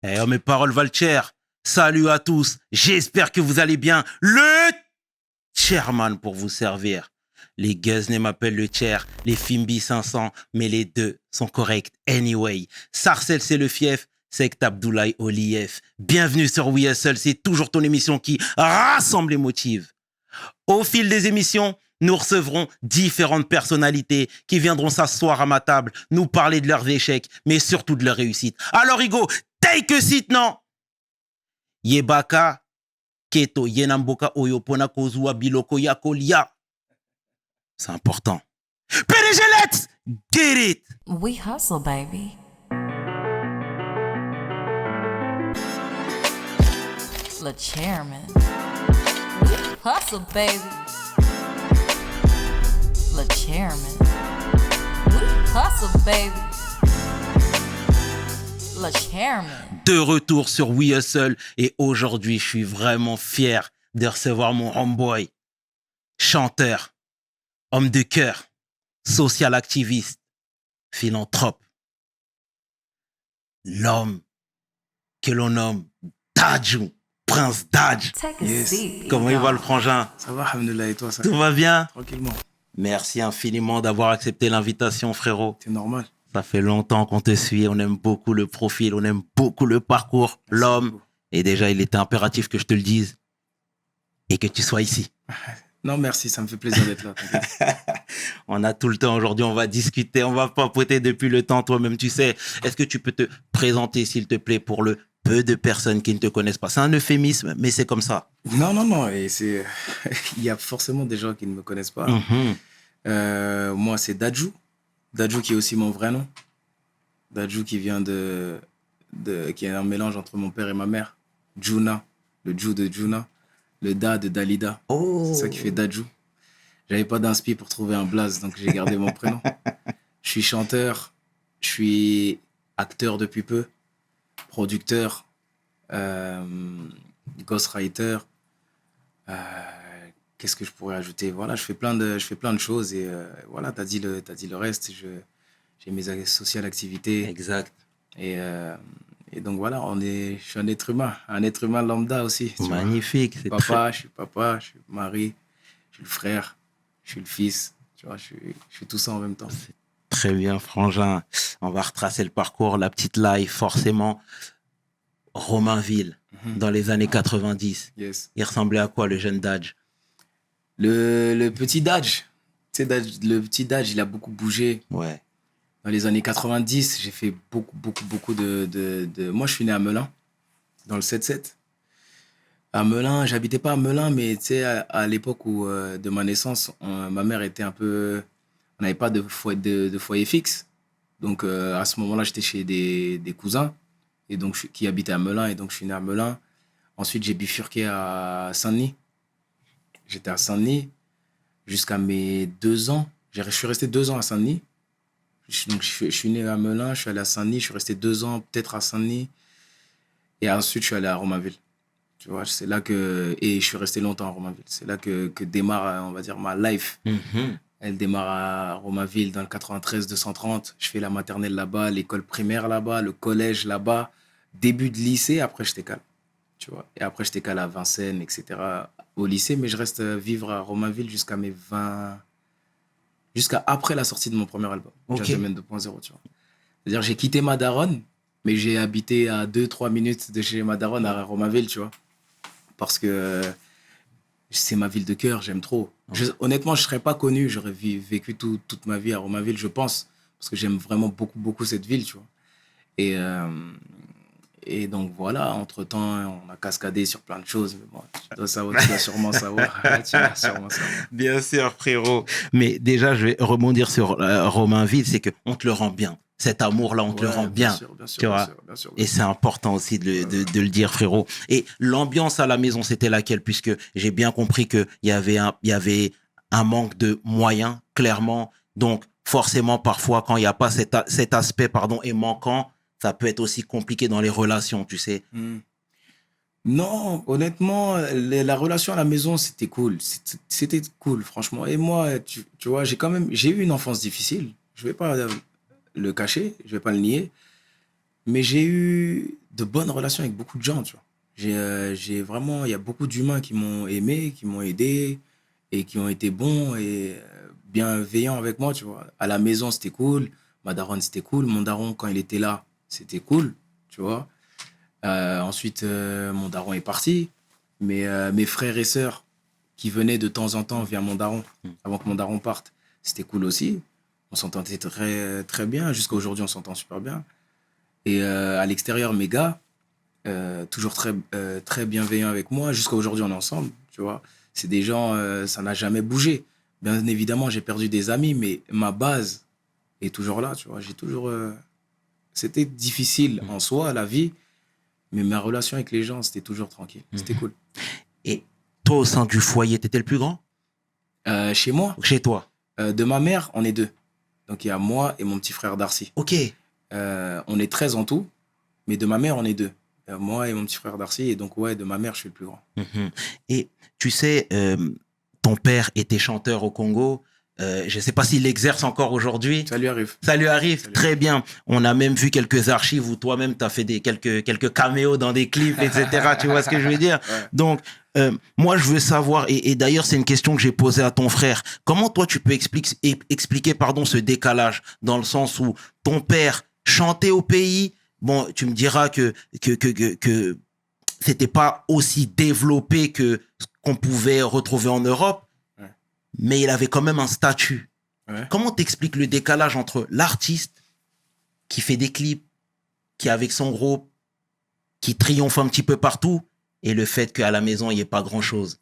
Eh, mes paroles valent cher. Salut à tous. J'espère que vous allez bien. Le chairman pour vous servir. Les Guzney m'appellent le chair, les Fimbi 500, mais les deux sont corrects anyway. Sarcel, c'est le fief. Sect Abdoulaye Olief. Bienvenue sur We Hustle, c'est toujours ton émission qui rassemble et motive. Au fil des émissions, nous recevrons différentes personnalités qui viendront s'asseoir à ma table, nous parler de leurs échecs, mais surtout de leurs réussites. Alors, Hugo, take a seat, non? Yebaka, Keto, Yenamboka, Oyopona, Kozua, Biloko, Yakolia. C'est important. PDG, let's get it! We hustle, baby. Le chairman. We hustle, baby. Le chairman. We hustle, baby. Le chairman. De retour sur We Hustle et aujourd'hui, je suis vraiment fier de recevoir mon homeboy, chanteur, homme de cœur, social activiste, philanthrope, l'homme que l'on nomme Dadju, Prince Dadj. Take a Yes. seat. Comment il va le frangin? Ça va, alhamdoulilah, et toi, ça Tout va bien? Tranquillement. Merci infiniment d'avoir accepté l'invitation, frérot. C'est normal. Ça fait longtemps qu'on te suit, on aime beaucoup le profil, on aime beaucoup le parcours, Merci l'homme. beaucoup. Et déjà, il était impératif que je te le dise et que tu sois ici. Non, merci, ça me fait plaisir d'être là. t'inquiète. On a tout le temps aujourd'hui, on va discuter, on va papoter depuis le temps, toi-même, tu sais. Est-ce que tu peux te présenter, s'il te plaît, pour le peu de personnes qui ne te connaissent pas? C'est un euphémisme, mais c'est comme ça. Non, et c'est... Il y a forcément des gens qui ne me connaissent pas. Mhm. Moi, c'est Dadju. Dadju qui est aussi mon vrai nom. Dadju qui vient qui est un mélange entre mon père et ma mère. Juna, le Ju de Juna. Le Da de Dalida. Oh. C'est ça qui fait Dadju. J'avais pas d'inspi pour trouver un blaze, donc j'ai gardé mon prénom. Je suis chanteur, je suis acteur depuis peu, producteur, ghostwriter. Qu'est-ce que je pourrais ajouter? Voilà, je fais plein de choses et voilà, t'as dit le reste. J'ai mes sociales activités Exact. et donc voilà, je suis un être humain lambda aussi. tu vois. Magnifique. C'est Je suis papa, je suis mari, je suis le frère, je suis le fils. Tu vois, je suis tout ça en même temps. très bien, frangin. On va retracer le parcours, la petite live, forcément. Romainville, dans les années 90. Yes. Il ressemblait à quoi, le jeune Dadj? Le petit Dadj, tu sais, le petit Dadj, il a beaucoup bougé. Ouais. Dans les années 90, j'ai fait beaucoup de... Moi, je suis né à Melun, dans le 7-7. À Melun, j'habitais pas à Melun, mais tu sais, à l'époque de ma naissance, ma mère était un peu... On n'avait pas de foyer fixe. Donc, à ce moment-là, j'étais chez des cousins et donc, qui habitaient à Melun. Et donc, je suis né à Melun. Ensuite, j'ai bifurqué à Saint-Denis. J'étais à Saint-Denis jusqu'à mes 2 ans. Je suis resté 2 ans à Saint-Denis. Donc, je suis né à Melun, je suis allé à Saint-Denis, je suis resté 2 ans peut-être à Saint-Denis. Et ensuite, je suis allé à Romainville. Tu vois, c'est là que... Et je suis resté longtemps à Romainville. C'est là que démarre, on va dire, ma life. Mhm. Elle démarre à Romainville dans le 93-230. Je fais la maternelle là-bas, l'école primaire là-bas, le collège là-bas. Début de lycée, après, je décale. Tu vois. Et après, je décale à Vincennes, etc. au lycée. Mais je reste vivre à Romainville jusqu'à mes 20... Jusqu'à après la sortie de mon premier album, Ok. Jazzman 2.0, tu vois. C'est-à-dire, j'ai quitté ma daronne, mais j'ai habité à 2-3 minutes de chez ma daronne à Romainville, tu vois. Parce que c'est ma ville de cœur, j'aime trop. Honnêtement, je ne serais pas connu, j'aurais vécu toute ma vie à Romainville, je pense. Parce que j'aime vraiment beaucoup cette ville, tu vois. Et donc voilà, entre-temps, on a cascadé sur plein de choses. Mais bon, tu dois sûrement savoir. Tu dois sûrement savoir. Bien sûr, frérot. Mais déjà, je vais rebondir sur Romainville, c'est qu'on te le rend bien. Cet amour-là, on te le Ouais, rend bien. sûr, tu bien vois. sûr, bien sûr. Et c'est important aussi de le dire, frérot. Et l'ambiance à la maison, c'était laquelle? Puisque j'ai bien compris qu'il y avait un manque de moyens, clairement. Donc, forcément, parfois, quand il n'y a pas cet aspect, est manquant, ça peut être aussi compliqué dans les relations, tu sais. Non, honnêtement, la relation à la maison, c'était cool. C'était cool, franchement. Et moi, tu vois, j'ai eu une enfance difficile. Je vais pas le cacher, je vais pas le nier. Mais j'ai eu de bonnes relations avec beaucoup de gens, tu vois. J'ai vraiment, il y a beaucoup d'humains qui m'ont aimé, qui m'ont aidé et qui ont été bons et bienveillants avec moi, tu vois. À la maison, c'était cool. Ma daronne, c'était cool. Mon daron, quand il était là, c'était cool, tu vois. Ensuite, mon daron est parti. Mais mes frères et sœurs qui venaient de temps en temps via mon daron, avant que mon daron parte, c'était cool aussi. On s'entendait très, très bien. Jusqu'à aujourd'hui, on s'entend super bien. Et à l'extérieur, mes gars, toujours très, très bienveillants avec moi. Jusqu'à aujourd'hui, on est ensemble, tu vois. C'est des gens, ça n'a jamais bougé. Bien évidemment, j'ai perdu des amis, mais ma base est toujours là, tu vois. J'ai toujours... C'était difficile en soi, la vie, mais ma relation avec les gens, c'était toujours tranquille. C'était cool. Et toi, au sein du foyer, t'étais le plus grand? Chez moi, Chez toi? de ma mère, on est 2. Donc, il y a moi et mon petit frère Darcy. Ok. On est 13 en tout, mais de ma mère, on est 2. Moi et mon petit frère Darcy. Et donc, ouais, de ma mère, je suis le plus grand. Mhm. Et tu sais, ton père était chanteur au Congo. Je ne sais pas s'il exerce encore aujourd'hui. Ça lui arrive. Ça lui arrive, Ça lui très bien. On a même vu quelques archives où toi-même, tu as fait quelques caméos dans des clips, etc. Tu vois ce que je veux dire? Ouais. Donc, moi, je veux savoir, et d'ailleurs, c'est une question que j'ai posée à ton frère. Comment toi, tu peux expliquer ce décalage dans le sens où ton père chantait au pays? Bon, tu me diras que c'était pas aussi développé que ce qu'on pouvait retrouver en Europe, Ouais. mais il avait quand même un statut. Ouais. Comment t'expliques le décalage entre l'artiste qui fait des clips, qui est avec son groupe, qui triomphe un petit peu partout, et le fait qu'à la maison, il n'y ait pas grand-chose?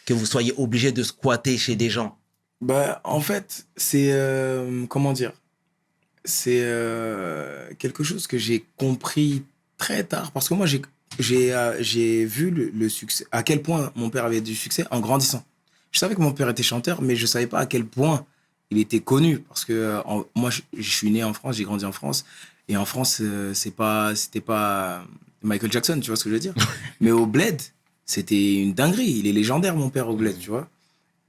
Que vous soyez obligé de squatter chez des gens? Bah, en fait, c'est... comment dire? C'est quelque chose que j'ai compris très tard. Parce que moi, j'ai vu le succès, à quel point mon père avait du succès en grandissant. Je savais que mon père était chanteur, mais je ne savais pas à quel point il était connu. Parce que moi, je suis né en France, j'ai grandi en France. Et en France, c'était pas Michael Jackson, tu vois ce que je veux dire? Mais au Bled, c'était une dinguerie. Il est légendaire, mon père, au Bled, tu vois.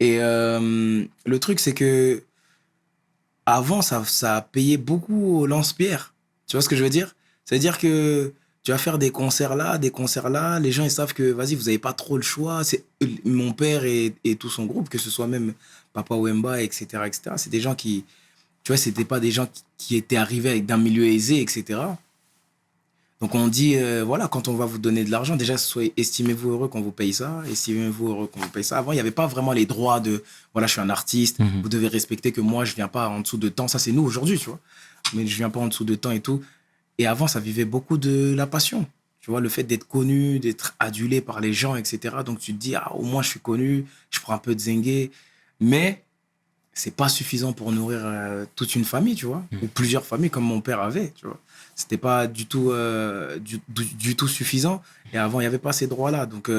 Et le truc, c'est que avant, ça payait beaucoup au lance-pierre. Tu vois ce que je veux dire? C'est-à-dire que tu vas faire des concerts là, les gens, ils savent que, vas-y, vous n'avez pas trop le choix. C'est mon père et tout son groupe, que ce soit même Papa Wemba, etc., etc. C'est des gens qui, tu vois, c'était pas des gens qui étaient arrivés d'un milieu aisé, etc. Donc on dit, voilà, quand on va vous donner de l'argent, déjà, estimez-vous heureux qu'on vous paye ça, estimez-vous heureux qu'on vous paye ça. Avant, il n'y avait pas vraiment les droits de, voilà, je suis un artiste, vous devez respecter que moi, je viens pas en dessous de temps. Ça, c'est nous aujourd'hui, tu vois. Mais je viens pas en dessous de temps et tout. Et avant, ça vivait beaucoup de la passion. Tu vois, le fait d'être connu, d'être adulé par les gens, etc. Donc tu te dis, ah, au moins, je suis connu, je prends un peu de zengue. Mais c'est pas suffisant pour nourrir toute une famille, tu vois, ou plusieurs familles comme mon père avait, tu vois. C'était pas du tout, du tout suffisant. Et avant, il n'y avait pas ces droits-là. Donc,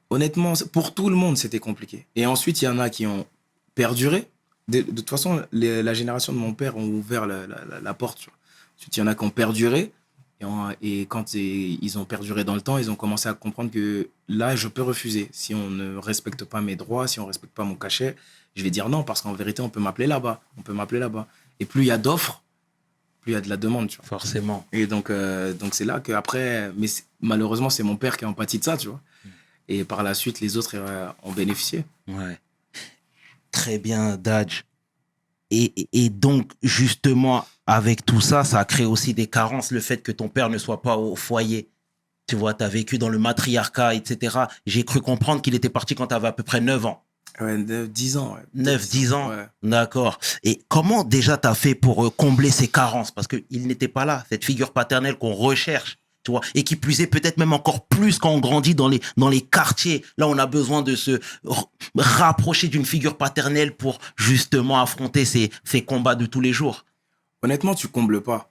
honnêtement, pour tout le monde, c'était compliqué. Et ensuite, il y en a qui ont perduré. De toute façon, la génération de mon père ont ouvert la porte, tu vois. Ensuite, il y en a qui ont perduré. Et quand ils ont perduré dans le temps, ils ont commencé à comprendre que là, je peux refuser. Si on ne respecte pas mes droits, si on ne respecte pas mon cachet, je vais dire non, parce qu'en vérité, on peut m'appeler là-bas. On peut m'appeler là-bas. Et plus il y a d'offres, plus il y a de la demande, tu vois. Forcément. Et donc c'est là qu'après, mais malheureusement, c'est mon père qui a empathie de ça, tu vois. Et par la suite, les autres ont bénéficié. Ouais. Très bien, Dadj. Et donc, justement, avec tout ça, ça a créé aussi des carences, le fait que ton père ne soit pas au foyer. Tu vois, tu as vécu dans le matriarcat, etc. J'ai cru comprendre qu'il était parti quand tu avais à peu près 9 ans. Ouais, 10 ans. Ouais. 9-10 ans, Ouais. d'accord. Et comment déjà tu as fait pour combler ces carences? Parce qu'il n'était pas là, cette figure paternelle qu'on recherche, tu vois, et qui plus est peut-être même encore plus quand on grandit dans les quartiers. Là, on a besoin de se rapprocher d'une figure paternelle pour justement affronter ces combats de tous les jours. Honnêtement, tu combles pas.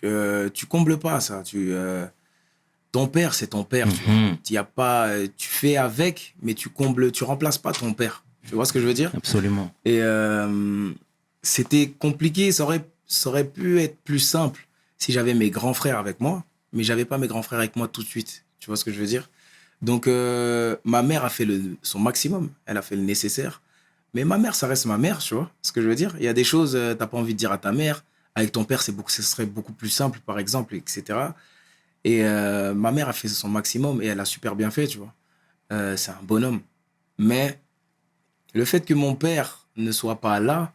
Tu combles pas ça. Ton père, c'est ton père. Tu y a pas, tu fais avec, mais tu remplaces pas ton père. Tu vois ce que je veux dire? Absolument. Et c'était compliqué. Ça aurait pu être plus simple si j'avais mes grands frères avec moi, mais j'avais pas mes grands frères avec moi tout de suite. Tu vois ce que je veux dire? Donc, ma mère a fait son maximum. Elle a fait le nécessaire. Mais ma mère, ça reste ma mère, tu vois ce que je veux dire? Il y a des choses, t'as pas envie de dire à ta mère. Avec ton père, ce serait beaucoup plus simple, par exemple, etc. Et ma mère a fait son maximum et elle a super bien fait, tu vois. C'est un bonhomme. Mais le fait que mon père ne soit pas là,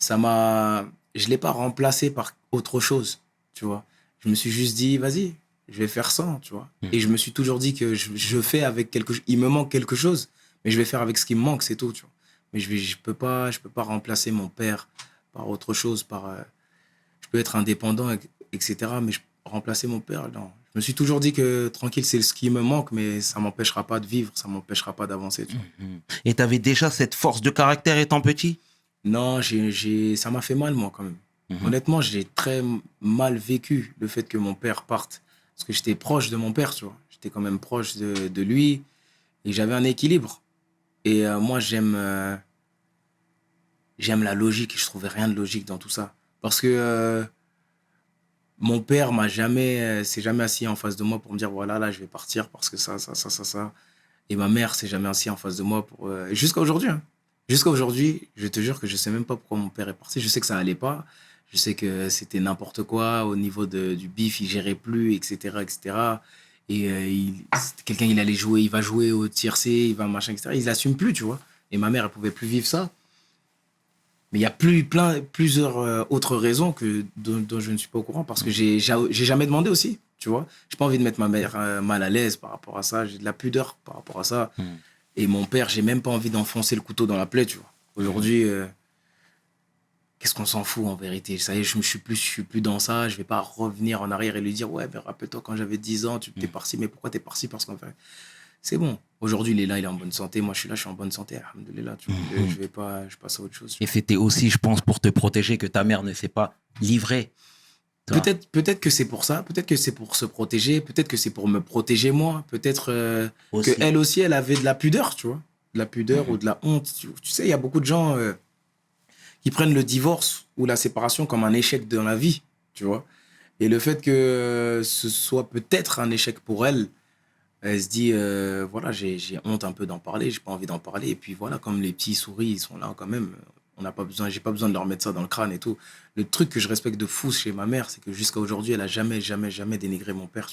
je l'ai pas remplacé par autre chose, tu vois. Je me suis juste dit, vas-y, je vais faire ça, tu vois. Et je me suis toujours dit que je fais avec quelque chose. Il me manque quelque chose, mais je vais faire avec ce qui me manque, c'est tout, tu vois. Mais je peux pas remplacer mon père par autre chose, je peux être indépendant, etc. Mais remplacer mon père, non. Je me suis toujours dit que tranquille, c'est ce qui me manque, mais ça m'empêchera pas de vivre, ça m'empêchera pas d'avancer, tu vois. Et tu avais déjà cette force de caractère étant petit? Non, ça m'a fait mal, moi, quand même. Honnêtement, j'ai très mal vécu le fait que mon père parte. Parce que j'étais proche de mon père, tu vois. J'étais quand même proche de lui. Et j'avais un équilibre. Et moi, j'aime la logique. Et je trouvais rien de logique dans tout ça. Parce que mon père s'est jamais assis en face de moi pour me dire, voilà, là, je vais partir parce que ça. Et ma mère s'est jamais assis en face de moi jusqu'à aujourd'hui, hein. Jusqu'à aujourd'hui, je te jure que je sais même pas pourquoi mon père est parti. Je sais que ça allait pas. Je sais que c'était n'importe quoi au niveau du bif, il gérait plus, etc., etc. Et c'était quelqu'un, il va jouer au tiercé, il va machin, etc. Il l'assume plus, tu vois. Et ma mère, elle pouvait plus vivre ça. Mais il y a plusieurs autres raisons dont je ne suis pas au courant parce que j'ai jamais demandé aussi, tu vois. J'ai pas envie de mettre ma mère mal à l'aise par rapport à ça. J'ai de la pudeur par rapport à ça. Et mon père, j'ai même pas envie d'enfoncer le couteau dans la plaie, tu vois. Aujourd'hui, qu'est-ce qu'on s'en fout en vérité? Ça y est, je suis plus dans ça. Je vais pas revenir en arrière et lui dire, ouais, mais rappelle-toi quand j'avais 10 ans, tu t'es parti, mais pourquoi t'es parti? Parce qu'en fait, c'est bon. Aujourd'hui, il est là, il est en bonne santé. Moi, je suis là, je suis en bonne santé. Alhamdoulilah, tu vois. Je passe à autre chose. Et c'était aussi, je pense, pour te protéger que ta mère ne s'est pas livrée. Peut-être que c'est pour ça, peut-être que c'est pour se protéger, peut-être que c'est pour me protéger moi, peut-être que elle aussi, elle avait de la pudeur, tu vois, de la pudeur ou de la honte. Tu sais, il y a beaucoup de gens qui prennent le divorce ou la séparation comme un échec dans la vie, tu vois. Et le fait que ce soit peut-être un échec pour elle, elle se dit, voilà, j'ai honte un peu d'en parler, j'ai pas envie d'en parler. Et puis voilà, comme les petits souris, ils sont là quand même. J'ai pas besoin de leur mettre ça dans le crâne et tout. Le truc que je respecte de fou chez ma mère, c'est que jusqu'à aujourd'hui, elle a jamais dénigré mon père.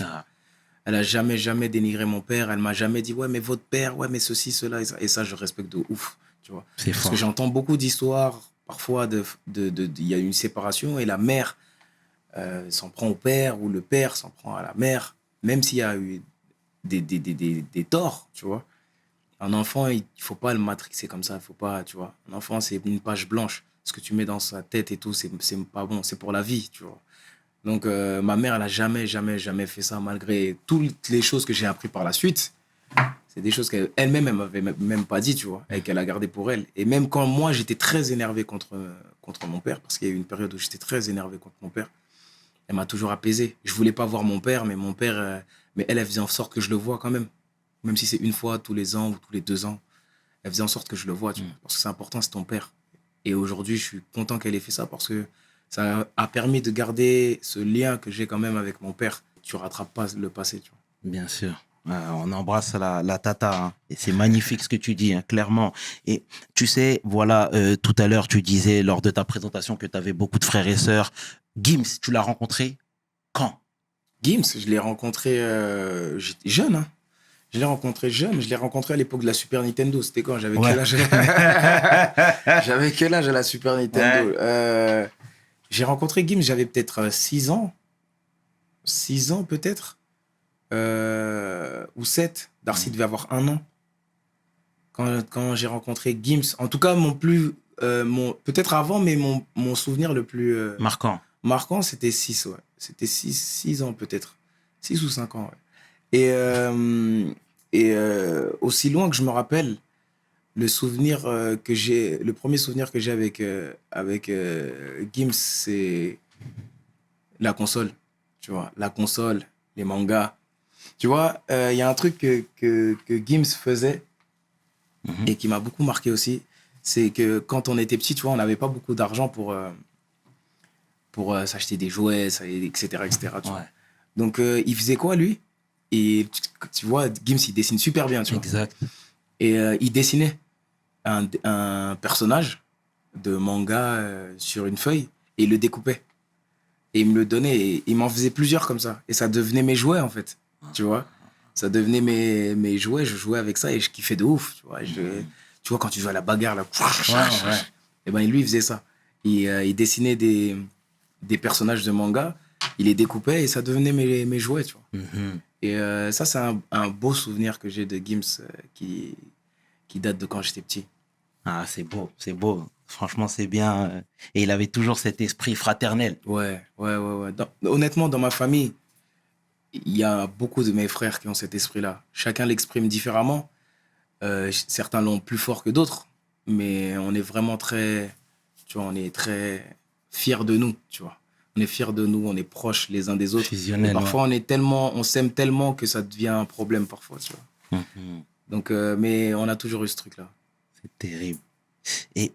Elle a jamais dénigré mon père. Elle m'a jamais dit, ouais, mais votre père, ouais, mais ceci, cela. Et ça, je respecte de ouf, tu vois. Parce que j'entends beaucoup d'histoires, parfois, il y a une séparation et la mère s'en prend au père ou le père s'en prend à la mère, même s'il y a eu des torts, tu vois. Un enfant, il faut pas le matrixer comme ça, il faut pas, tu vois. Un enfant, c'est une page blanche. Ce que tu mets dans sa tête et tout, c'est pas bon, c'est pour la vie, tu vois. Donc, ma mère, elle a jamais fait ça, malgré toutes les choses que j'ai appris par la suite. C'est des choses qu'elle-même, elle m'avait même pas dit, tu vois, et qu'elle a gardé pour elle. Et même quand moi, j'étais très énervé contre mon père, parce qu'il y a eu une période où j'étais très énervé contre mon père, elle m'a toujours apaisé. Je voulais pas voir mon père, mais mais elle faisait en sorte que je le vois quand même. Même si c'est une fois tous les ans ou tous les 2 ans, elle faisait en sorte que je le vois, tu vois, parce que c'est important, c'est ton père. Et aujourd'hui, je suis content qu'elle ait fait ça parce que ça a permis de garder ce lien que j'ai quand même avec mon père. Tu rattrapes pas le passé, tu vois. Bien sûr. On embrasse la tata, hein. Et c'est magnifique ce que tu dis, hein, clairement. Et tu sais, voilà, tout à l'heure, tu disais lors de ta présentation que tu avais beaucoup de frères et sœurs. Gims, tu l'as rencontré quand? Gims, je l'ai rencontré, j'étais jeune, hein. Je l'ai rencontré jeune, je l'ai rencontré à l'époque de la Super Nintendo. C'était quand? J'avais quel âge? J'avais quel âge à la Super Nintendo? J'ai rencontré Gims, j'avais peut-être 6 ans. 6 ans peut-être. Ou 7. Darcy devait avoir 1 an. Quand j'ai rencontré Gims. En tout cas, peut-être avant, mais mon souvenir le plus marquant, c'était 6, ouais. C'était 6 ans peut-être. 6 ou 5 ans, ouais. Et aussi loin que je me rappelle, le premier souvenir que j'ai avec Gims, c'est la console. Tu vois, la console, les mangas. Tu vois, il y a un truc que Gims faisait et qui m'a beaucoup marqué aussi, c'est que quand on était petit, tu vois, on n'avait pas beaucoup d'argent pour s'acheter des jouets, etc., etc. Tu vois. Donc, il faisait quoi, lui? Et tu vois, Gims, il dessine super bien, tu vois. Exact. Et il dessinait un personnage de manga sur une feuille et il le découpait. Et il me le donnait. Et il m'en faisait plusieurs comme ça. Et ça devenait mes jouets, en fait. Tu vois? Ça devenait mes jouets. Je jouais avec ça et je kiffais de ouf. Tu vois, tu vois quand tu joues à la bagarre, là. Ouais. Et ben, lui, il faisait ça. Il dessinait des personnages de manga. Il les découpait et ça devenait mes jouets, tu vois. Et ça, c'est un beau souvenir que j'ai de Gims qui date de quand j'étais petit. Ah, c'est beau, c'est beau. Franchement, c'est bien. Et il avait toujours cet esprit fraternel. Ouais. Honnêtement, dans ma famille, il y a beaucoup de mes frères qui ont cet esprit-là. Chacun l'exprime différemment. Certains l'ont plus fort que d'autres, mais on est vraiment très, tu vois, on est très fiers de nous, tu vois. On est fiers de nous, on est proches les uns des autres. Fusionnel. Et parfois, on s'aime tellement que ça devient un problème parfois, tu vois. Donc, mais on a toujours eu ce truc-là. C'est terrible. Et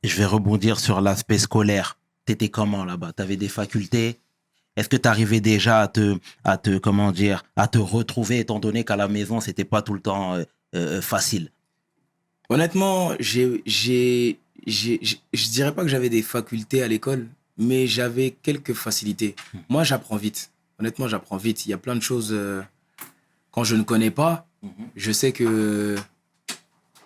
je vais rebondir sur l'aspect scolaire. T'étais comment là-bas? T'avais des facultés? Est-ce que t'arrivais déjà à te retrouver, étant donné qu'à la maison, c'était pas tout le temps facile? Honnêtement, je dirais pas que j'avais des facultés à l'école, mais j'avais quelques facilités. Moi, j'apprends vite. Honnêtement, j'apprends vite. Il y a plein de choses, quand je ne connais pas, je sais que,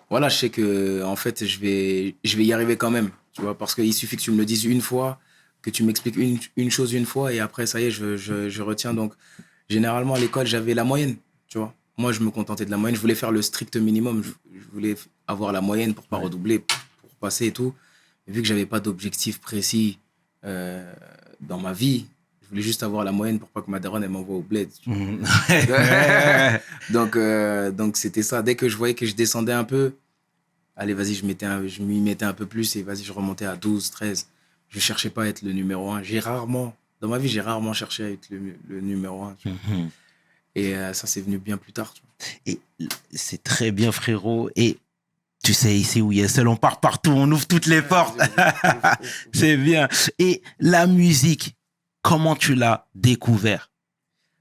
voilà, je sais que, en fait, je vais y arriver quand même, tu vois, parce qu'il suffit que tu me le dises une fois, que tu m'expliques une chose une fois, et après, ça y est, je retiens. Donc, généralement, à l'école, j'avais la moyenne, tu vois. Moi, je me contentais de la moyenne. Je voulais faire le strict minimum. Je voulais avoir la moyenne pour pas redoubler, pour passer et tout. Mais vu que j'avais pas d'objectif précis dans ma vie, je voulais juste avoir la moyenne pour pas que ma daronne elle m'envoie au bled. Donc c'était ça. Dès que je voyais que je descendais un peu, allez, vas-y, je m'y mettais un peu plus et vas-y, je remontais à 12, 13. Je cherchais pas à être le numéro 1. Dans ma vie, j'ai rarement cherché à être le numéro 1. Tu vois. Et ça, c'est venu bien plus tard. Tu vois. Et c'est très bien, frérot. Et tu sais, ici où il est seul, on part partout, on ouvre toutes les portes. C'est bien. Et la musique, comment tu l'as découvert?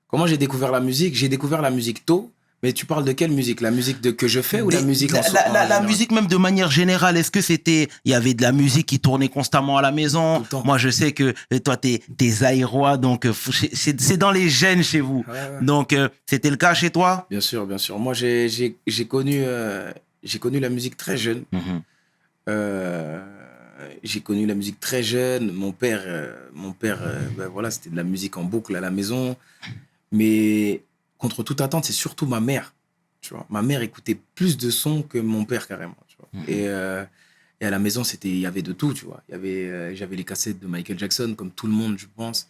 Comment j'ai découvert la musique? J'ai découvert la musique tôt. Mais tu parles de quelle musique? La musique que je fais ou la musique la musique même de manière générale, est-ce que il y avait de la musique qui tournait constamment à la maison? Moi, je sais que toi, t'es zaïrois, donc c'est dans les gènes chez vous. Ouais. Donc, c'était le cas chez toi? Bien sûr. Moi, j'ai connu la musique très jeune. J'ai connu la musique très jeune. Mon père, ben voilà, c'était de la musique en boucle à la maison. Mais contre toute attente, c'est surtout ma mère. Tu vois, ma mère écoutait plus de sons que mon père carrément. Tu vois. Et à la maison, il y avait de tout. Tu vois, j'avais les cassettes de Michael Jackson, comme tout le monde, je pense.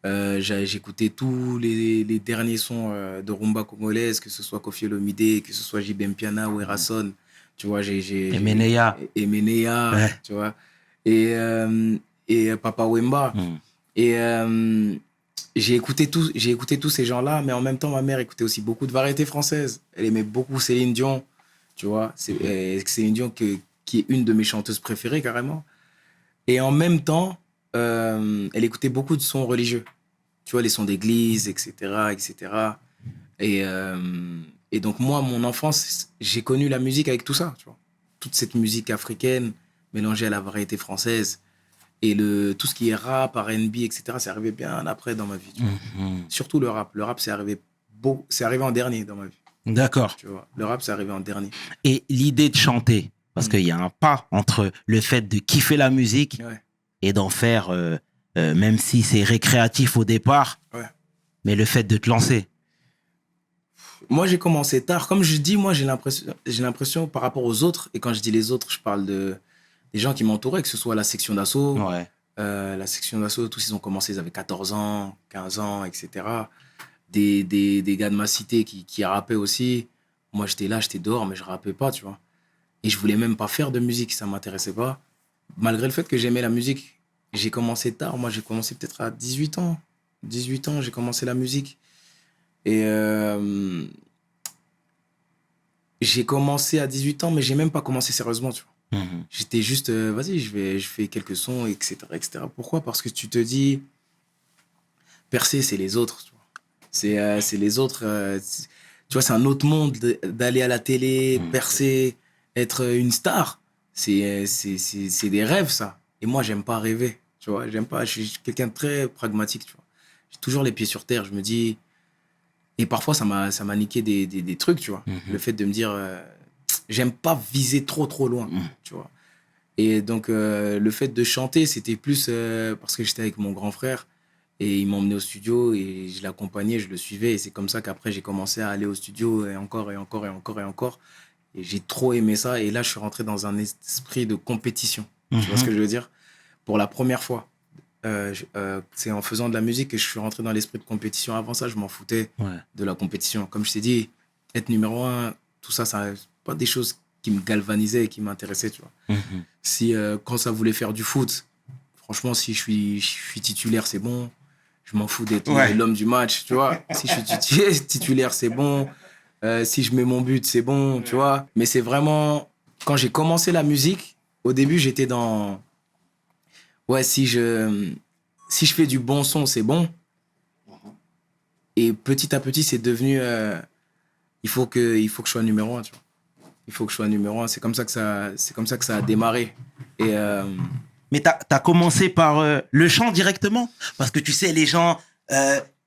J'écoutais tous les derniers sons de rumba congolaise, que ce soit Koffi Olomide, que ce soit JB Mpiana ou Erason. Tu vois, Emenea, ouais. Tu vois, et Papa Wemba. Et j'ai écouté tous ces gens-là, mais en même temps, ma mère écoutait aussi beaucoup de variétés françaises. Elle aimait beaucoup Céline Dion, tu vois. Céline Dion qui est une de mes chanteuses préférées, carrément. Et en même temps, elle écoutait beaucoup de sons religieux. Tu vois, les sons d'église, etc., etc. Et donc, moi, mon enfance, j'ai connu la musique avec tout ça, tu vois. Toute cette musique africaine mélangée à la variété française. Et tout ce qui est rap, R&B, etc., c'est arrivé bien après dans ma vie. Tu vois. Surtout le rap. Le rap, c'est arrivé en dernier dans ma vie. D'accord. Tu vois. Le rap, c'est arrivé en dernier. Et l'idée de chanter, parce qu'il y a un pas entre le fait de kiffer la musique et d'en faire, même si c'est récréatif au départ, mais le fait de te lancer. Moi, j'ai commencé tard. Comme je dis, moi, j'ai l'impression par rapport aux autres, et quand je dis les autres, je parle des gens qui m'entouraient, que ce soit la section d'assaut. La section d'assaut, tous ils ont commencé, ils avaient 14 ans, 15 ans, etc. Des gars de ma cité qui rappaient aussi. Moi, j'étais là, j'étais dehors, mais je rappais pas, tu vois. Et je voulais même pas faire de musique, ça m'intéressait pas. Malgré le fait que j'aimais la musique, j'ai commencé tard. Moi, j'ai commencé peut-être à 18 ans. 18 ans, j'ai commencé la musique. Et j'ai commencé à 18 ans, mais j'ai même pas commencé sérieusement, tu vois. J'étais juste, vas-y, je fais quelques sons, etc., etc. Pourquoi? Parce que tu te dis, percer, c'est les autres, tu vois. C'est les autres. Tu vois, c'est un autre monde d'aller à la télé, percer, être une star. C'est des rêves, ça. Et moi, j'aime pas rêver. tu vois. J'aime pas, je suis quelqu'un de très pragmatique, tu vois. J'ai toujours les pieds sur terre, je me dis... Et parfois, ça m'a niqué des trucs, tu vois. Le fait de me dire, j'aime pas viser trop loin, tu vois. Et donc, le fait de chanter, c'était plus parce que j'étais avec mon grand frère et il m'emmenait au studio et je l'accompagnais, je le suivais. Et c'est comme ça qu'après, j'ai commencé à aller au studio et encore et encore et encore et encore. Et j'ai trop aimé ça. Et là, je suis rentré dans un esprit de compétition. Tu vois ce que je veux dire? Pour la première fois. C'est en faisant de la musique que je suis rentré dans l'esprit de compétition. Avant ça, je m'en foutais de la compétition. Comme je t'ai dit, être numéro 1, tout ça, c'est pas des choses qui me galvanisaient et qui m'intéressaient, tu vois. Si, quand ça voulait faire du foot, franchement, si je suis titulaire, c'est bon. Je m'en fous d'être l'homme du match, tu vois. Si je suis titulaire, c'est bon. Si je mets mon but, c'est bon, tu vois. Mais c'est vraiment... Quand j'ai commencé la musique, au début, j'étais dans... Ouais, si je fais du bon son, c'est bon. Et petit à petit, c'est devenu... il faut que je sois numéro 1, tu vois. Il faut que je sois numéro 1. C'est comme ça que ça a démarré. Et... Mais t'as commencé par le chant directement? Parce que tu sais, les gens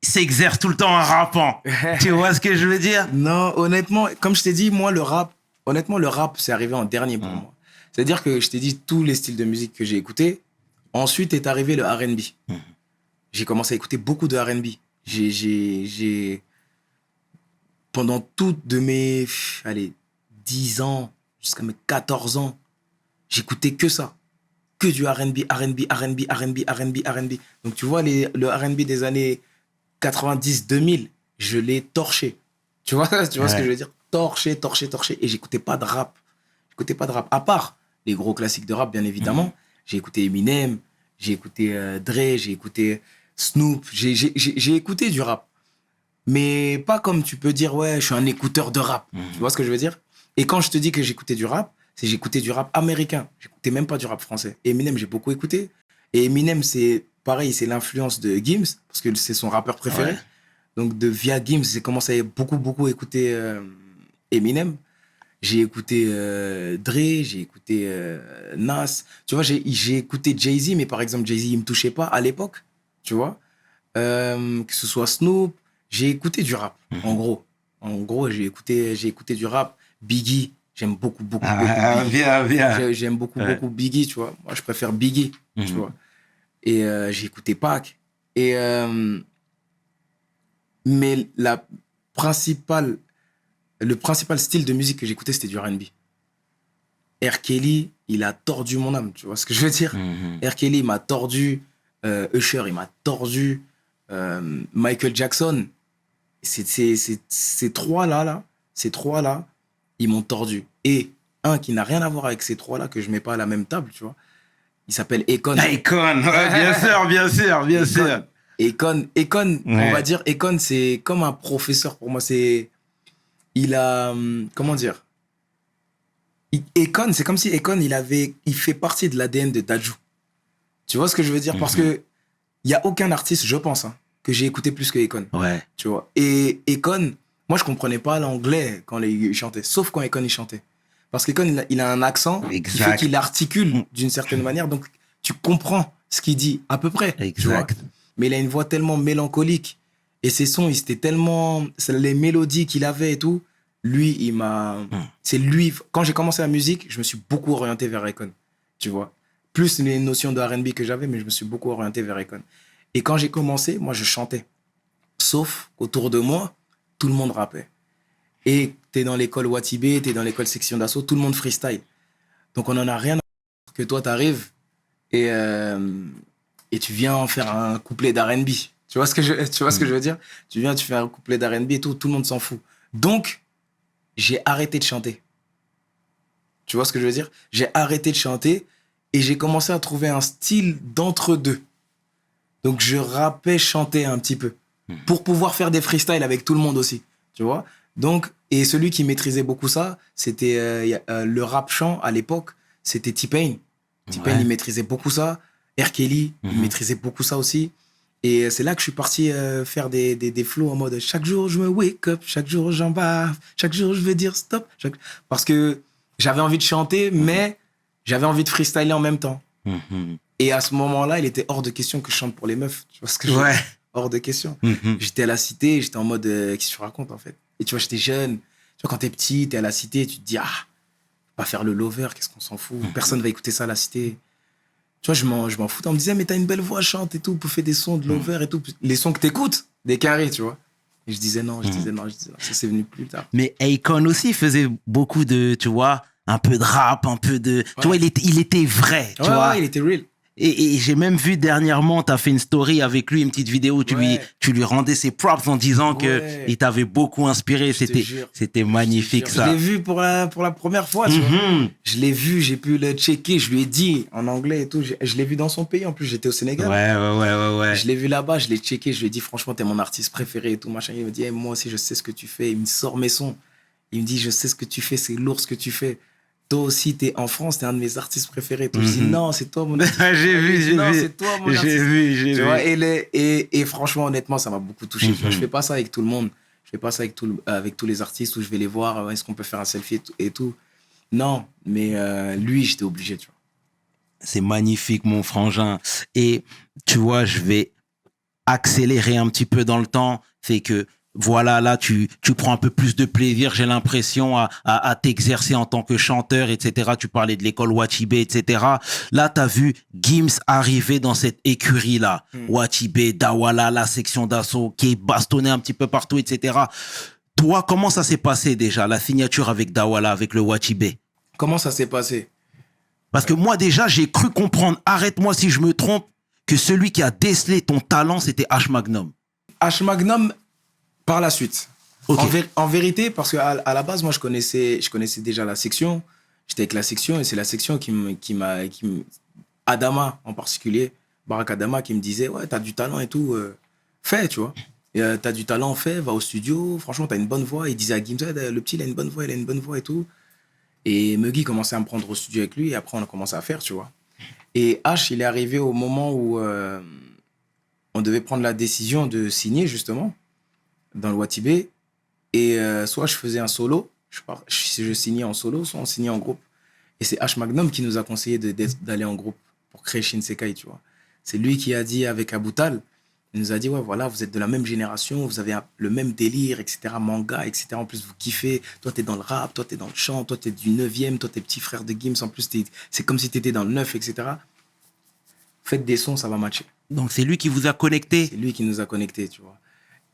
s'exercent tout le temps en rappant. Tu vois ce que je veux dire? Non, honnêtement, comme je t'ai dit, moi, le rap, c'est arrivé en dernier pour moi. C'est-à-dire que je t'ai dit tous les styles de musique que j'ai écoutés. Ensuite est arrivé le R&B. J'ai commencé à écouter beaucoup de R&B. Pendant toutes de mes 10 ans jusqu'à mes 14 ans, j'écoutais que ça. Que du R&B. Donc tu vois, le R&B des années 90-2000, je l'ai torché. Tu vois ce que je veux dire? Torché. Et j'écoutais pas de rap. À part les gros classiques de rap, bien évidemment. J'ai écouté Eminem, j'ai écouté Dre, j'ai écouté Snoop, j'ai écouté du rap. Mais pas comme tu peux dire, ouais, je suis un écouteur de rap. Tu vois ce que je veux dire? Et quand je te dis que j'écoutais du rap, c'est que j'écoutais du rap américain. J'écoutais même pas du rap français. Eminem, j'ai beaucoup écouté. Et Eminem, c'est pareil, c'est l'influence de Gims, parce que c'est son rappeur préféré. Donc via Gims, j'ai commencé à beaucoup écouter Eminem. J'ai écouté Dre, j'ai écouté Nas. Tu vois, j'ai écouté Jay-Z, mais par exemple, Jay-Z, il me touchait pas à l'époque. Tu vois, que ce soit Snoop, j'ai écouté du rap, en gros. J'ai écouté du rap. Biggie, j'aime beaucoup Biggie. Bien. J'aime beaucoup Biggie, tu vois. Moi, je préfère Biggie, tu vois. Et j'ai écouté Pac. Et, mais le principal style de musique que j'écoutais, c'était du R&B. R. Kelly, il a tordu mon âme, tu vois ce que je veux dire? R. Kelly, il m'a tordu. Usher, il m'a tordu. Michael Jackson, ces trois-là, ils m'ont tordu. Et un qui n'a rien à voir avec ces trois-là, que je mets pas à la même table, tu vois, il s'appelle Akon. Akon, bien sûr. Akon, on va dire, Akon, c'est comme un professeur pour moi. Il a, comment dire, Akon, c'est comme si Akon, il fait partie de l'ADN de Dadju. Tu vois ce que je veux dire? Parce que il y a aucun artiste, je pense, que j'ai écouté plus que Akon. Ouais. Tu vois. Et Akon, moi, je comprenais pas l'anglais quand il chantait, sauf quand Akon il chantait. Parce qu'Akon, il a un accent qui fait qu'il articule d'une certaine manière, donc tu comprends ce qu'il dit à peu près. Tu vois. Mais il a une voix tellement mélancolique et ses sons, c'était tellement, les mélodies qu'il avait et tout. Lui, c'est lui. Quand j'ai commencé la musique, je me suis beaucoup orienté vers Akon. Tu vois. Plus les notions de R&B que j'avais, mais je me suis beaucoup orienté vers Akon. Et quand j'ai commencé, moi, je chantais. Sauf qu'autour de moi, tout le monde rappait. Et t'es dans l'école Watibé, t'es dans l'école section d'assaut, tout le monde freestyle. Donc, on en a rien à faire que toi, t'arrives et tu viens en faire un couplet d'R&B. Tu vois ce que je veux dire? Tu fais un couplet d'R&B et tout le monde s'en fout. Donc, j'ai arrêté de chanter. Tu vois ce que je veux dire? J'ai arrêté de chanter et j'ai commencé à trouver un style d'entre-deux. Donc, je rappais, chantais un petit peu pour pouvoir faire des freestyles avec tout le monde aussi. Tu vois? Donc, et celui qui maîtrisait beaucoup ça, c'était le rap chant à l'époque, c'était T-Pain. T-Pain, il maîtrisait beaucoup ça. R. Kelly, il maîtrisait beaucoup ça aussi. Et c'est là que je suis parti faire des flows en mode chaque jour je me wake up, chaque jour j'en bave, chaque jour je veux dire stop. Parce que j'avais envie de chanter, mais j'avais envie de freestyler en même temps. Et à ce moment-là, il était hors de question que je chante pour les meufs. Tu vois ce que je veux Ouais. dire? Hors de question. Mhm. J'étais à la cité, j'étais en mode, qu'est-ce que tu racontes, en fait? Et tu vois, j'étais jeune. Tu vois, quand t'es petit, t'es à la cité, tu te dis, pas faire le lover, qu'est-ce qu'on s'en fout? Personne va écouter ça à la cité. Tu vois, je m'en foutais. On me disait, mais t'as une belle voix, chante et tout, pour faire des sons de lover et tout. Les sons que t'écoutes, des carrés, tu vois. Et je disais non, je disais non. Ça, c'est venu plus tard. Mais Akon aussi faisait beaucoup de, tu vois, un peu de rap, un peu de... Tu vois, il était vrai, tu vois. Ouais, il était real. Et j'ai même vu dernièrement, tu as fait une story avec lui, une petite vidéo où tu lui rendais ses props en disant qu'il t'avait beaucoup inspiré. C'était magnifique, ça. Je l'ai vu pour la première fois, tu vois. Je l'ai vu, j'ai pu le checker, je lui ai dit en anglais et tout. Je l'ai vu dans son pays, en plus, j'étais au Sénégal. Ouais. Je l'ai vu là-bas, je l'ai checké, je lui ai dit, franchement, t'es mon artiste préféré et tout, machin. Il me dit, moi aussi, je sais ce que tu fais. Il me sort mes sons. Il me dit, je sais ce que tu fais, c'est lourd ce que tu fais. Toi aussi, t'es en France, t'es un de mes artistes préférés. Je dis, non, c'est toi mon artiste. J'ai vu. Non, c'est toi mon artiste. J'ai vu. Vois, et franchement, honnêtement, ça m'a beaucoup touché. Je fais pas ça avec tout le monde. Je fais pas ça avec tous les artistes où je vais les voir. Est-ce qu'on peut faire un selfie et tout. Non, mais lui, j'étais obligé, tu vois. C'est magnifique, mon frangin. Et tu vois, je vais accélérer un petit peu dans le temps. C'est que voilà, là, tu prends un peu plus de plaisir, j'ai l'impression, à t'exercer en tant que chanteur, etc. Tu parlais de l'école Wachibé, etc. Là, tu as vu Gims arriver dans cette écurie-là. Wachibé, Dawala, la section d'assaut, qui est bastonnée un petit peu partout, etc. Toi, comment ça s'est passé déjà, la signature avec Dawala, avec le Wachibé? Comment ça s'est passé? Parce que moi, déjà, j'ai cru comprendre, arrête-moi si je me trompe, que celui qui a décelé ton talent, c'était H Magnum. H Magnum... Par la suite. Okay. En vérité, parce qu'à la base, moi, je connaissais déjà la section. J'étais avec la section et c'est la section Adama en particulier, Barak Adama, qui me disait, ouais, t'as du talent et tout, fais, tu vois. T'as du talent, fais, va au studio. Franchement, t'as une bonne voix. Il disait à Gims, le petit, il a une bonne voix et tout. Et Muggy commençait à me prendre au studio avec lui et après, on a commencé à faire, tu vois. Et H, il est arrivé au moment où on devait prendre la décision de signer, justement, dans le Wachibé, et soit je faisais un solo, je signais en solo, soit on signait en groupe. Et c'est H Magnum qui nous a conseillé d'aller en groupe pour créer Shinsekai, tu vois. C'est lui qui a dit avec Aboutal, il nous a dit, ouais, voilà, vous êtes de la même génération, vous avez le même délire, etc., manga, etc. En plus, vous kiffez. Toi, t'es dans le rap, toi, t'es dans le chant, toi, t'es du 9e, toi, t'es petit frère de Gims. En plus, c'est comme si t'étais dans le 9, etc. Faites des sons, ça va matcher. Donc, c'est lui qui vous a connecté? C'est lui qui nous a connectés, tu vois.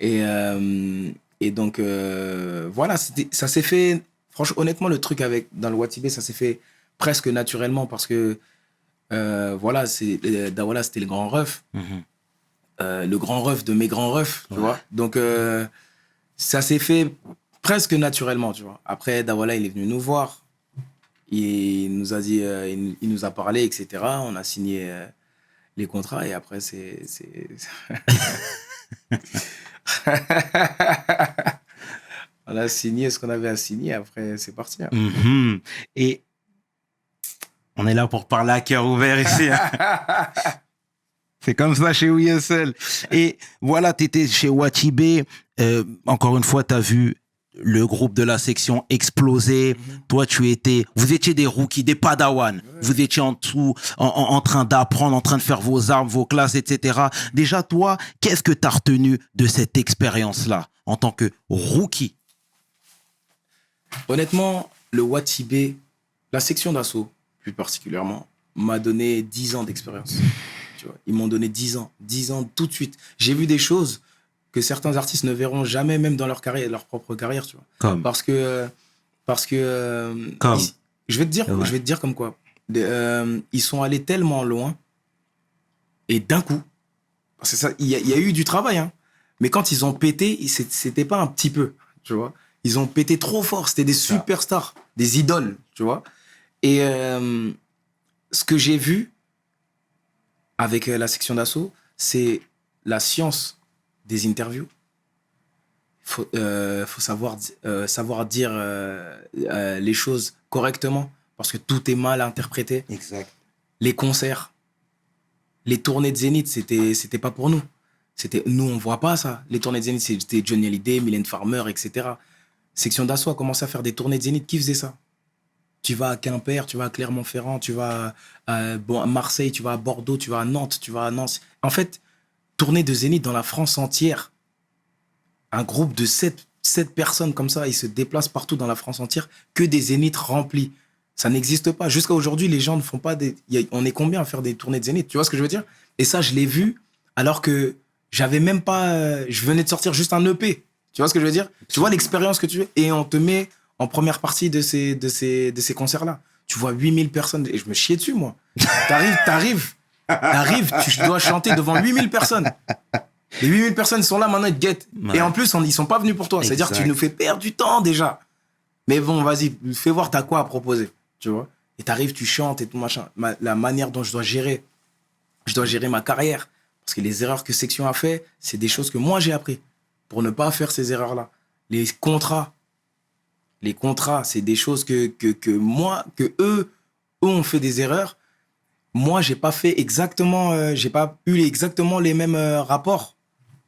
Et donc, voilà, ça s'est fait... Franchement, honnêtement, le truc dans le Wachibé, ça s'est fait presque naturellement parce que, voilà, Dawala, c'était le grand ref. Le grand ref de mes grands refs, tu vois. Donc, ça s'est fait presque naturellement, tu vois. Après, Dawala, il est venu nous voir. Il nous a dit, il nous a parlé, etc. On a signé les contrats et après, c'est... On a signé ce qu'on avait à signer, après c'est parti. Hein. Et on est là pour parler à cœur ouvert ici. Hein. C'est comme ça chez WSL. Et voilà, tu étais chez Wachibé. Encore une fois, tu as vu le groupe de la section exploser. Toi, vous étiez des rookies, des padawans. Vous étiez en train d'apprendre, en train de faire vos armes, vos classes, etc. Déjà, toi, qu'est-ce que tu as retenu de cette expérience-là en tant que rookie? Honnêtement, le Wachibé, la section d'assaut, plus particulièrement, m'a donné 10 ans d'expérience. Tu vois, ils m'ont donné 10 ans. 10 ans tout de suite. J'ai vu des choses que certains artistes ne verront jamais, même dans leur carrière, leur propre carrière, tu vois. Comme. Parce que comme. Je vais te dire comme quoi. Ils sont allés tellement loin et d'un coup, parce que ça, il y a eu du travail, hein, mais quand ils ont pété, c'était pas un petit peu, tu vois. Ils ont pété trop fort, c'était des superstars, des idoles, tu vois. Et ce que j'ai vu avec la section d'assaut, c'est la science des interviews. Faut savoir dire les choses correctement parce que tout est mal interprété. Exact. Les concerts, les tournées de Zénith, c'était pas pour nous. Nous, on voit pas ça. Les tournées de Zénith, c'était Johnny Hallyday, Mylène Farmer, etc. Section d'assaut a commencé à faire des tournées de Zénith. Qui faisait ça? Tu vas à Quimper, tu vas à Clermont-Ferrand, tu vas à Marseille, tu vas à Bordeaux, tu vas à Nantes, tu vas à Nantes. En fait, tournée de Zénith dans la France entière. Un groupe de 7 personnes comme ça, ils se déplacent partout dans la France entière, que des Zéniths remplis. Ça n'existe pas. Jusqu'à aujourd'hui, les gens ne font pas des... On est combien à faire des tournées de Zénith? Tu vois ce que je veux dire? Et ça, je l'ai vu alors que j'avais même pas... je venais de sortir juste un EP. Tu vois ce que je veux dire? Tu vois l'expérience que tu veux. Et on te met en première partie de ces concerts-là. Tu vois 8000 personnes. Et je me chiais dessus, moi. T'arrives, tu dois chanter devant 8000 personnes. Les 8000 personnes sont là, maintenant, ils te guettent. Ouais. Et en plus, ils sont pas venus pour toi. C'est-à-dire que tu nous fais perdre du temps, déjà. Mais bon, vas-y, fais voir, t'as quoi à proposer, tu vois. Et t'arrives, tu chantes et tout, machin. La manière dont je dois gérer ma carrière. Parce que les erreurs que Section a fait, c'est des choses que moi, j'ai appris. Pour ne pas faire ces erreurs-là. Les contrats, c'est des choses que eux ont fait des erreurs. Moi, j'ai pas fait exactement, j'ai pas eu exactement les mêmes rapports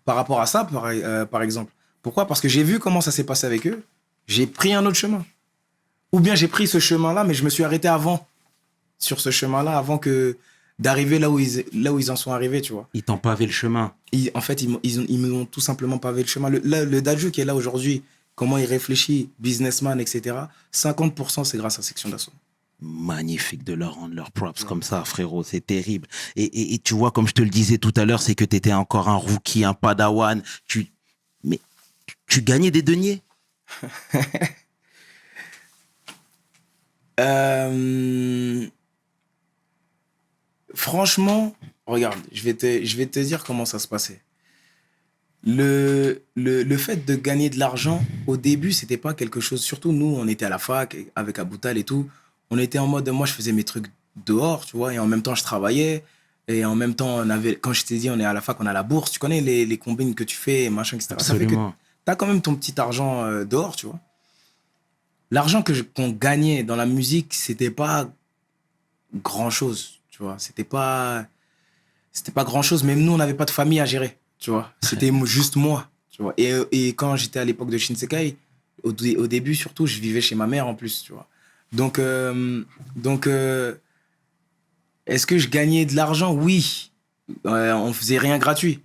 par rapport à ça, par exemple. Pourquoi? Parce que j'ai vu comment ça s'est passé avec eux. J'ai pris un autre chemin. Ou bien j'ai pris ce chemin-là, mais je me suis arrêté sur ce chemin-là, avant d'arriver là où ils en sont arrivés, tu vois. Ils t'ont pavé le chemin. En fait, ils me ont tout simplement pavé le chemin. Le Dadju qui est là aujourd'hui, comment il réfléchit, businessman, etc., 50% c'est grâce à Section d'Assaut. Magnifique de leur rendre leurs props comme ça, frérot, c'est terrible. Et tu vois, comme je te le disais tout à l'heure, c'est que tu étais encore un rookie, un padawan. Mais tu gagnais des deniers. Franchement, regarde, je vais te dire comment ça se passait. Le fait de gagner de l'argent, au début, c'était pas quelque chose... Surtout, nous, on était à la fac, avec Aboutal et tout. On était en mode... Moi, je faisais mes trucs dehors, tu vois, et en même temps, je travaillais. Et en même temps, quand je t'ai dit, on est à la fac, on a la bourse. Tu connais les combines que tu fais, machin, etc. Absolument. Ça fait que t'as quand même ton petit argent dehors, tu vois. L'argent qu'on gagnait dans la musique, c'était pas grand-chose, tu vois. C'était pas grand-chose. Même nous, on n'avait pas de famille à gérer, tu vois. C'était juste moi, tu vois. Et quand j'étais à l'époque de Shinsekai, au début, surtout, je vivais chez ma mère en plus, tu vois. Donc, est-ce que je gagnais de l'argent? Oui. On faisait rien gratuit.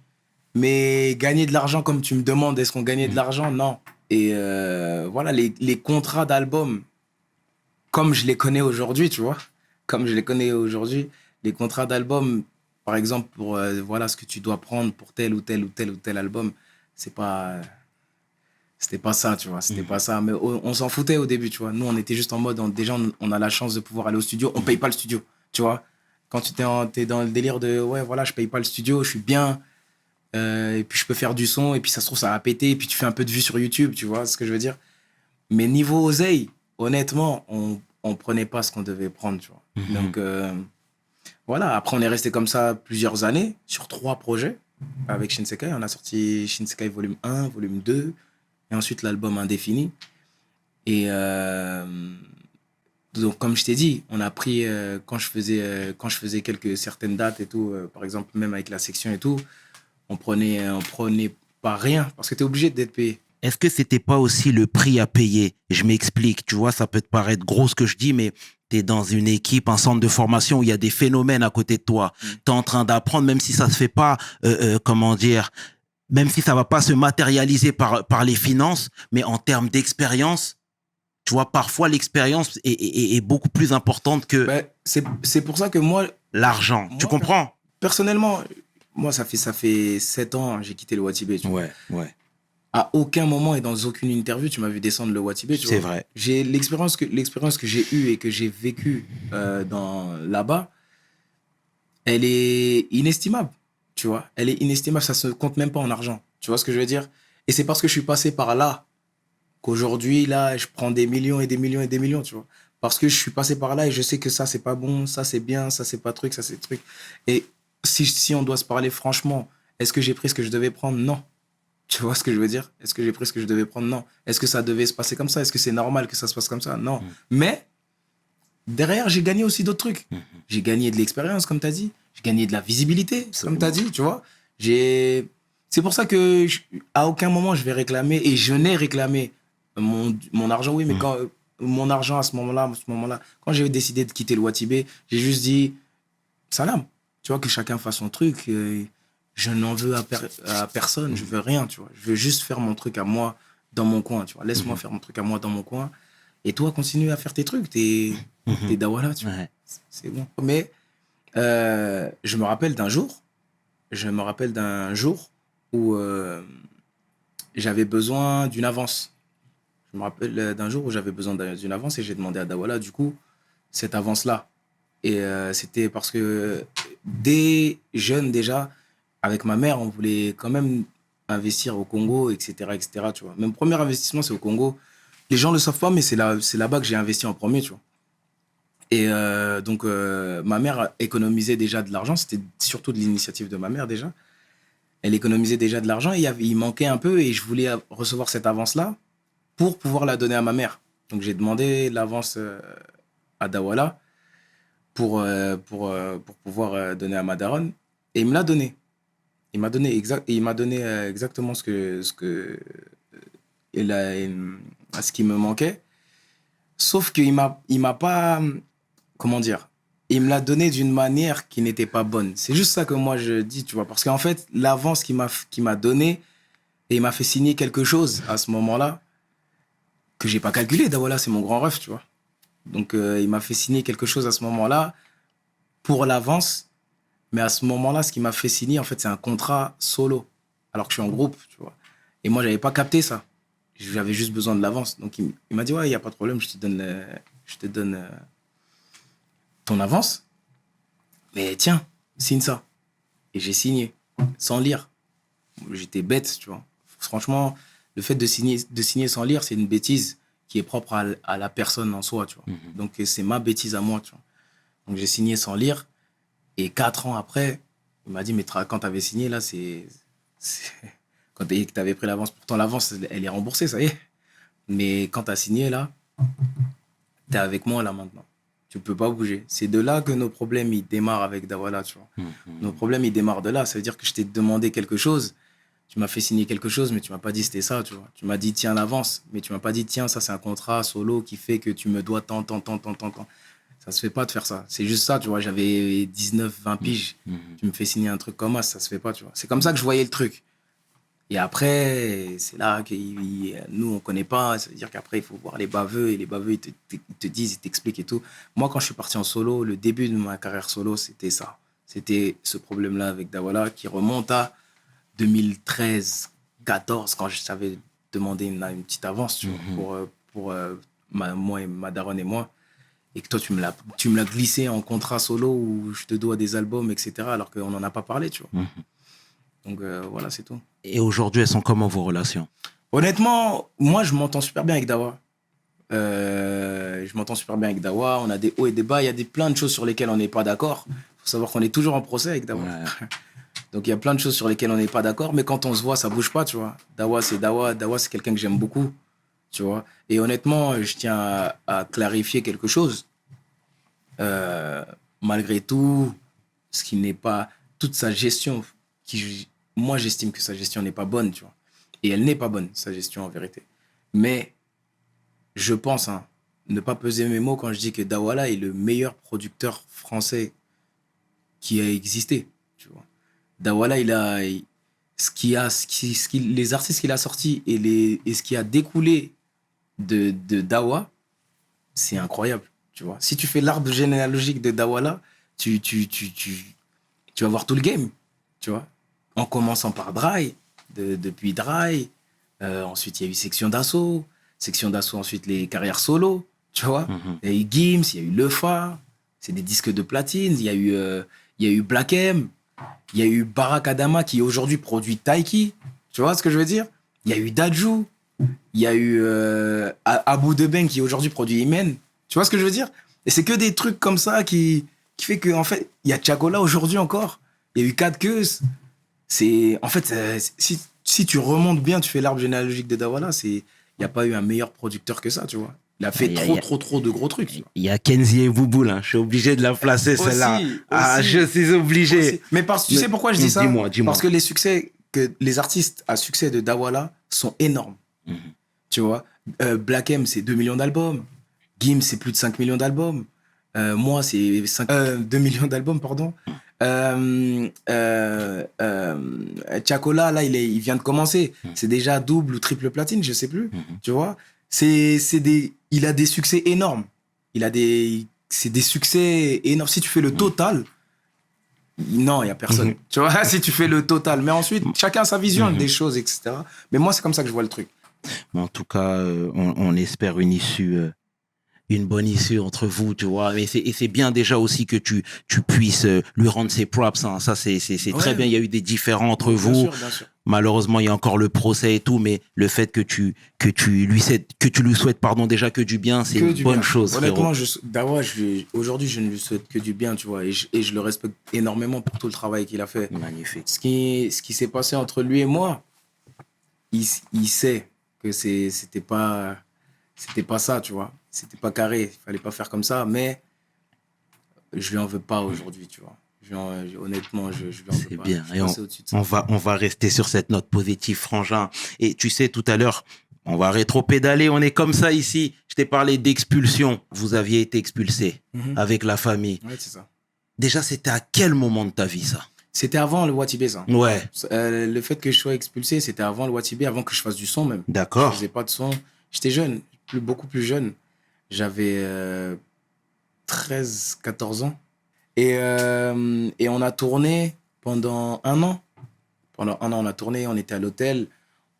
Mais gagner de l'argent, comme tu me demandes, est-ce qu'on gagnait de l'argent? Non. Et voilà, les contrats d'album, comme je les connais aujourd'hui, tu vois, les contrats d'album, par exemple, pour voilà ce que tu dois prendre pour tel ou tel album, c'était pas ça, tu vois, c'était pas ça. Mais on s'en foutait au début, tu vois. Nous, on était juste en mode, déjà, on a la chance de pouvoir aller au studio, on paye pas le studio, tu vois. Quand tu t'es dans le délire de, ouais, voilà, je paye pas le studio, je suis bien. Et puis je peux faire du son, et puis ça se trouve ça va péter, et puis tu fais un peu de vues sur YouTube, tu vois ce que je veux dire. Mais niveau oseille, honnêtement, on prenait pas ce qu'on devait prendre, tu vois. Donc voilà, après on est resté comme ça plusieurs années sur 3 projets avec Shinsekai. On a sorti Shinsekai volume 1, volume 2, et ensuite l'album Indéfini. Et donc comme je t'ai dit, on a pris quand je faisais certaines dates et tout, par exemple même avec la section et tout, on prenait pas rien parce que tu es obligé d'être payé. Est-ce que c'était pas aussi le prix à payer? Je m'explique, tu vois, ça peut te paraître gros ce que je dis, mais tu es dans une équipe, un centre de formation où il y a des phénomènes à côté de toi. Tu es en train d'apprendre, même si ça se fait pas, comment dire, même si ça va pas se matérialiser par les finances, mais en termes d'expérience, tu vois, parfois l'expérience est beaucoup plus importante que c'est pour ça que moi... l'argent. Tu comprends? Personnellement, moi, ça fait 7 ans, j'ai quitté le Watibé. Ouais. À aucun moment et dans aucune interview, tu m'as vu descendre le Watibé. C'est vrai. J'ai l'expérience que j'ai eue et que j'ai vécue là-bas, elle est inestimable, tu vois. Elle est inestimable, ça se compte même pas en argent. Tu vois ce que je veux dire? Et c'est parce que je suis passé par là qu'aujourd'hui, là, je prends des millions et des millions et des millions, tu vois. Parce que je suis passé par là et je sais que ça, c'est pas bon, ça, c'est bien, ça, c'est pas truc, ça, c'est truc. Et si on doit se parler franchement, est-ce que j'ai pris ce que je devais prendre? Non. Tu vois ce que je veux dire? Est-ce que j'ai pris ce que je devais prendre? Non. Est-ce que ça devait se passer comme ça? Est-ce que c'est normal que ça se passe comme ça? Non. Mais derrière, j'ai gagné aussi d'autres trucs. J'ai gagné de l'expérience, comme tu as dit. J'ai gagné de la visibilité, comme tu as dit, tu vois. C'est pour ça à aucun moment, je vais réclamer, et je n'ai réclamé mon argent, oui, mais mon argent à ce moment-là. Quand j'ai décidé de quitter le Watibé, j'ai juste dit, salam. Tu vois, que chacun fasse son truc. Je n'en veux à personne, je veux rien, tu vois. Je veux juste faire mon truc à moi dans mon coin, tu vois. Laisse-moi faire mon truc à moi dans mon coin. Et toi, continue à faire tes trucs. T'es Dawala, tu vois. Ouais. C'est bon. Mais je me rappelle d'un jour où j'avais besoin d'une avance. Je me rappelle d'un jour où j'avais besoin d'une avance et j'ai demandé à Dawala, du coup, cette avance-là. Et c'était parce que dès jeune, déjà, avec ma mère, on voulait quand même investir au Congo, etc., etc., tu vois. Mon premier investissement, c'est au Congo. Les gens ne le savent pas, mais c'est là-bas que j'ai investi en premier, tu vois. Et donc, ma mère économisait déjà de l'argent. C'était surtout de l'initiative de ma mère, déjà. Elle économisait déjà de l'argent et il manquait un peu et je voulais recevoir cette avance-là pour pouvoir la donner à ma mère. Donc, j'ai demandé l'avance à Dawala pour pouvoir donner à ma daronne. Et il me l'a donné. Il m'a donné exactement ce qui me manquait. Sauf qu'il m'a pas... Comment dire? Il me l'a donné d'une manière qui n'était pas bonne. C'est juste ça que moi je dis, tu vois. Parce qu'en fait, l'avance qu'il m'a donné, et il m'a fait signer quelque chose à ce moment-là que j'ai pas calculé. Voilà, c'est mon grand rêve, tu vois. Donc, il m'a fait signer quelque chose à ce moment-là pour l'avance. Mais à ce moment-là, ce qu'il m'a fait signer, en fait, c'est un contrat solo. Alors que je suis en groupe, tu vois. Et moi, j'avais pas capté ça. J'avais juste besoin de l'avance. Donc, il m'a dit, ouais, il n'y a pas de problème, je te donne ton avance. Mais tiens, signe ça. Et j'ai signé, sans lire. J'étais bête, tu vois. Franchement, le fait de signer sans lire, c'est une bêtise qui est propre à la personne en soi, tu vois. Donc, c'est ma bêtise à moi, tu vois. Donc, j'ai signé sans lire. Et 4 ans après, il m'a dit, mais quand tu avais signé, là, quand tu avais pris l'avance, pourtant l'avance, elle est remboursée, ça y est. Mais quand tu as signé, là, tu es avec moi, là, maintenant. Tu ne peux pas bouger. C'est de là que nos problèmes, ils démarrent avec Dawala, tu vois. Nos problèmes, ils démarrent de là. Ça veut dire que je t'ai demandé quelque chose, tu m'as fait signer quelque chose, mais tu ne m'as pas dit c'était ça, tu vois. Tu m'as dit, tiens, l'avance, mais tu ne m'as pas dit, tiens, ça, c'est un contrat solo qui fait que tu me dois tant. Ça se fait pas de faire ça. C'est juste ça, tu vois. J'avais 19, 20 piges. Tu me fais signer un truc comme ça se fait pas, tu vois. C'est comme ça que je voyais le truc. Et après, c'est là que nous, on connaît pas. Ça veut dire qu'après, il faut voir les baveux. Et les baveux, ils te disent, ils t'expliquent et tout. Moi, quand je suis parti en solo, le début de ma carrière solo, c'était ça. C'était ce problème-là avec Dawala qui remonte à 2013, 14, quand je t'avais demandé une petite avance, tu vois, pour moi et ma daronne et moi. Et que toi, tu me l'as glissé en contrat solo où je te dois des albums, etc. Alors qu'on n'en a pas parlé, tu vois. Donc, voilà, c'est tout. Et aujourd'hui, elles sont comment vos relations? Honnêtement, moi, je m'entends super bien avec Dawa. Je m'entends super bien avec Dawa. On a des hauts et des bas. Il y a plein de choses sur lesquelles on n'est pas d'accord. Il faut savoir qu'on est toujours en procès avec Dawa. Ouais. Donc, il y a plein de choses sur lesquelles on n'est pas d'accord. Mais quand on se voit, ça ne bouge pas, tu vois. Dawa, c'est Dawa. Dawa, c'est quelqu'un que j'aime beaucoup. Tu vois. Et honnêtement, je tiens à clarifier quelque chose. Malgré tout, ce qui n'est pas toute sa gestion, moi j'estime que sa gestion n'est pas bonne, tu vois. Et elle n'est pas bonne, sa gestion en vérité. Mais je pense, ne pas peser mes mots quand je dis que Dawala est le meilleur producteur français qui a existé, tu vois. Dawala, les artistes qu'il a sortis et ce qui a découlé de Dawa, c'est incroyable, tu vois. Si tu fais l'arbre généalogique de Dawala, tu vas voir tout le game, tu vois. En commençant par Dry, depuis Dry, ensuite il y a eu Section d'Assaut, ensuite les carrières solo, tu vois. Il y a eu Gims, il y a eu Lefa, c'est des disques de platine, il y a eu Black M, il y a eu Barack Adama qui aujourd'hui produit Taiki, tu vois ce que je veux dire. Il y a eu Dadju, il y a eu Abou Deben qui aujourd'hui produit Imen, tu vois ce que je veux dire. Et c'est que des trucs comme ça qui fait que en fait il y a Chagola aujourd'hui encore, il y a eu Kat Keus. C'est en fait si tu remontes bien, tu fais l'arbre généalogique de Dawala, il n'y a pas eu un meilleur producteur que ça, tu vois. Il a fait trop de gros trucs. Il y a Kenzie et Bouboul, hein. Je suis obligé de la placer celle-là. Je suis obligé. Aussi. Mais tu sais pourquoi je dis ça? Dis-moi. Parce que les artistes à succès de Dawala sont énormes. Tu vois, Black M, c'est 2 millions d'albums. Gims, c'est plus de 5 millions d'albums. Moi, c'est 2 millions d'albums, pardon. Chacola, là, il vient de commencer. C'est déjà double ou triple platine, je sais plus. Tu vois, il a des succès énormes. C'est des succès énormes. Si tu fais le total, non, il n'y a personne. Tu vois, si tu fais le total. Mais ensuite, chacun a sa vision des choses, etc. Mais moi, c'est comme ça que je vois le truc. En tout cas, on espère une issue, une bonne issue entre vous, tu vois. Et c'est bien déjà aussi que tu puisses lui rendre ses props. Hein. Ça, c'est très bien. Il y a eu des différends entre vous. Bien sûr. Malheureusement, il y a encore le procès et tout, mais le fait que tu lui souhaites déjà que du bien, c'est une bonne chose. Honnêtement, aujourd'hui, je ne lui souhaite que du bien, tu vois, et je le respecte énormément pour tout le travail qu'il a fait. Magnifique. Ce qui s'est passé entre lui et moi, il sait que c'était pas ça, tu vois. C'était pas carré, il fallait pas faire comme ça, mais je lui en veux pas aujourd'hui, tu vois. Honnêtement, je lui en veux C'est pas. bien. Et au-dessus de ça. on va rester sur cette note positive, frangin. Et tu sais, tout à l'heure, on va rétro-pédaler, on est comme ça ici. Je t'ai parlé d'expulsion. Vous aviez été expulsé avec la famille. Ouais, c'est ça. Déjà, c'était à quel moment de ta vie, ça? C'était avant le Watibé, ça. Ouais. Le fait que je sois expulsé, c'était avant le Watibé, avant que je fasse du son même. D'accord. Je faisais pas de son. J'étais jeune, beaucoup plus jeune. J'avais 13, 14 ans. Et on a tourné pendant 1 an. Pendant 1 an, on a tourné, on était à l'hôtel,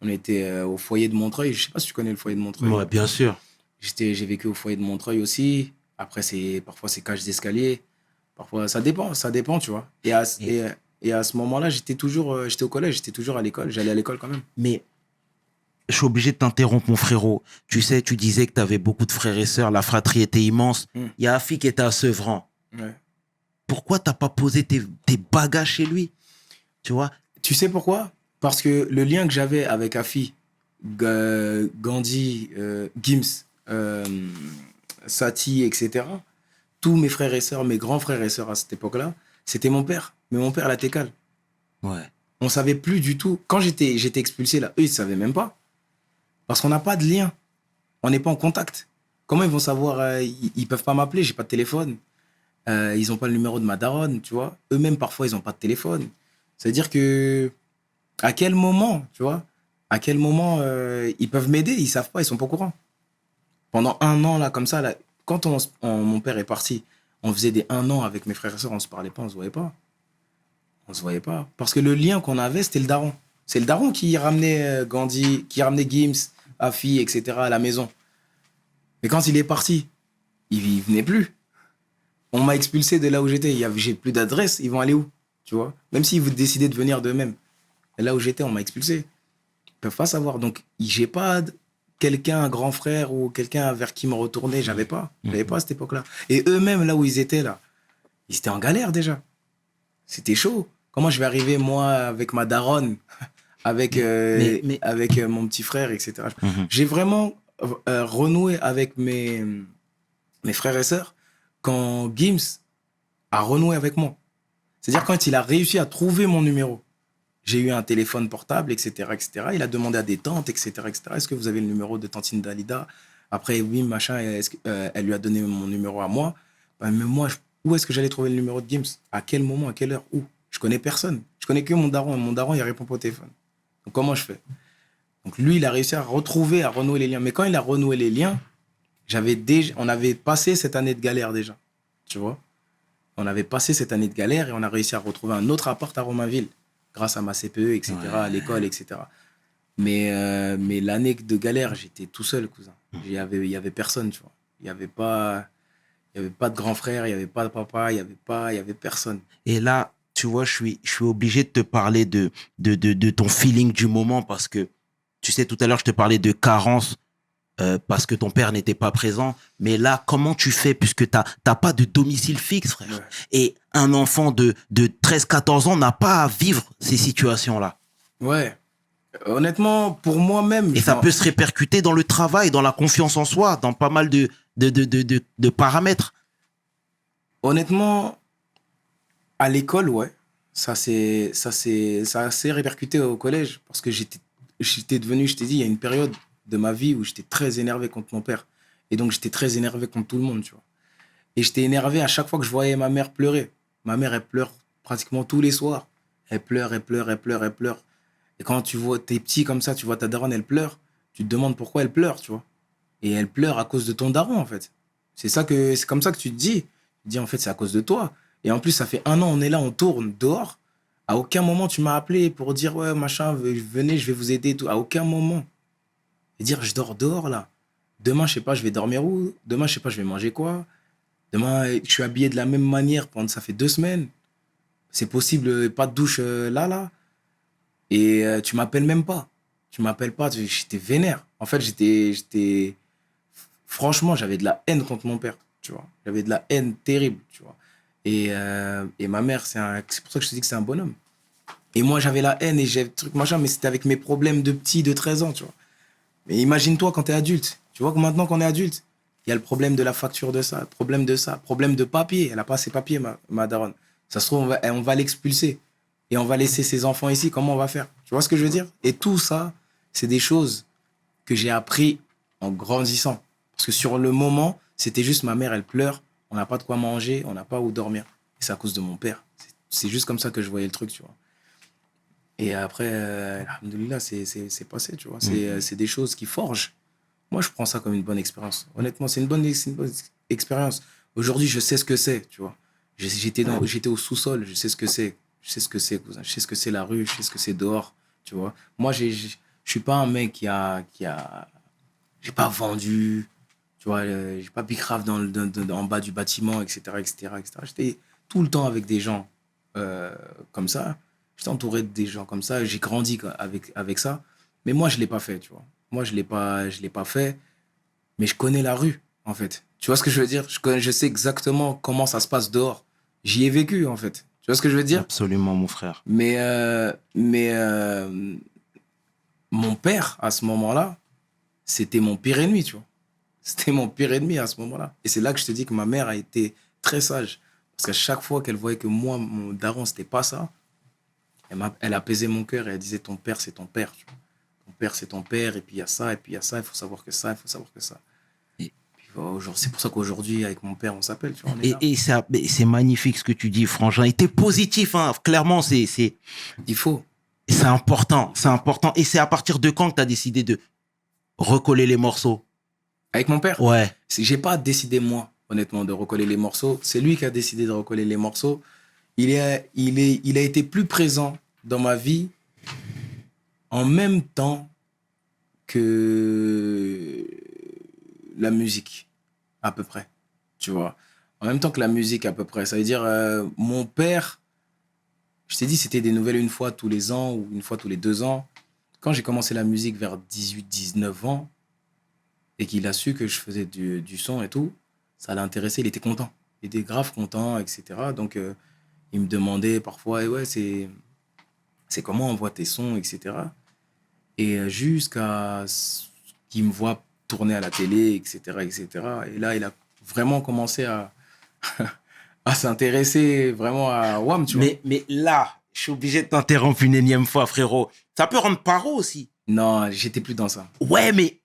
on était au foyer de Montreuil. Je sais pas si tu connais le foyer de Montreuil. Ouais, bien sûr. J'ai vécu au foyer de Montreuil aussi. Après, parfois, c'est cage d'escalier. Parfois, ça dépend, tu vois. Et à ce moment-là, j'étais au collège, j'étais toujours à l'école. J'allais à l'école quand même. Mais je suis obligé de t'interrompre, mon frérot. Tu sais, tu disais que tu avais beaucoup de frères et sœurs, la fratrie était immense. Il y a Afi qui était à Sevran. Ouais. Pourquoi t'as pas posé tes bagages chez lui? Tu vois? Tu sais pourquoi? Parce que le lien que j'avais avec Afi, Gandhi, Gims, Sati, etc., tous mes frères et sœurs, mes grands frères et sœurs à cette époque-là, c'était mon père. Mais mon père, la Técale. Ouais. On savait plus du tout. Quand j'étais expulsé, là, eux, ils savaient même pas. Parce qu'on n'a pas de lien. On n'est pas en contact. Comment ils vont savoir? Ils peuvent pas m'appeler, j'ai pas de téléphone. Ils n'ont pas le numéro de ma daronne, tu vois. Eux-mêmes, parfois, ils n'ont pas de téléphone. C'est-à-dire que, à quel moment, tu vois, ils peuvent m'aider, ils savent pas, ils sont pas au courant. Pendant 1 an, là, comme ça, là, quand mon père est parti, on faisait des 1 an avec mes frères et sœurs, on se parlait pas, on se voyait pas. On se voyait pas. Parce que le lien qu'on avait, c'était le daron. C'est le daron qui ramenait Gandhi, qui ramenait Gims, Afi, etc. à la maison. Mais quand il est parti, il venait plus. On m'a expulsé de là où j'étais. J'ai plus d'adresse. Ils vont aller où? Tu vois? Même s'ils décidaient de venir d'eux-mêmes. Et là où j'étais, on m'a expulsé. Ils peuvent pas savoir. Donc, j'ai pas quelqu'un, un grand frère ou quelqu'un vers qui me retourner. J'avais pas. J'avais pas à cette époque-là. Et eux-mêmes, là où ils étaient, là, ils étaient en galère déjà. C'était chaud. Comment je vais arriver, moi, avec ma daronne, avec mon petit frère, etc. J'ai vraiment renoué avec mes frères et sœurs quand Gims a renoué avec moi. C'est-à-dire quand il a réussi à trouver mon numéro. J'ai eu un téléphone portable, etc., etc. Il a demandé à des tantes, etc., etc. Est-ce que vous avez le numéro de tantine Dalida? Après, oui, machin, elle lui a donné mon numéro à moi. Ben, mais moi, où est-ce que j'allais trouver le numéro de Gims? À quel moment? À quelle heure? Où? Je connais personne. Je connais que mon daron. Mon daron, il répond pas au téléphone. Donc, comment je fais? Donc, lui, il a réussi à renouer les liens. Mais quand il a renoué les liens, on avait passé cette année de galère déjà. Tu vois? On avait passé cette année de galère et on a réussi à retrouver un autre appart à Romainville grâce à ma CPE, etc., à l'école, etc. Mais l'année de galère, j'étais tout seul, cousin. Il y avait personne, tu vois. Il y avait pas de grand frère, il y avait pas de papa, il y avait personne. Et là, tu vois, je suis obligé de te parler de ton feeling du moment parce que, tu sais, tout à l'heure, je te parlais de carence parce que ton père n'était pas présent. Mais là, comment tu fais puisque t'as pas de domicile fixe, frère. Ouais. Et un enfant de 13-14 ans n'a pas à vivre ces situations-là. Ouais. Honnêtement, pour moi-même... Et ça peut se répercuter dans le travail, dans la confiance en soi, dans pas mal de paramètres. Honnêtement, à l'école, ouais. Ça s'est répercuté au collège parce que j'étais devenu, je t'ai dit, il y a une période de ma vie où j'étais très énervé contre mon père. Et donc, j'étais très énervé contre tout le monde, tu vois. Et j'étais énervé à chaque fois que je voyais ma mère pleurer. Ma mère, elle pleure pratiquement tous les soirs. Elle pleure, elle pleure, elle pleure, elle pleure. Et quand tu vois, t'es petit comme ça, tu vois ta daronne, elle pleure, tu te demandes pourquoi elle pleure, tu vois. Et elle pleure à cause de ton daron, en fait. C'est comme ça que tu te dis. Tu te dis, en fait, c'est à cause de toi. Et en plus, ça fait 1 an, on est là, on tourne dehors. À aucun moment, tu m'as appelé pour dire, ouais, machin, venez, je vais vous aider. Tout. À aucun moment. Et dire, je dors dehors, là. Demain, je sais pas, je vais dormir où? Demain, je sais pas, je vais manger quoi? Demain, je suis habillé de la même manière pendant, ça fait 2 semaines. C'est possible, pas de douche là. Et tu m'appelles même pas. Tu m'appelles pas, j'étais vénère. En fait, franchement, j'avais de la haine contre mon père, tu vois. J'avais de la haine terrible, tu vois. Et ma mère, c'est pour ça que je te dis que c'est un bonhomme. Et moi, j'avais la haine et j'ai truc machin, mais c'était avec mes problèmes de petit de 13 ans, tu vois. Mais imagine-toi quand t'es adulte. Tu vois que maintenant qu'on est adulte, il y a le problème de la facture de ça, le problème de ça, problème de papier. Elle a pas ses papiers, ma daronne. Ça se trouve, on va l'expulser. Et on va laisser ses enfants ici. Comment on va faire? Tu vois ce que je veux dire? Et tout ça, c'est des choses que j'ai appris en grandissant. Parce que sur le moment, c'était juste ma mère, elle pleure. On n'a pas de quoi manger, on n'a pas où dormir. Et c'est à cause de mon père. C'est juste comme ça que je voyais le truc, tu vois. Et après, alhamdoulilah, c'est passé, tu vois. C'est des choses qui forgent. Moi, je prends ça comme une bonne expérience. Honnêtement, c'est une bonne expérience. Aujourd'hui, je sais ce que c'est, tu vois. J'étais au sous-sol, je sais ce que c'est. Je sais ce que c'est, cousin. Je sais ce que c'est la rue, je sais ce que c'est dehors, tu vois. Moi, je suis pas un mec j'ai pas vendu, tu vois, j'ai pas bicrave en bas du bâtiment, etc., etc., etc. J'étais tout le temps avec des gens comme ça. J'étais entouré de des gens comme ça. J'ai grandi avec ça. Mais moi, je l'ai pas fait, tu vois. Moi, je l'ai pas fait. Mais je connais la rue, en fait. Tu vois ce que je veux dire? Je sais exactement comment ça se passe dehors. J'y ai vécu, en fait. Tu vois ce que je veux dire? Absolument, mon frère. Mais mon père, à ce moment-là, c'était mon pire ennemi, tu vois. C'était mon pire ennemi à ce moment-là. Et c'est là que je te dis que ma mère a été très sage. Parce qu'à chaque fois qu'elle voyait que moi, mon daron, c'était pas ça, elle apaisait mon cœur et elle disait, ton père, c'est ton père, tu vois. Ton père, c'est ton père, et puis il y a ça, et puis il y a ça, il faut savoir que ça, il faut savoir que ça. Et puis, c'est pour ça qu'aujourd'hui, avec mon père, on s'appelle, tu vois. C'est magnifique ce que tu dis, Frangin. Et t'es positif, hein. Clairement, Il faut. c'est important, c'est important. Et c'est à partir de quand que t'as décidé de recoller les morceaux? Avec mon père? Ouais. J'ai pas décidé, moi, honnêtement, de recoller les morceaux. C'est lui qui a décidé de recoller les morceaux. Il a été plus présent dans ma vie en même temps que la musique, à peu près. Tu vois? En même temps que la musique, à peu près. Ça veut dire, mon père, je t'ai dit, c'était des nouvelles une fois tous les ans ou une fois tous les 2 ans. Quand j'ai commencé la musique vers 18-19 ans et qu'il a su que je faisais du son et tout, ça l'a intéressé, il était content. Il était grave content, etc. Donc, il me demandait parfois, ouais, c'est comment on voit tes sons, etc. Et jusqu'à ce qu'il me voit tourner à la télé, etc., etc. Et là, il a vraiment commencé à s'intéresser vraiment à WAM, tu vois. Mais là, je suis obligé de t'interrompre une énième fois, frérot. Ça peut rendre paro aussi. Non, j'étais plus dans ça. Ouais, mais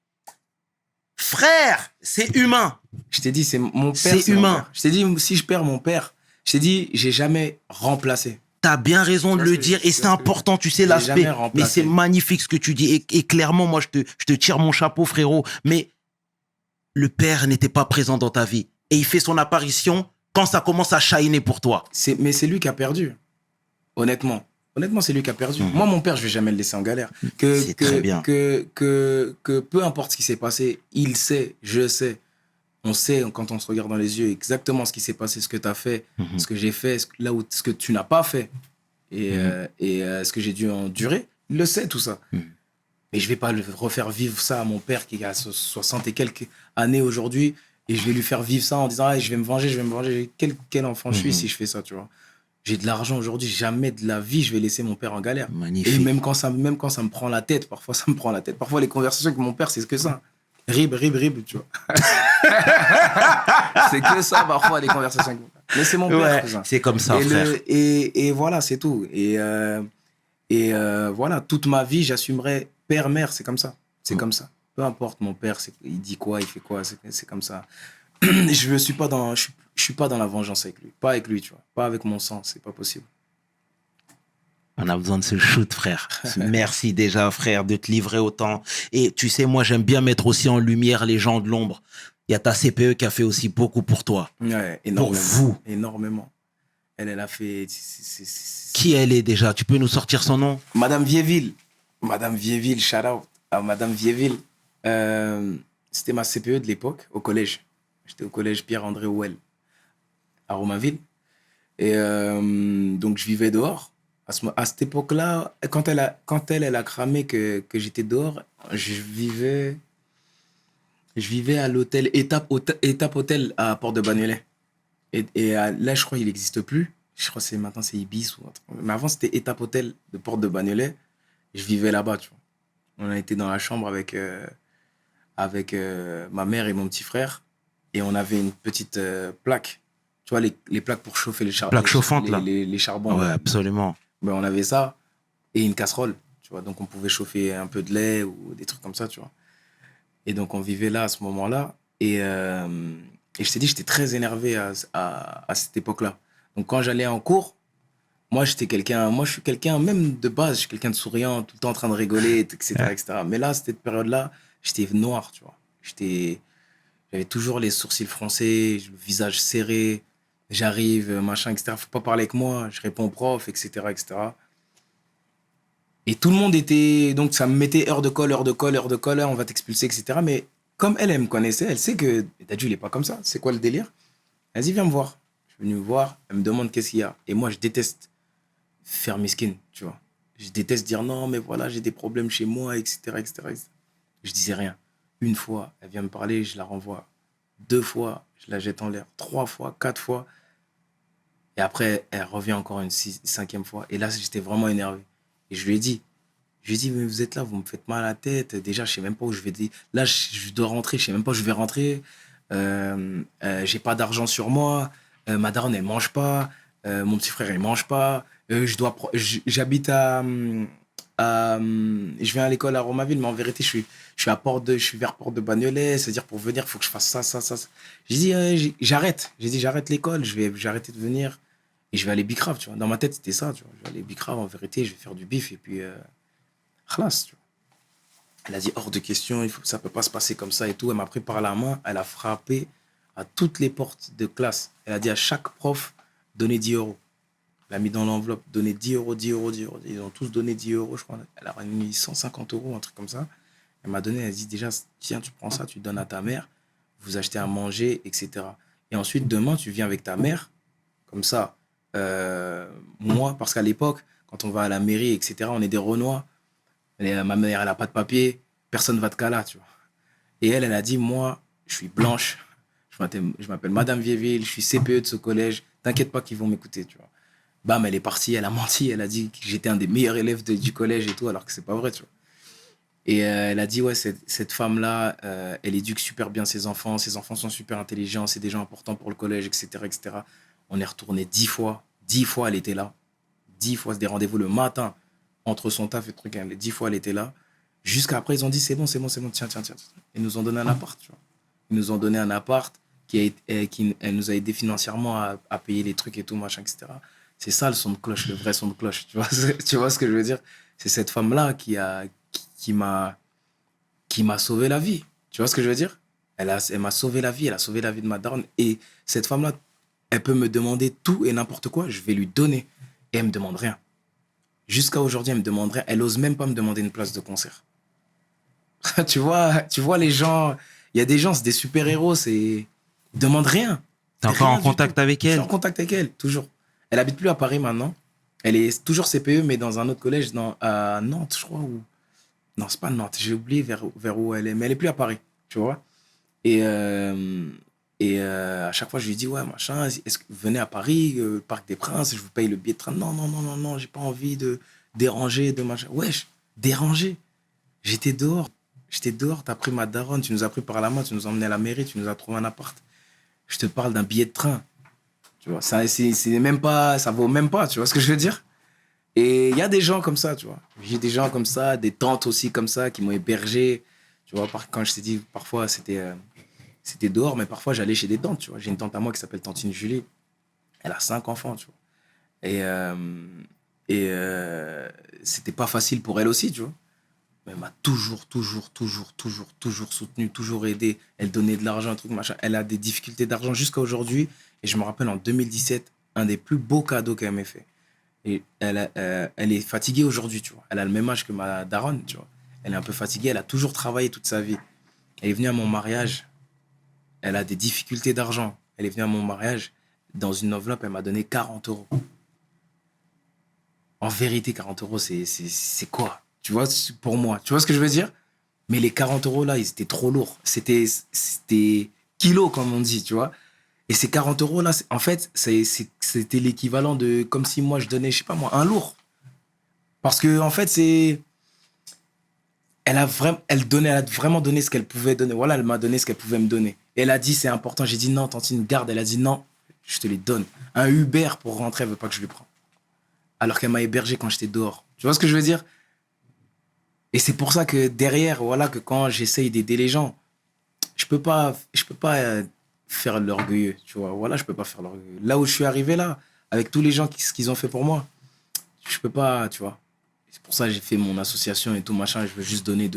frère, c'est humain. Je t'ai dit, c'est mon père. C'est humain. Mon père. Je t'ai dit, si je perds mon père, je t'ai dit, j'ai jamais remplacé. T'as bien raison de le dire et c'est important, tu sais l'aspect. Mais c'est magnifique ce que tu dis et clairement, moi, je te tire mon chapeau, frérot. Mais le père n'était pas présent dans ta vie et il fait son apparition quand ça commence à shiner pour toi. Mais c'est lui qui a perdu, honnêtement. Honnêtement, c'est lui qui a perdu. Moi, mon père, je vais jamais le laisser en galère. Très bien. Que peu importe ce qui s'est passé, il sait, je sais. On sait, quand on se regarde dans les yeux, exactement ce qui s'est passé, ce que tu as fait, ce que j'ai fait, ce que tu n'as pas fait et ce que j'ai dû endurer. Il le sait, tout ça. Mais je vais pas le refaire vivre ça à mon père qui a 60 et quelques années aujourd'hui et je vais lui faire vivre ça en disant ah, je vais me venger. Quel enfant je suis si je fais ça, tu vois. J'ai de l'argent aujourd'hui, jamais de la vie je vais laisser mon père en galère. Magnifique. Et même quand ça me prend la tête, parfois ça me prend la tête. Parfois les conversations avec mon père, c'est que ça. Rib, tu vois. C'est que ça, parfois, les conversations avec mon père. Mais c'est mon père, ouais, cousin. c'est comme ça, frère. Et voilà, c'est tout. Et voilà, toute ma vie, j'assumerai père-mère, c'est comme ça. C'est comme ça. Peu importe, mon père, il dit quoi, il fait quoi, c'est comme ça. Je suis pas dans, je suis pas dans la vengeance avec lui. Pas avec lui, tu vois. Pas avec mon sang, c'est pas possible. On a besoin de ce shoot, frère. Merci déjà, frère, de te livrer autant. Et tu sais, moi, j'aime bien mettre aussi en lumière les gens de l'ombre. Il y a ta CPE qui a fait aussi beaucoup pour toi. Ouais, Pour énormément. vous. Énormément. Elle a fait. Qui elle est déjà? Tu peux nous sortir son nom? Madame Vieville. Madame Vieville, shout out à Madame Vieville. C'était ma CPE de l'époque, au collège. J'étais au collège Pierre-André Houel, à Romainville. Et donc, je vivais dehors. À cette époque-là, quand elle a cramé que j'étais dehors, je vivais à l'hôtel Étape Hôtel à Porte de Bagnolet. Et là, je crois qu'il n'existe plus. Je crois que maintenant, c'est Ibis. Mais avant, c'était Étape Hôtel de Porte de Bagnolet. Je vivais là-bas, tu vois. On a été dans la chambre avec ma mère et mon petit frère. Et on avait une petite plaque. Tu vois, les plaques pour chauffer les charbons. Plaque chauffante, là. Les charbons. Ouais, absolument. Ben, on avait ça et une casserole, tu vois. Donc, on pouvait chauffer un peu de lait ou des trucs comme ça, tu vois. Et donc, on vivait là à ce moment-là. Et je t'ai dit, j'étais très énervé à cette époque-là. Donc, quand j'allais en cours, moi, je suis quelqu'un, même de base, je suis quelqu'un de souriant, tout le temps en train de rigoler, etc., etc. Mais là, cette période-là, j'étais noir, tu vois. J'avais toujours les sourcils froncés, le visage serré. J'arrive, machin, etc. Faut pas parler avec moi, je réponds au prof, etc., etc. Et tout le monde était... Donc, ça me mettait heure de colle, on va t'expulser, etc. Mais comme elle me connaissait, elle sait que Dadju, il est pas comme ça. C'est quoi le délire? Vas-y, viens me voir. Je suis venu me voir, elle me demande qu'est-ce qu'il y a. Et moi, je déteste faire miskin, tu vois. Je déteste dire non, mais voilà, j'ai des problèmes chez moi, etc., etc., etc. Je disais rien. Une fois, elle vient me parler, je la renvoie. 2 fois, je la jette en l'air. 3 fois, 4 fois. Et après, elle revient encore une 5e fois. Et là, j'étais vraiment énervé. Et je lui ai dit, mais vous êtes là, vous me faites mal à la tête. Déjà, je sais même pas où je vais. Là, je dois rentrer, je sais même pas où je vais rentrer. J'ai pas d'argent sur moi. Ma daronne, elle mange pas. Mon petit frère, il mange pas. J'habite je viens à l'école à Romainville, mais en vérité, je suis vers Porte de Bagnolet. C'est-à-dire, pour venir, il faut que je fasse ça. J'ai dit, j'arrête. J'ai dit, j'arrête l'école, j'ai arrêté de venir et je vais aller Bicrave, tu vois. Dans ma tête, c'était ça, tu vois. Je vais aller Bicrave, en vérité, je vais faire du bif et puis, khalas, tu vois. Elle a dit, hors de question, ça peut pas se passer comme ça et tout. Elle m'a pris par la main, elle a frappé à toutes les portes de classe. Elle a dit à chaque prof, donnez 10 euros. Elle a mis dans l'enveloppe, donnez 10 euros, 10 euros, 10 euros. Ils ont tous donné 10 euros, je crois. Elle a mis 150 euros, un truc comme ça. Elle m'a donné, elle a dit déjà, tiens, tu prends ça, tu donnes à ta mère, vous achetez à manger, etc. Et ensuite, demain, tu viens avec ta mère, comme ça. Moi, parce qu'à l'époque, quand on va à la mairie, etc., on est des Renois. Ma mère, elle n'a pas de papier, personne ne va te caler, tu vois. Et elle a dit, moi, je suis blanche, je m'appelle Madame Vieville, je suis CPE de ce collège, t'inquiète pas qu'ils vont m'écouter, tu vois. Bam, elle est partie, elle a menti, elle a dit que j'étais un des meilleurs élèves du collège et tout, alors que c'est pas vrai, tu vois. Et elle a dit, ouais, cette femme-là, elle éduque super bien ses enfants sont super intelligents, c'est des gens importants pour le collège, etc., etc. On est retourné 10 fois, 10 fois elle était là, 10 fois, c'est des rendez-vous le matin, entre son taf et truc, hein, 10 fois elle était là. Jusqu'après, ils ont dit, c'est bon, tiens. Ils nous ont donné un appart, tu vois. Ils nous ont donné un appart elle nous a aidé financièrement à payer les trucs et tout, machin, etc. C'est ça le son de cloche, le vrai son de cloche. Tu vois ce que je veux dire? C'est cette femme-là qui m'a sauvé la vie. Tu vois ce que je veux dire? Elle m'a sauvé la vie, elle a sauvé la vie de ma daronne. Et cette femme-là, elle peut me demander tout et n'importe quoi, je vais lui donner. Et elle me demande rien. Jusqu'à aujourd'hui, elle me demande rien. Elle ose même pas me demander une place de concert. tu vois les gens, il y a des gens, c'est des super-héros, ils demandent rien. T'es encore en contact avec elle? Je suis en contact avec elle, toujours. Elle habite plus à Paris maintenant. Elle est toujours CPE, mais dans un autre collège, à Nantes, je crois. Non, c'est pas Nantes. J'ai oublié vers où elle est. Mais elle est plus à Paris, tu vois. Et à chaque fois, je lui dis, ouais, machin, est-ce que vous venez à Paris, Parc des Princes, je vous paye le billet de train. Non, j'ai pas envie de déranger, de machin. Wesh, déranger. J'étais dehors, t'as pris ma daronne, tu nous as pris par la main, tu nous as emmenés à la mairie, tu nous as trouvé un appart. Je te parle d'un billet de train. Tu vois, ça vaut même pas, tu vois ce que je veux dire? Et il y a des gens comme ça, tu vois. J'ai des gens comme ça, des tantes aussi comme ça, qui m'ont hébergé, Tu vois, quand je t'ai dit, parfois, c'était dehors, mais parfois, j'allais chez des tantes, tu vois. J'ai une tante à moi qui s'appelle Tantine Julie. Elle a 5 enfants, tu vois. Et, euh, et c'était pas facile pour elle aussi, tu vois. Mais elle m'a toujours soutenu, toujours aidé. Elle donnait de l'argent, un truc, machin. Elle a des difficultés d'argent jusqu'à aujourd'hui. Et je me rappelle en 2017, un des plus beaux cadeaux qu'elle m'a fait. Et elle est fatiguée aujourd'hui, tu vois. Elle a le même âge que ma daronne, tu vois. Elle est un peu fatiguée, elle a toujours travaillé toute sa vie. Elle est venue à mon mariage, elle a des difficultés d'argent. Elle est venue à mon mariage, dans une enveloppe, elle m'a donné 40 euros. En vérité, 40 euros, c'est quoi? Tu vois, pour moi. Tu vois ce que je veux dire? Mais les 40 euros là, ils étaient trop lourds. C'était kilos, comme on dit, tu vois. Et ces 40 euros là, en fait, c'était l'équivalent de comme si moi je donnais, je sais pas moi, un lourd. Parce que, en fait, elle a vraiment donné ce qu'elle pouvait donner. Voilà, elle m'a donné ce qu'elle pouvait me donner. Et elle a dit, c'est important. J'ai dit, non, Tantine, garde. Elle a dit, non, je te les donne. Un Uber pour rentrer, elle veut pas que je lui prenne. Alors qu'elle m'a hébergé quand j'étais dehors. Tu vois ce que je veux dire? Et c'est pour ça que derrière, voilà, que quand j'essaye d'aider les gens, je peux pas faire l'orgueilleux, tu vois. Voilà, je peux pas faire l'orgueilleux. Là où je suis arrivé là, avec tous les gens ce qu'ils ont fait pour moi, je peux pas, tu vois. C'est pour ça que j'ai fait mon association et tout machin. Je veux juste donner.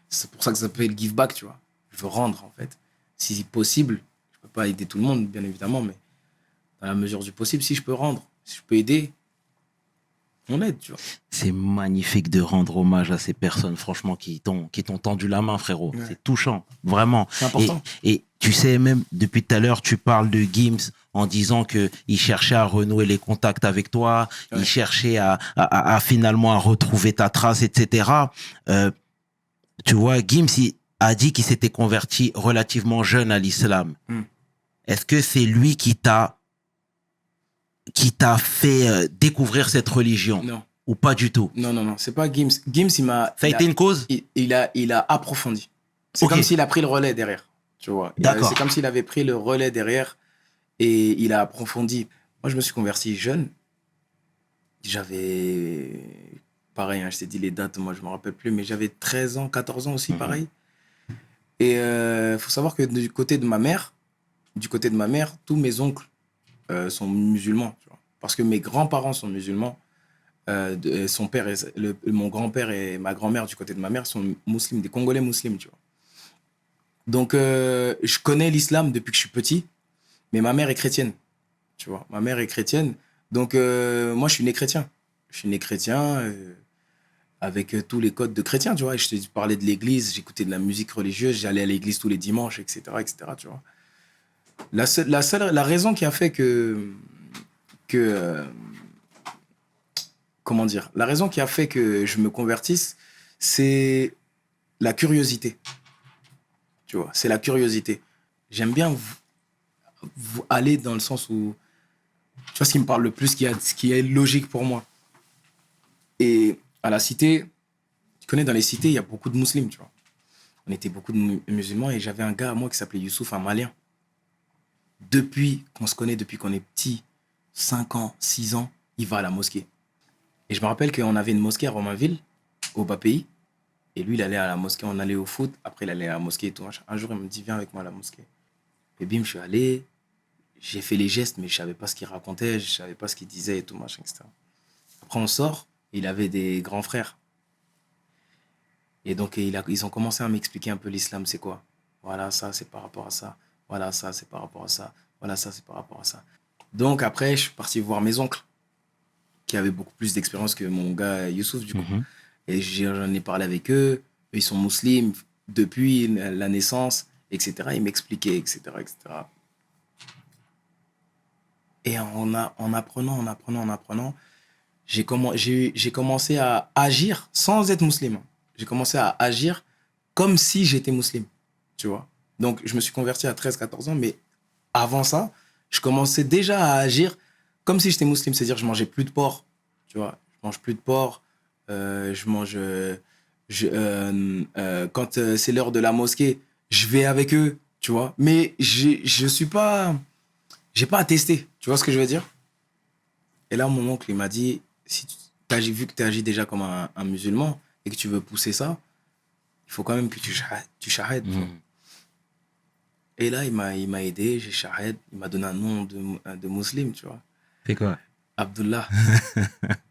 C'est pour ça que ça s'appelle give back, tu vois. Je veux rendre, en fait. Si possible, je peux pas aider tout le monde, bien évidemment, mais dans la mesure du possible, si je peux rendre, si je peux aider, on aide, tu vois. C'est magnifique de rendre hommage à ces personnes, franchement, qui t'ont tendu la main, frérot. Ouais. C'est touchant, vraiment. C'est important. Et tu sais, même depuis tout à l'heure, tu parles de Gims en disant qu'il cherchait à renouer les contacts avec toi, Ouais. il cherchait à finalement à retrouver ta trace, etc. Tu vois, Gims a dit qu'il s'était converti relativement jeune à l'islam. Mm. Est-ce que c'est lui qui t'a fait découvrir cette religion Non, ou pas du tout? non, c'est pas Gims. Gims, Ça a été une cause? il a approfondi. C'est Ok. comme s'il a pris le relais derrière, tu vois. D'accord. C'est comme s'il avait pris le relais derrière et il a approfondi. Moi, je me suis converti jeune. J'avais, pareil, hein, je t'ai dit les dates, moi, je me rappelle plus, mais j'avais 13 ans, 14 ans aussi, pareil. Et faut savoir que du côté de ma mère, tous mes oncles sont musulmans, tu vois. Parce que mes grands-parents sont musulmans. Son père mon grand-père et ma grand-mère du côté de ma mère sont musulmans, des Congolais musulmans, tu vois. Donc, je connais l'islam depuis que je suis petit, mais ma mère est chrétienne, tu vois. Ma mère est chrétienne, donc moi, je suis né chrétien. Je suis né chrétien avec tous les codes de chrétien, tu vois. Et je te parlais de l'église, j'écoutais de la musique religieuse, j'allais à l'église tous les dimanches, etc., tu vois. La raison qui a fait que comment dire, la raison qui a fait que je me convertisse, c'est la curiosité. Tu vois, c'est la curiosité. J'aime bien aller dans le sens où, tu vois, ce qui me parle le plus, ce qui est logique pour moi. Et à la cité, tu connais, dans les cités, il y a beaucoup de musulmans, tu vois. On était beaucoup de musulmans et j'avais un gars à moi qui s'appelait Youssouf, un Malien. Depuis qu'on se connaît, depuis qu'on est petit, 5 ans, 6 ans, il va à la mosquée. Et je me rappelle qu'on avait une mosquée à Romainville, au bas pays. Et lui, il allait à la mosquée, on allait au foot. Après, il allait à la mosquée et tout. Un jour, il me dit, viens avec moi à la mosquée. Et bim, je suis allé. J'ai fait les gestes, mais je savais pas ce qu'il racontait, je savais pas ce qu'il disait et tout, machin, etc. Après, on sort. Il avait des grands frères. Et donc, ils ont commencé à m'expliquer un peu l'islam, c'est quoi. Voilà, ça, c'est par rapport à ça. Voilà, ça, c'est par rapport à ça. Voilà, ça, c'est par rapport à ça. Donc, après, je suis parti voir mes oncles, qui avaient beaucoup plus d'expérience que mon gars Youssouf, du coup. Et j'en ai parlé avec eux. Eux, ils sont musulmans depuis la naissance, etc. Ils m'expliquaient, etc., etc. Et en apprenant, j'ai commencé à agir sans être musulman. J'ai commencé à agir comme si j'étais musulman, tu vois. Donc, je me suis converti à 13-14 ans, mais avant ça, je commençais déjà à agir comme si j'étais musulman. C'est-à-dire, je mangeais plus de porc, tu vois. Je mange plus de porc. Quand c'est l'heure de la mosquée, je vais avec eux, tu vois. Mais je suis pas... J'ai pas attesté, tu vois ce que je veux dire? Et là, mon oncle, il m'a dit, si vu que tu agis déjà comme un musulman et que tu veux pousser ça, il il faut quand même que tu shahed. tu vois. Et là, il m'a aidé, j'ai shahed, il m'a donné un nom de musulman, tu vois. C'est quoi? Abdullah.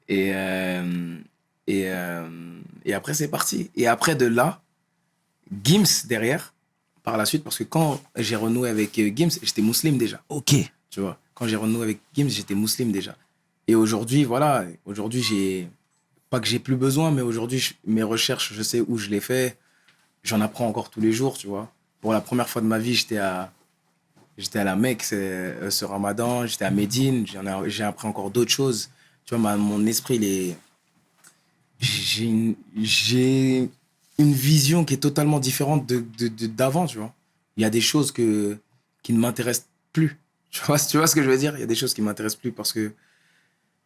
et, euh, et après, c'est parti. Et après de là, Gims derrière, par la suite, parce que quand j'ai renoué avec Gims, j'étais musulman déjà. Ok. Tu vois, quand j'ai renoué avec Gims, j'étais musulman déjà. Et aujourd'hui, voilà, pas que j'ai plus besoin, mais aujourd'hui, mes recherches, je sais où je les fais. J'en apprends encore tous les jours, tu vois. Pour la première fois de ma vie, j'étais à la Mecque ce Ramadan, j'étais à Médine, j'ai appris encore d'autres choses. Tu vois, mon esprit, j'ai une vision qui est totalement différente d'avant, tu vois. Il y a des choses qui ne m'intéressent plus. Tu vois ce que je veux dire? Il y a des choses qui ne m'intéressent plus parce que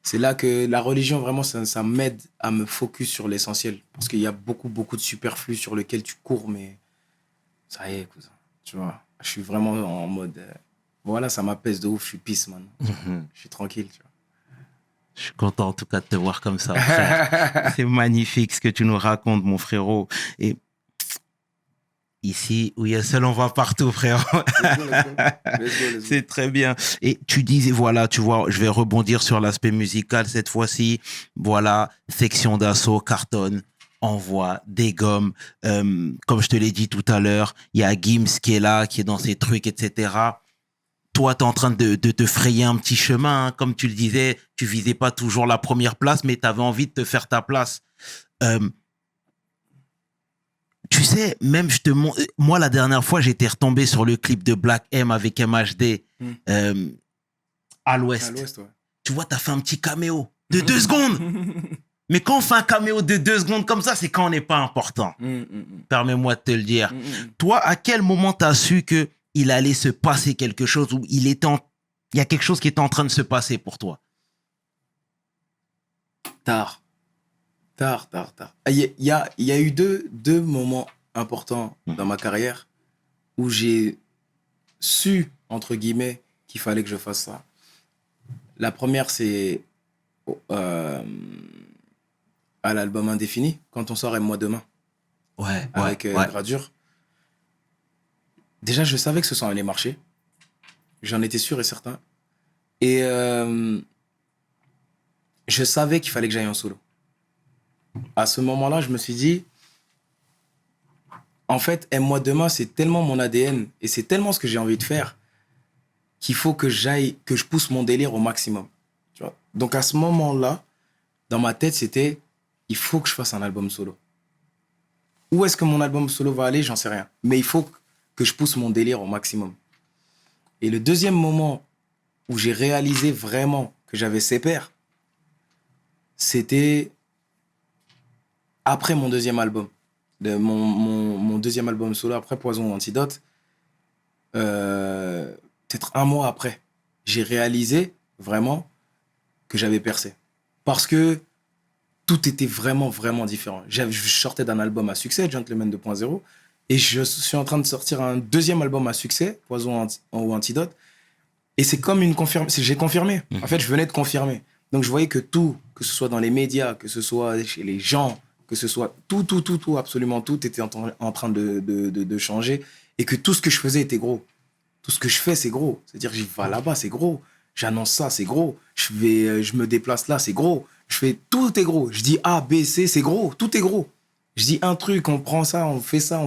c'est là que la religion, vraiment, ça m'aide à me focus sur l'essentiel. Parce qu'il y a beaucoup, beaucoup de superflu sur lequel tu cours, mais ça y est, cousin. Tu vois, je suis vraiment en mode... voilà, ça m'apaise de ouf, je suis peace, man. Je suis tranquille, tu vois. Je suis content en tout cas de te voir comme ça, frère. C'est magnifique ce que tu nous racontes, mon frérot. Et ici, où il y a seul, on va partout, frérot. Let's go. C'est très bien. Et tu disais, voilà, tu vois, je vais rebondir sur l'aspect musical cette fois-ci. Voilà, section d'assaut, cartonne, envoie, dégomme. Comme je te l'ai dit tout à l'heure, il y a Gims qui est là, qui est dans ses trucs, etc. Toi, tu es en train de te frayer un petit chemin. Hein. Comme tu le disais, tu visais pas toujours la première place, mais tu avais envie de te faire ta place. Tu sais, même moi, la dernière fois, j'étais retombé sur le clip de Black M avec MHD à l'Ouest. À l'Ouest, ouais. Tu vois, tu as fait un petit caméo de 2 secondes. Mais quand on fait un caméo de 2 secondes comme ça, c'est quand on n'est pas important. Permets-moi de te le dire. Toi, à quel moment tu as su qu'il allait se passer quelque chose ou il y a quelque chose qui était en train de se passer pour toi? Tard. Il y a eu deux moments importants dans ma carrière où j'ai su, entre guillemets, qu'il fallait que je fasse ça. La première, c'est à l'album Indéfini, quand on sort Aime-moi demain, avec Gradure. Déjà, je savais que ce son allait marcher. J'en étais sûr et certain. Et je savais qu'il fallait que j'aille en solo. À ce moment-là, je me suis dit, en fait, Aime-moi demain, c'est tellement mon ADN et c'est tellement ce que j'ai envie de faire qu'il faut que je pousse mon délire au maximum. Tu vois. Donc à ce moment-là, dans ma tête, c'était, il faut que je fasse un album solo. Où est-ce que mon album solo va aller, j'en sais rien. Mais il faut que je pousse mon délire au maximum. Et le deuxième moment où j'ai réalisé vraiment que j'avais ses pairs, c'était après mon deuxième album. Mon deuxième album solo, après Poison ou Antidote, peut-être un mois après, j'ai réalisé vraiment que j'avais percé. Parce que tout était vraiment, vraiment différent. Je sortais d'un album à succès, Gentleman 2.0, et je suis en train de sortir un deuxième album à succès, Poison ou Antidote, et c'est comme une confirmation. J'ai confirmé. En fait, je venais de confirmer. Donc, je voyais que tout, que ce soit dans les médias, que ce soit chez les gens, que ce soit tout, absolument tout était en train de changer, et que tout ce que je faisais était gros. Tout ce que je fais, c'est gros. C'est-à-dire, je vais là-bas, c'est gros. J'annonce ça, c'est gros. Je me déplace là, c'est gros. Tout est gros. Je dis A, B, C, c'est gros. Tout est gros. Je dis un truc, on prend ça, on fait ça.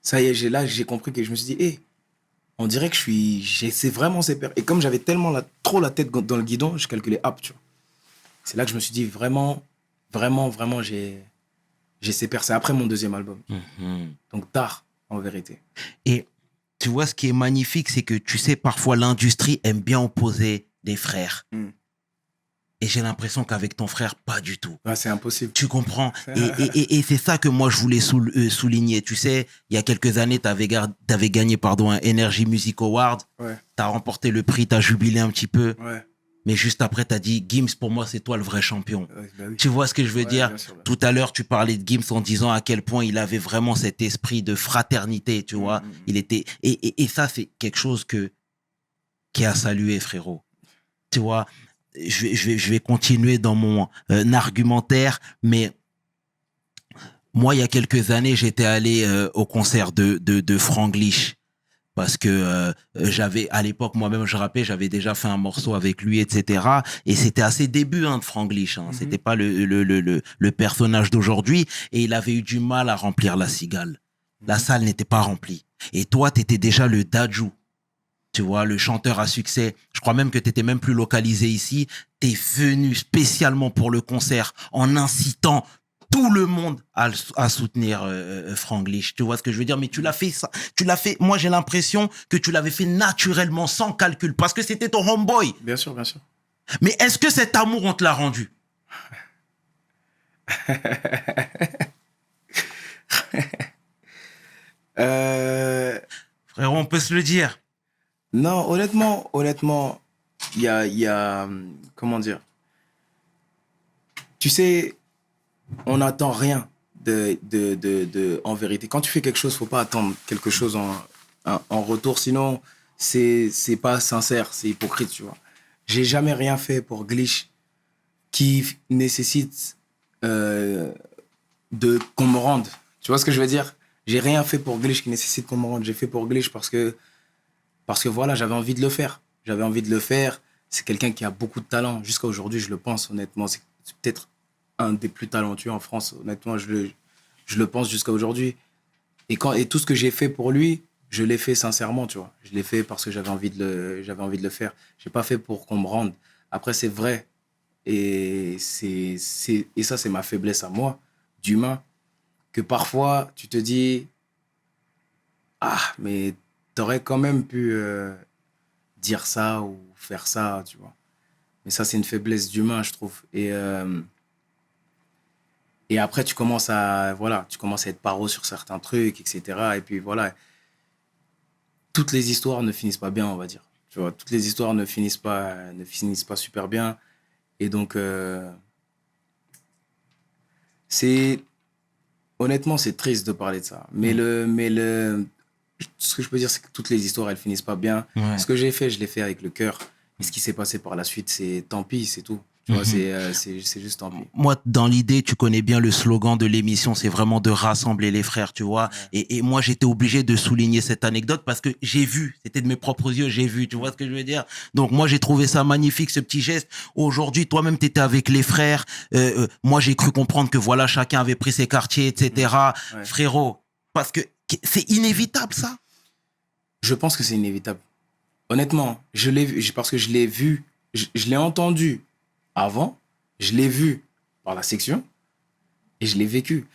Ça y est, j'ai compris que je me suis dit, on dirait que c'est vraiment ces pères. Et comme j'avais tellement trop la tête dans le guidon, je calculais hop, tu vois. C'est là que je me suis dit, vraiment, j'ai ces pères. C'est après mon deuxième album. Donc tard, en vérité. Et tu vois, ce qui est magnifique, c'est que tu sais, parfois l'industrie aime bien opposer des frères. Et j'ai l'impression qu'avec ton frère, pas du tout. Ah, c'est impossible. Tu comprends? Et c'est ça que moi, je voulais souligner. Tu sais, il y a quelques années, t'avais gagné un Energy Music Award. Ouais. T'as remporté le prix, t'as jubilé un petit peu. Ouais. Mais juste après, t'as dit, Gims, pour moi, c'est toi le vrai champion. Bah oui. Tu vois ce que je veux dire? Bien sûr, Tout à l'heure, tu parlais de Gims en disant à quel point il avait vraiment cet esprit de fraternité, tu vois. Il était, et ça, c'est quelque chose qui est à saluer, frérot. Tu vois, je vais continuer dans mon argumentaire, mais Moi, il y a quelques années, j'étais allé au concert de Franglish. Parce que j'avais, à l'époque, moi-même, je rappelais, j'avais déjà fait un morceau avec lui, etc. Et c'était à ses débuts de Franglish. C'était pas le personnage d'aujourd'hui. Et il avait eu du mal à remplir la cigale. La salle n'était pas remplie. Et toi, t'étais déjà le Dadju. Tu vois, le chanteur à succès. Je crois même que t'étais même plus localisé ici. T'es venu spécialement pour le concert en incitant tout le monde à soutenir Franglish. Tu vois ce que je veux dire? Mais tu l'as fait ça. Tu l'as fait. Moi, j'ai l'impression que tu l'avais fait naturellement, sans calcul, parce que c'était ton homeboy. Bien sûr, bien sûr. Mais est-ce que cet amour, on te l'a rendu? Frérot, on peut se le dire. Non, honnêtement, il y a, comment dire? Tu sais, on n'attend rien en vérité. Quand tu fais quelque chose, faut pas attendre quelque chose en retour, sinon c'est pas sincère, c'est hypocrite, tu vois. J'ai jamais rien fait pour Glitch qui nécessite qu'on me rende. Tu vois ce que je veux dire? J'ai rien fait pour Glitch qui nécessite qu'on me rende. J'ai fait pour Glitch parce que voilà, j'avais envie de le faire. J'avais envie de le faire. C'est quelqu'un qui a beaucoup de talent. Jusqu'à aujourd'hui, je le pense, honnêtement. C'est peut-être un des plus talentueux en France. Honnêtement, je le pense jusqu'à aujourd'hui. Et tout ce que j'ai fait pour lui, je l'ai fait sincèrement, tu vois. Je l'ai fait parce que j'avais envie de le faire. J'ai pas fait pour qu'on me rende. Après, c'est vrai. Et ça, c'est ma faiblesse à moi, d'humain, que parfois, tu te dis, ah, mais t'aurais quand même pu dire ça ou faire ça, tu vois. Mais ça, c'est une faiblesse d'humain, je trouve. Et après, tu commences à être paro sur certains trucs, etc. Et puis voilà, toutes les histoires ne finissent pas bien, on va dire. Tu vois, toutes les histoires ne finissent pas super bien. Et donc, honnêtement, c'est triste de parler de ça. Mais ce que je peux dire, c'est que toutes les histoires, elles finissent pas bien. Ouais. Ce que j'ai fait, je l'ai fait avec le cœur. Et ce qui s'est passé par la suite, c'est tant pis, c'est tout. Tu vois, c'est juste tant pis. Moi, dans l'idée, tu connais bien le slogan de l'émission, c'est vraiment de rassembler les frères, tu vois. Ouais. Et moi, j'étais obligé de souligner cette anecdote parce que j'ai vu, c'était de mes propres yeux, j'ai vu, tu vois ce que je veux dire. Donc moi, j'ai trouvé ça magnifique, ce petit geste. Aujourd'hui, toi-même, t'étais avec les frères. Moi, j'ai cru comprendre que voilà, chacun avait pris ses quartiers, etc. Ouais. Frérot, parce que c'est inévitable, ça. Je pense que c'est inévitable. Honnêtement, parce que je l'ai vu, je l'ai entendu avant, je l'ai vu par la section et je l'ai vécu.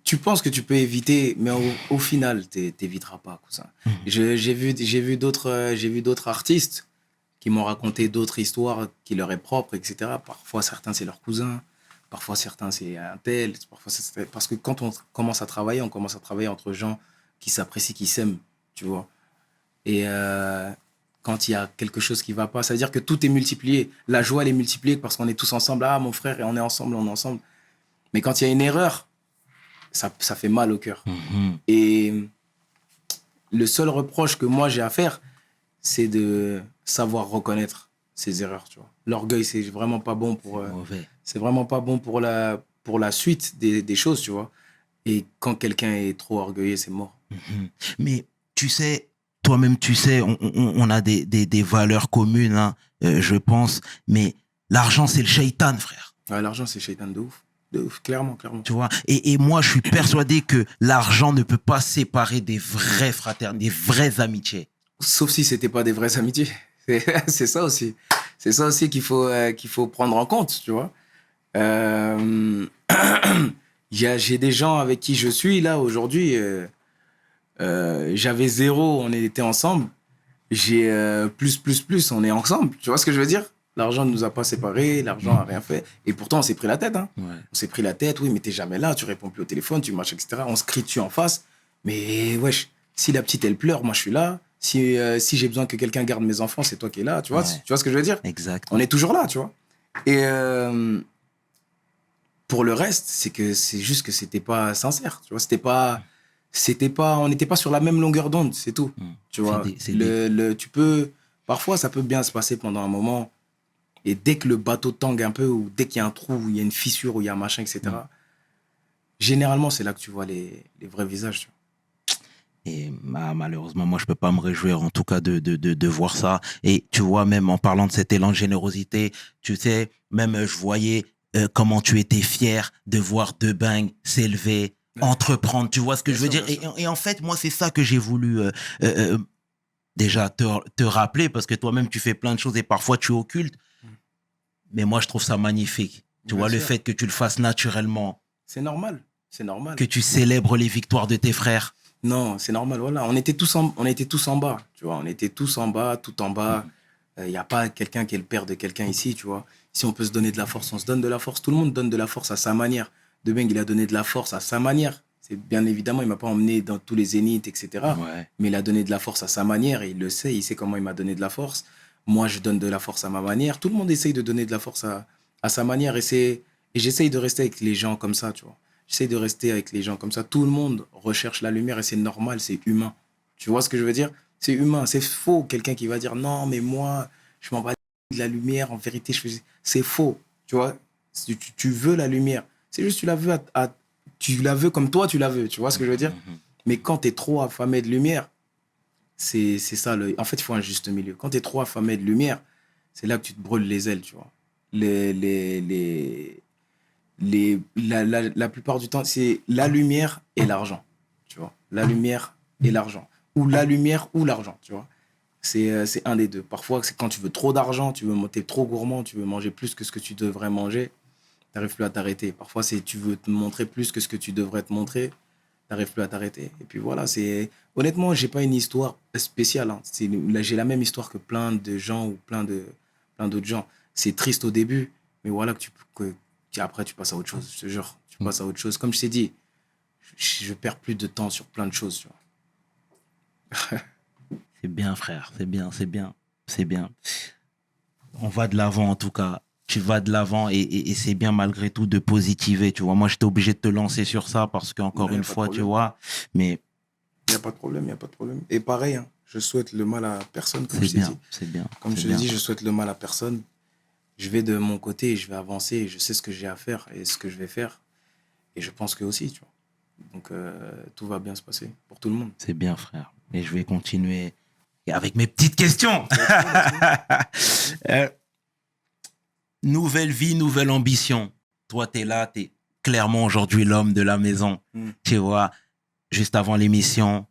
Tu penses que tu peux éviter, mais au final, t'éviteras pas, cousin. J'ai vu d'autres artistes qui m'ont raconté d'autres histoires qui leur est propre, etc. Parfois, certains, c'est leurs cousins. Parfois, certains, c'est un tel. Parce que quand on commence à travailler entre gens qui s'apprécient, qui s'aiment, tu vois. Et quand il y a quelque chose qui ne va pas, ça veut dire que tout est multiplié. La joie, elle est multipliée parce qu'on est tous ensemble. Ah, mon frère, et on est ensemble. Mais quand il y a une erreur, ça fait mal au cœur. Et le seul reproche que moi, j'ai à faire, c'est de savoir reconnaître ses erreurs, tu vois. L'orgueil, c'est vraiment pas bon c'est vraiment pas bon pour la suite des choses, tu vois. Et quand quelqu'un est trop orgueilleux, c'est mort. Mais tu sais, toi-même, tu sais, on a des valeurs communes, hein, je pense. Mais l'argent, c'est le shaitan, frère. Ouais, l'argent, c'est le shaitan de ouf. De ouf, clairement. Tu vois, et moi, je suis persuadé que l'argent ne peut pas séparer des vraies fraternités, des vraies amitiés. Sauf si c'était pas des vraies amitiés. C'est ça aussi. C'est ça aussi qu'il faut prendre en compte, tu vois. J'ai des gens avec qui je suis là aujourd'hui. J'avais 0, on était ensemble. J'ai plus, on est ensemble. Tu vois ce que je veux dire? L'argent ne nous a pas séparés, l'argent n'a rien fait. Et pourtant, on s'est pris la tête. Hein. Ouais. On s'est pris la tête, oui, mais t'es jamais là, tu réponds plus au téléphone, tu marches, etc. On se crie dessus en face. Mais wesh, si la petite, elle pleure, moi, je suis là. Si j'ai besoin que quelqu'un garde mes enfants, c'est toi qui es là. Tu vois, tu vois ce que je veux dire? Exact. On est toujours là, tu vois. Et pour le reste, c'est juste que c'était pas sincère. Tu vois, on n'était pas sur la même longueur d'onde, c'est tout. Tu vois, parfois, ça peut bien se passer pendant un moment. Et dès que le bateau tangue un peu, ou dès qu'il y a un trou, ou il y a une fissure, ou il y a un machin, etc., généralement, c'est là que tu vois les vrais visages. Tu vois. Et malheureusement, moi, je peux pas me réjouir, en tout cas, de voir ça. Et tu vois, même en parlant de cet élan de générosité, tu sais, même je voyais comment tu étais fier de voir Debang s'élever, Ouais. entreprendre. Tu vois ce que Bien je veux sûr, dire? bien sûr. Et en fait, moi, c'est ça que j'ai voulu déjà te rappeler, parce que toi-même, tu fais plein de choses et parfois tu occultes. Mais moi, je trouve ça magnifique. Tu Bien vois, le sûr. fait que tu le fasses naturellement, C'est normal. C'est normal. que tu célèbres les victoires de tes frères. Non, c'est normal, voilà. On était tous en bas, tu vois. On était tous en bas, tout en bas. Il n'y a pas quelqu'un qui est le père de quelqu'un ici, tu vois. Si on peut se donner de la force, on se donne de la force. Tout le monde donne de la force à sa manière. Debeng, il a donné de la force à sa manière. C'est bien évidemment, il m'a pas emmené dans tous les zéniths, etc. Ouais. Mais il a donné de la force à sa manière et il le sait. Il sait comment il m'a donné de la force. Moi, je donne de la force à ma manière. Tout le monde essaye de donner de la force à sa manière et j'essaye de rester avec les gens comme ça, tu vois. J'essaie de rester avec les gens comme ça. Tout le monde recherche la lumière et c'est normal, c'est humain. Tu vois ce que je veux dire? C'est humain. C'est faux, quelqu'un qui va dire non, mais moi, je m'en bats de la lumière. En vérité, c'est faux. Tu vois? Tu veux la lumière. C'est juste tu la veux tu la veux comme toi, tu la veux. Tu vois ce que je veux dire? Mais quand tu es trop affamé de lumière, c'est ça. En fait, il faut un juste milieu. Quand tu es trop affamé de lumière, c'est là que tu te brûles les ailes, tu vois. La plupart du temps, c'est la lumière et l'argent, tu vois. La lumière et l'argent. Ou la lumière ou l'argent, tu vois. C'est un des deux. Parfois, c'est quand tu veux trop d'argent, t'es trop gourmand, tu veux manger plus que ce que tu devrais manger, tu n'arrives plus à t'arrêter. Parfois, c'est tu veux te montrer plus que ce que tu devrais te montrer, tu n'arrives plus à t'arrêter. Et puis voilà, honnêtement, j'ai pas une histoire spéciale. Hein. J'ai la même histoire que plein de gens ou plein d'autres gens. C'est triste au début, mais voilà après, tu passes à autre chose, je te jure. Tu passes à autre chose. Comme je t'ai dit, je perds plus de temps sur plein de choses. Tu vois. C'est bien, frère. C'est bien, c'est bien. C'est bien. On va de l'avant, en tout cas. Tu vas de l'avant et c'est bien, malgré tout, de positiver. Tu vois, moi, j'étais obligé de te lancer sur ça parce qu'encore Ouais, une pas de fois, tu problème. vois, mais Il n'y a pas de problème, il n'y a pas de problème. Et pareil, hein, je souhaite le mal à personne, comme c'est je t'ai bien, dit. c'est bien. Comme c'est je te bien. l'ai dit, je souhaite le mal à personne. Je vais de mon côté et je vais avancer. Et je sais ce que j'ai à faire et ce que je vais faire. Et je pense que aussi, tu vois. Donc, tout va bien se passer pour tout le monde. C'est bien, frère. Et je vais continuer avec mes petites questions. Euh, nouvelle vie, nouvelle ambition. Toi, tu es là, tu es clairement aujourd'hui l'homme de la maison. Tu vois, juste avant l'émission,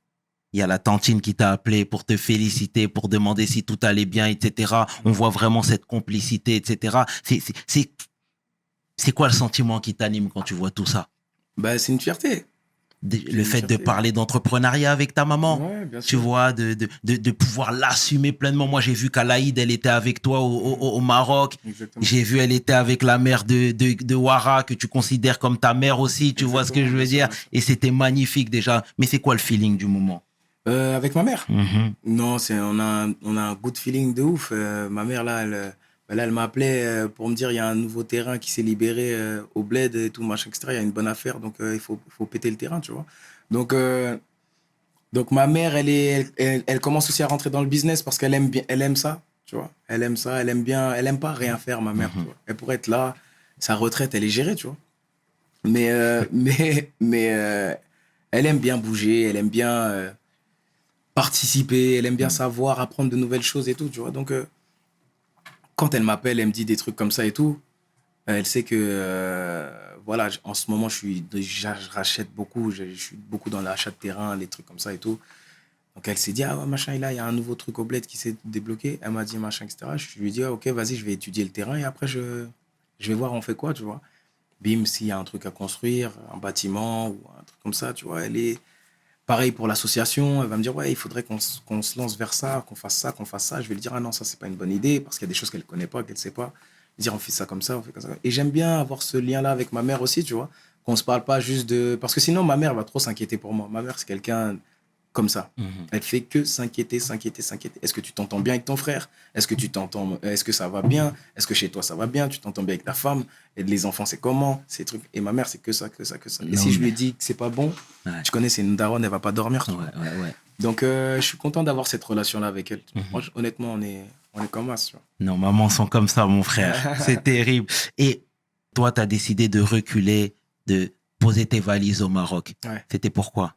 il y a la tantine qui t'a appelé pour te féliciter, pour demander si tout allait bien, etc. On voit vraiment cette complicité, etc. C'est quoi le sentiment qui t'anime quand tu vois tout ça? Bah, c'est une fierté. Le une fait de fierté. parler d'entrepreneuriat avec ta maman, Ouais, bien tu sûr. vois, de pouvoir l'assumer pleinement. Moi, j'ai vu qu'Alaïd, elle était avec toi au Maroc. Exactement. J'ai vu, elle était avec la mère de Wara, que tu considères comme ta mère aussi, tu vois ce que je veux Exactement, dire? bien sûr. Et c'était magnifique déjà. Mais c'est quoi le feeling du moment? Avec ma mère. Mhm. Non, on a un good feeling de ouf. Ma mère, là, elle m'appelait pour me dire il y a un nouveau terrain qui s'est libéré au bled et tout, machin, etc. Il y a une bonne affaire, donc il faut péter le terrain, tu vois. Donc ma mère, elle commence aussi à rentrer dans le business parce elle aime ça, tu vois. Elle aime ça, elle aime bien, elle aime pas rien faire, ma mère, tu vois. Elle pourrait être là, sa retraite, elle est gérée, tu vois. Mais elle aime bien bouger, elle aime bien participer, elle aime bien savoir, apprendre de nouvelles choses et tout, tu vois. Donc, quand elle m'appelle, elle me dit des trucs comme ça et tout, elle sait que, voilà, en ce moment, je rachète beaucoup, je suis beaucoup dans l'achat de terrain, les trucs comme ça et tout. Donc, elle s'est dit, ah ouais, machin, là, il y a un nouveau truc au bled qui s'est débloqué. Elle m'a dit, machin, etc. Je lui ai dit, ah, ok, vas-y, je vais étudier le terrain et après, je vais voir, on fait quoi, tu vois. Bim, s'il y a un truc à construire, un bâtiment ou un truc comme ça, tu vois, elle est. Pareil pour l'association, elle va me dire, ouais, il faudrait qu'on se lance vers ça, qu'on fasse ça, qu'on fasse ça. Je vais lui dire, ah non, ça, c'est pas une bonne idée, parce qu'il y a des choses qu'elle connaît pas, qu'elle sait pas. Dire, on fait ça comme ça, on fait comme ça. Et j'aime bien avoir ce lien-là avec ma mère aussi, tu vois, qu'on se parle pas juste de. Parce que sinon, ma mère va trop s'inquiéter pour moi. Ma mère, c'est quelqu'un comme ça. Elle fait que s'inquiéter, s'inquiéter, s'inquiéter. Est-ce que tu t'entends bien avec ton frère? Est-ce que ça va bien? Est-ce que chez toi ça va bien? Tu t'entends bien avec ta femme? Et les enfants, c'est comment? Ces trucs. Et ma mère, c'est que ça, que ça, que ça. Et Non, si je mais- lui ai dit que c'est pas bon, Ouais. tu connais, c'est une daronne, elle va pas dormir. tu vois. Ouais. Donc, je suis content d'avoir cette relation-là avec elle. Moi, honnêtement, on est comme as. Tu vois. Non, maman sont comme ça, mon frère. C'est terrible. Et toi, tu as décidé de reculer, de poser tes valises au Maroc. Ouais. C'était pourquoi?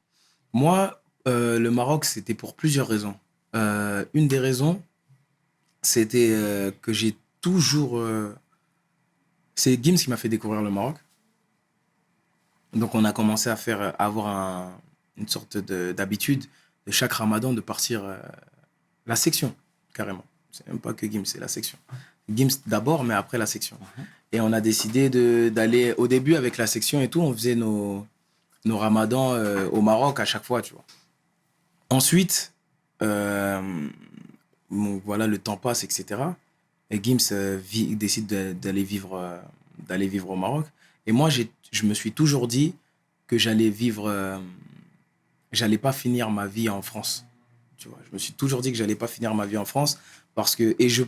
Moi, le Maroc, c'était pour plusieurs raisons. Une des raisons, c'était que j'ai toujours... c'est Gims qui m'a fait découvrir le Maroc. Donc, on a commencé à avoir une sorte d'habitude de chaque ramadan de partir la section, carrément. C'est même pas que Gims, c'est la section. Gims d'abord, mais après la section. Et on a décidé d'aller au début avec la section et tout. On faisait nos ramadans au Maroc à chaque fois, tu vois. Ensuite, bon, voilà, le temps passe, etc. Et Gims décide d'aller vivre au Maroc. Et moi, je me suis toujours dit que j'allais pas finir ma vie en France. Tu vois, je me suis toujours dit que j'allais pas finir ma vie en France parce que, et je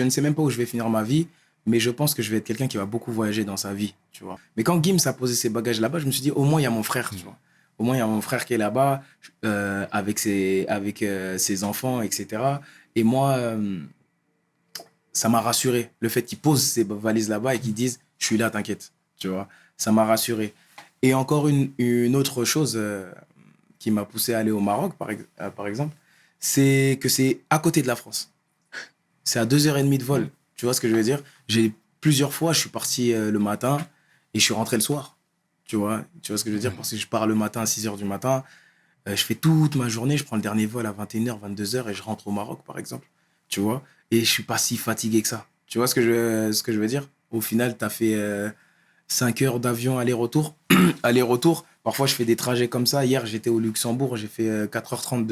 ne sais même pas où je vais finir ma vie, mais je pense que je vais être quelqu'un qui va beaucoup voyager dans sa vie, tu vois. Mais quand Gims a posé ses bagages là-bas, je me suis dit, au moins, il y a mon frère, tu vois. Au moins, il y a mon frère qui est là-bas, avec ses enfants, etc. Et moi, ça m'a rassuré. Le fait qu'il pose ses valises là-bas et qu'il dise, je suis là, t'inquiète, tu vois. Ça m'a rassuré. Et encore une autre chose qui m'a poussé à aller au Maroc, par exemple, c'est que c'est à côté de la France. C'est à 2h30 de vol. Tu vois ce que je veux dire? Plusieurs fois, je suis parti le matin et je suis rentré le soir. Tu vois ce que je veux dire? Parce que je pars le matin à 6h du matin, je fais toute ma journée, je prends le dernier vol à 21h, 22h et je rentre au Maroc, par exemple. Tu vois? Et je suis pas si fatigué que ça. Tu vois ce que je veux dire? Au final, tu as fait 5 heures d'avion aller-retour. Aller-retour. Parfois, je fais des trajets comme ça. Hier, j'étais au Luxembourg, j'ai fait 4h30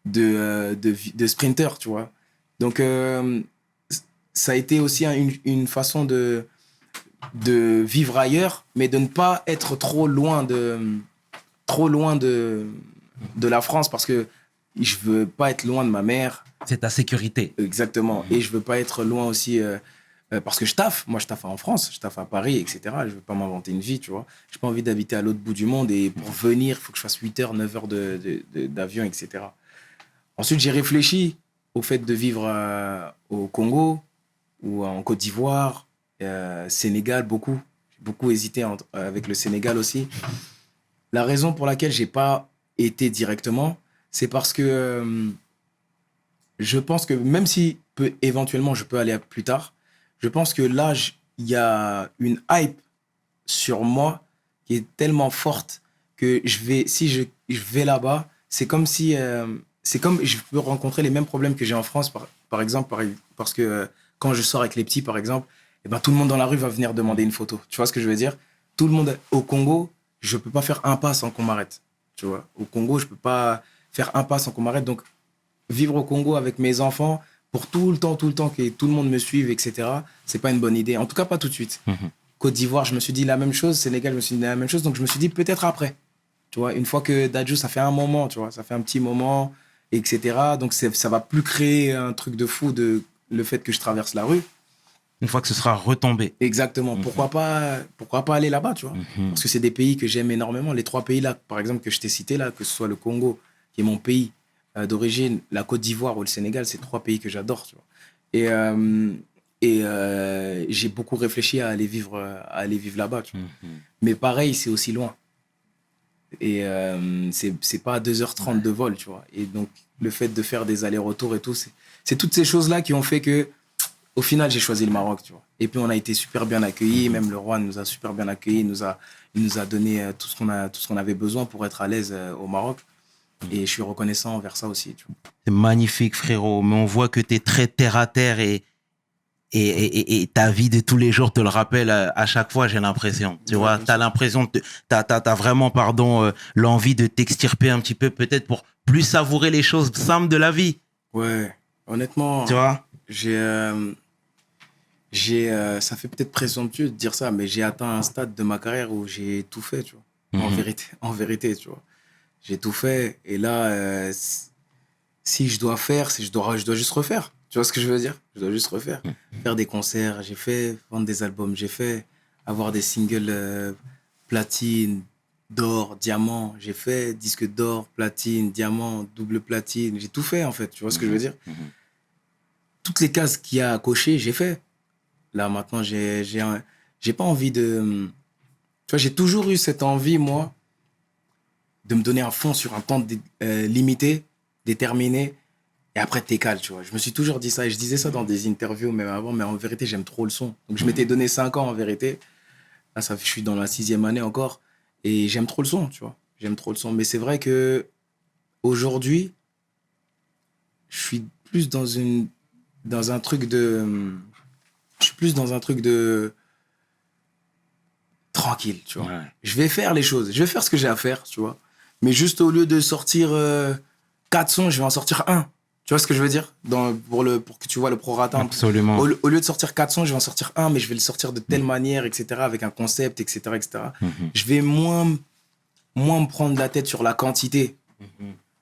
de sprinter, tu vois. Donc, ça a été aussi une façon de vivre ailleurs, mais de ne pas être trop loin de la France, parce que je veux pas être loin de ma mère. C'est ta sécurité. Exactement. Et je veux pas être loin aussi, parce que je taffe. Moi, je taffe en France, je taffe à Paris, etc. Je veux pas m'inventer une vie, tu vois. J'ai pas envie d'habiter à l'autre bout du monde, et pour venir, il faut que je fasse 8 heures, 9 heures d'avion, etc. Ensuite, j'ai réfléchi au fait de vivre au Congo ou en Côte d'Ivoire, Sénégal, beaucoup. J'ai beaucoup hésité avec le Sénégal aussi. La raison pour laquelle j'ai pas été directement, c'est parce que je pense que même si éventuellement je peux aller plus tard, je pense que là, il y a une hype sur moi qui est tellement forte que si je vais là-bas, c'est comme si je peux rencontrer les mêmes problèmes que j'ai en France, par exemple, parce que quand je sors avec les petits, par exemple, eh ben, tout le monde dans la rue va venir demander une photo. Tu vois ce que je veux dire? Tout le monde au Congo, je peux pas faire un pas sans qu'on m'arrête. Tu vois? Au Congo, je peux pas faire un pas sans qu'on m'arrête. Donc, vivre au Congo avec mes enfants, pour tout le temps que tout le monde me suive, etc., c'est pas une bonne idée. En tout cas, pas tout de suite. Côte d'Ivoire, je me suis dit la même chose. Sénégal, je me suis dit la même chose. Donc, je me suis dit peut-être après. Tu vois, une fois que Dadju, ça fait un moment, tu vois, ça fait un petit moment, etc. Donc, ça va plus créer un truc de fou le fait que je traverse la rue. Une fois que ce sera retombé. Exactement. Pourquoi pas aller là-bas, tu vois? Parce que c'est des pays que j'aime énormément. Les 3 pays là, par exemple, que je t'ai cités là, que ce soit le Congo, qui est mon pays d'origine, la Côte d'Ivoire ou le Sénégal, c'est 3 pays que j'adore, tu vois. Et j'ai beaucoup réfléchi à aller vivre là-bas, tu vois. Mais pareil, c'est aussi loin. Et c'est pas à 2h30 de vol, tu vois. Et donc, le fait de faire des allers-retours et tout, c'est toutes ces choses-là qui ont fait que, au final, j'ai choisi le Maroc, tu vois. Et puis, on a été super bien accueillis. Même le roi nous a super bien accueillis. Il nous a donné tout ce qu'on avait besoin pour être à l'aise au Maroc. Et je suis reconnaissant envers ça aussi, tu vois. C'est magnifique, frérot. Mais on voit que tu es très terre à terre et ta vie de tous les jours te le rappelle à chaque fois, j'ai l'impression. Tu vois, tu as l'impression, t'as vraiment, l'envie de t'extirper un petit peu, peut-être pour plus savourer les choses simples de la vie. Ouais, honnêtement, tu vois, ça fait peut-être présomptueux de dire ça, mais j'ai atteint un stade de ma carrière où j'ai tout fait, tu vois. En vérité, tu vois. J'ai tout fait. Et là, si je dois faire, je dois juste refaire. Tu vois ce que je veux dire? Je dois juste refaire. Faire des concerts, j'ai fait. Vendre des albums, j'ai fait. Avoir des singles platine, d'or, diamant, j'ai fait. Disque d'or, platine, diamant, double platine. J'ai tout fait, en fait. Tu vois ce que je veux dire? Toutes les cases qu'il y a à cocher, j'ai fait. Là, maintenant, j'ai pas envie de Tu vois, j'ai toujours eu cette envie, moi, de me donner un fond sur un temps limité, déterminé, et après t'es calme, tu vois. Je me suis toujours dit ça, et je disais ça dans des interviews même avant, mais en vérité, j'aime trop le son. Donc je m'étais donné 5 ans en vérité. Là, je suis dans la 6e année encore, et j'aime trop le son, tu vois. J'aime trop le son. Mais c'est vrai que aujourd'hui, je suis plus dans un truc de... Je suis plus dans un truc de... tranquille, tu vois. Ouais. Je vais faire les choses. Je vais faire ce que j'ai à faire, tu vois. Mais juste au lieu de sortir 4 sons, je vais en sortir un. Tu vois ce que je veux dire pour que tu vois le prorata. Absolument. Au lieu de sortir 4 sons, je vais en sortir un, mais je vais le sortir de telle manière, etc., avec un concept, etc., etc. Je vais moins me prendre la tête sur la quantité,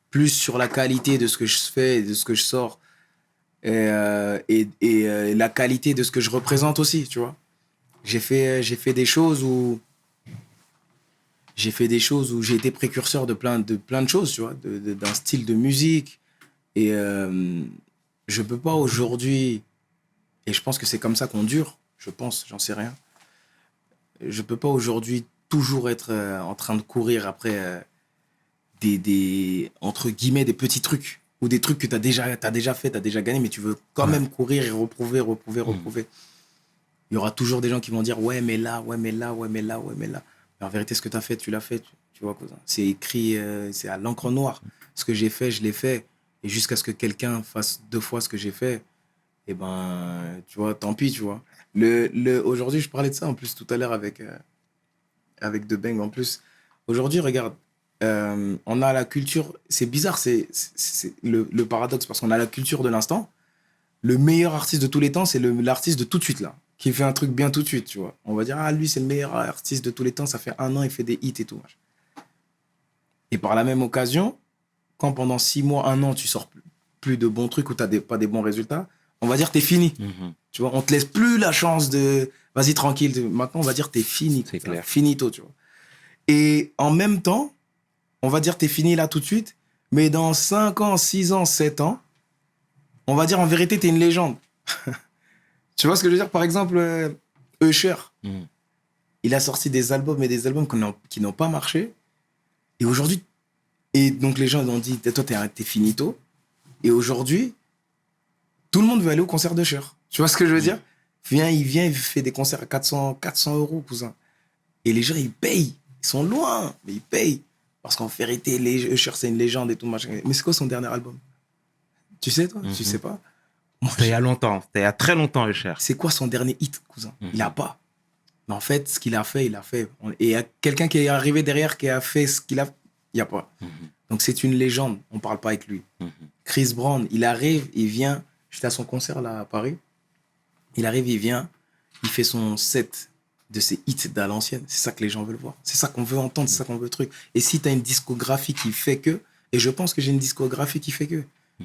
plus sur la qualité de ce que je fais, de ce que je sors, et la qualité de ce que je représente aussi, tu vois. J'ai fait des choses où j'ai été précurseur de plein de choses, tu vois, d'un style de musique. Et je peux pas aujourd'hui, et je pense que c'est comme ça qu'on dure, je pense, j'en sais rien. Je peux pas aujourd'hui toujours être en train de courir après entre guillemets, des petits trucs ou des trucs que t'as déjà fait, t'as déjà gagné, mais tu veux quand même courir et reprouver. Il y aura toujours des gens qui vont dire ouais, mais là. Mais en vérité, ce que tu as fait, tu l'as fait. Tu vois, cousin. C'est écrit, c'est à l'encre noire. Ce que j'ai fait, je l'ai fait. Et jusqu'à ce que quelqu'un fasse 2 fois ce que j'ai fait, et ben, tu vois, tant pis, tu vois. Aujourd'hui, je parlais de ça en plus tout à l'heure avec Debeng. En plus, aujourd'hui, regarde, on a la culture. C'est bizarre, c'est le paradoxe, parce qu'on a la culture de l'instant. Le meilleur artiste de tous les temps, c'est l'artiste de tout de suite, là, qui fait un truc bien tout de suite, tu vois. On va dire, ah, lui, c'est le meilleur artiste de tous les temps, ça fait 1 an, il fait des hits et tout. Et par la même occasion, quand pendant 6 mois, 1 an, tu sors plus de bons trucs ou tu n'as pas des bons résultats, on va dire, t'es fini. Tu vois, on te laisse plus la chance de, vas-y, tranquille. Maintenant, on va dire, t'es fini. C'est clair. Finito, tu vois. Et en même temps, on va dire, t'es fini là tout de suite, mais dans 5 ans, 6 ans, 7 ans, on va dire, en vérité, t'es une légende. Tu vois ce que je veux dire? Par exemple, Usher, il a sorti des albums et des albums qui n'ont pas marché. Et aujourd'hui, et donc les gens ont dit, toi, t'es finito. Et aujourd'hui, tout le monde veut aller au concert d'Usher. Tu vois ce que je veux dire? Il vient, il fait des concerts à 400 €, cousin. Et les gens, ils payent. Ils sont loin, mais ils payent. Parce qu'en vérité, Usher, c'est une légende et tout, machin. Mais c'est quoi son dernier album? Tu sais, toi? Tu sais pas? C'était il y a longtemps. C'était il y a très longtemps, Usher. C'est quoi son dernier hit, cousin? Il a pas. Mais en fait, ce qu'il a fait, il a fait. Et il y a quelqu'un qui est arrivé derrière qui a fait ce qu'il a... Il n'y a pas. Donc, c'est une légende. On ne parle pas avec lui. Chris Brown, il arrive, il vient. J'étais à son concert, là, à Paris. Il arrive, il vient. Il fait son set de ses hits d'à l'ancienne. C'est ça que les gens veulent voir. C'est ça qu'on veut entendre. C'est ça qu'on veut truc. Et si tu as une discographie qui fait que... Et je pense que j'ai une discographie qui fait que...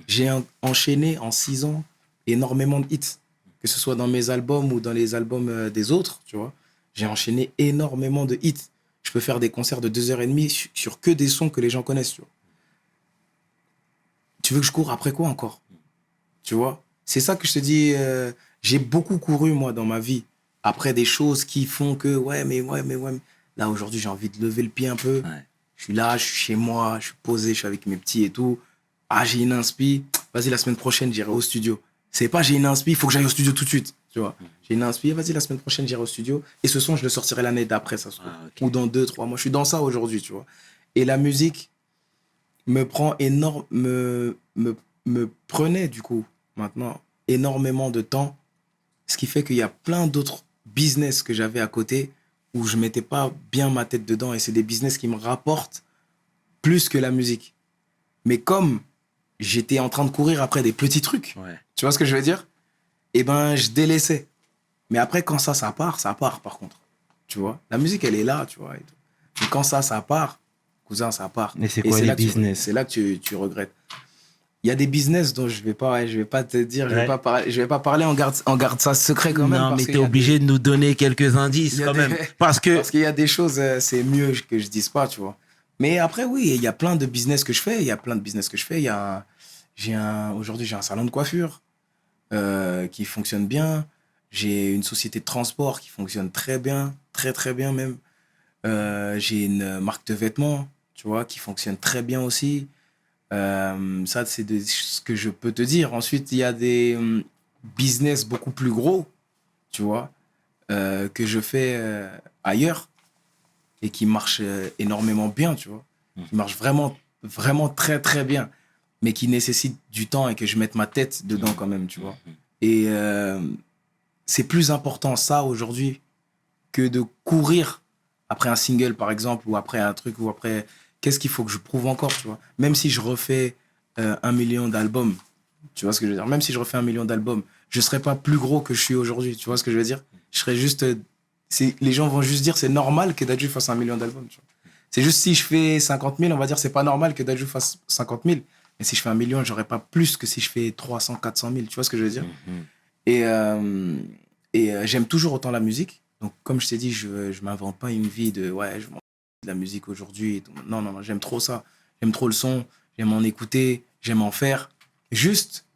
J'ai enchaîné en 6 ans énormément de hits. Que ce soit dans mes albums ou dans les albums des autres, tu vois. J'ai enchaîné énormément de hits. Je peux faire des concerts de 2h30 sur que des sons que les gens connaissent, tu vois. Tu veux que je cours après quoi encore? Tu vois? C'est ça que je te dis. J'ai beaucoup couru, moi, dans ma vie. Après des choses qui font que, ouais, mais. Là, aujourd'hui, j'ai envie de lever le pied un peu. Ouais. Je suis là, je suis chez moi, je suis posé, je suis avec mes petits et tout. Ah, j'ai une inspi. Vas-y, la semaine prochaine, j'irai au studio. C'est pas j'ai une inspi, il faut que j'aille au studio tout de suite. Tu vois, j'ai une inspi, vas-y, la semaine prochaine, j'irai au studio. Et ce son, je le sortirai l'année d'après, ça se trouve. Ah, ok. Ou dans 2-3 mois. Je suis dans ça aujourd'hui, tu vois. Et la musique me prend me prenait, du coup, maintenant, énormément de temps. Ce qui fait qu'il y a plein d'autres business que j'avais à côté où je mettais pas bien ma tête dedans. Et c'est des business qui me rapportent plus que la musique. Mais comme j'étais en train de courir après des petits trucs, Ouais. tu vois ce que je veux dire? Eh ben, je délaissais. Mais après, quand ça part, par contre. Tu vois? La musique, elle est là, tu vois. Et tout. Mais quand ça part, cousin, ça part. Et c'est quoi les là que business? c'est là que tu regrettes. Il y a des business dont je vais pas te dire, Ouais. je vais pas parler, on garde ça secret quand même. Non, parce mais qu'il t'es y a obligé de nous donner quelques indices il y a quand des- même. Parce que... Parce qu'il y a des choses, c'est mieux que je dise pas, tu vois. Mais après, oui, il y a plein de business que je fais. Aujourd'hui, j'ai un salon de coiffure qui fonctionne bien. J'ai une société de transport qui fonctionne très bien, très très bien même. J'ai une marque de vêtements, tu vois, qui fonctionne très bien aussi. Ça, c'est ce que je peux te dire. Ensuite, il y a des business beaucoup plus gros, tu vois, que je fais ailleurs et qui marchent énormément bien, tu vois. Qui marchent vraiment, vraiment très, très bien, mais qui nécessitent du temps et que je mette ma tête dedans quand même, tu vois. Et c'est plus important ça aujourd'hui que de courir après un single, par exemple, ou après un truc, ou après... Qu'est-ce qu'il faut que je prouve encore, tu vois? Même si je refais 1 million d'albums, tu vois ce que je veux dire? Même si je refais 1 million d'albums, je ne serai pas plus gros que je suis aujourd'hui, tu vois ce que je veux dire? Je serais juste... les gens vont juste dire c'est normal que Dadju fasse 1 million d'albums, tu vois. C'est juste si je fais 50 000, on va dire c'est pas normal que Dadju fasse 50 000. Mais si je fais 1 million, j'aurais pas plus que si je fais 300, 400 000, tu vois ce que je veux dire? Et, j'aime toujours autant la musique. Donc, comme je t'ai dit, je ne m'invente pas une vie de ouais, je m'en fous de la musique aujourd'hui. Non, non, non, j'aime trop ça. J'aime trop le son. J'aime en écouter. J'aime en faire. Juste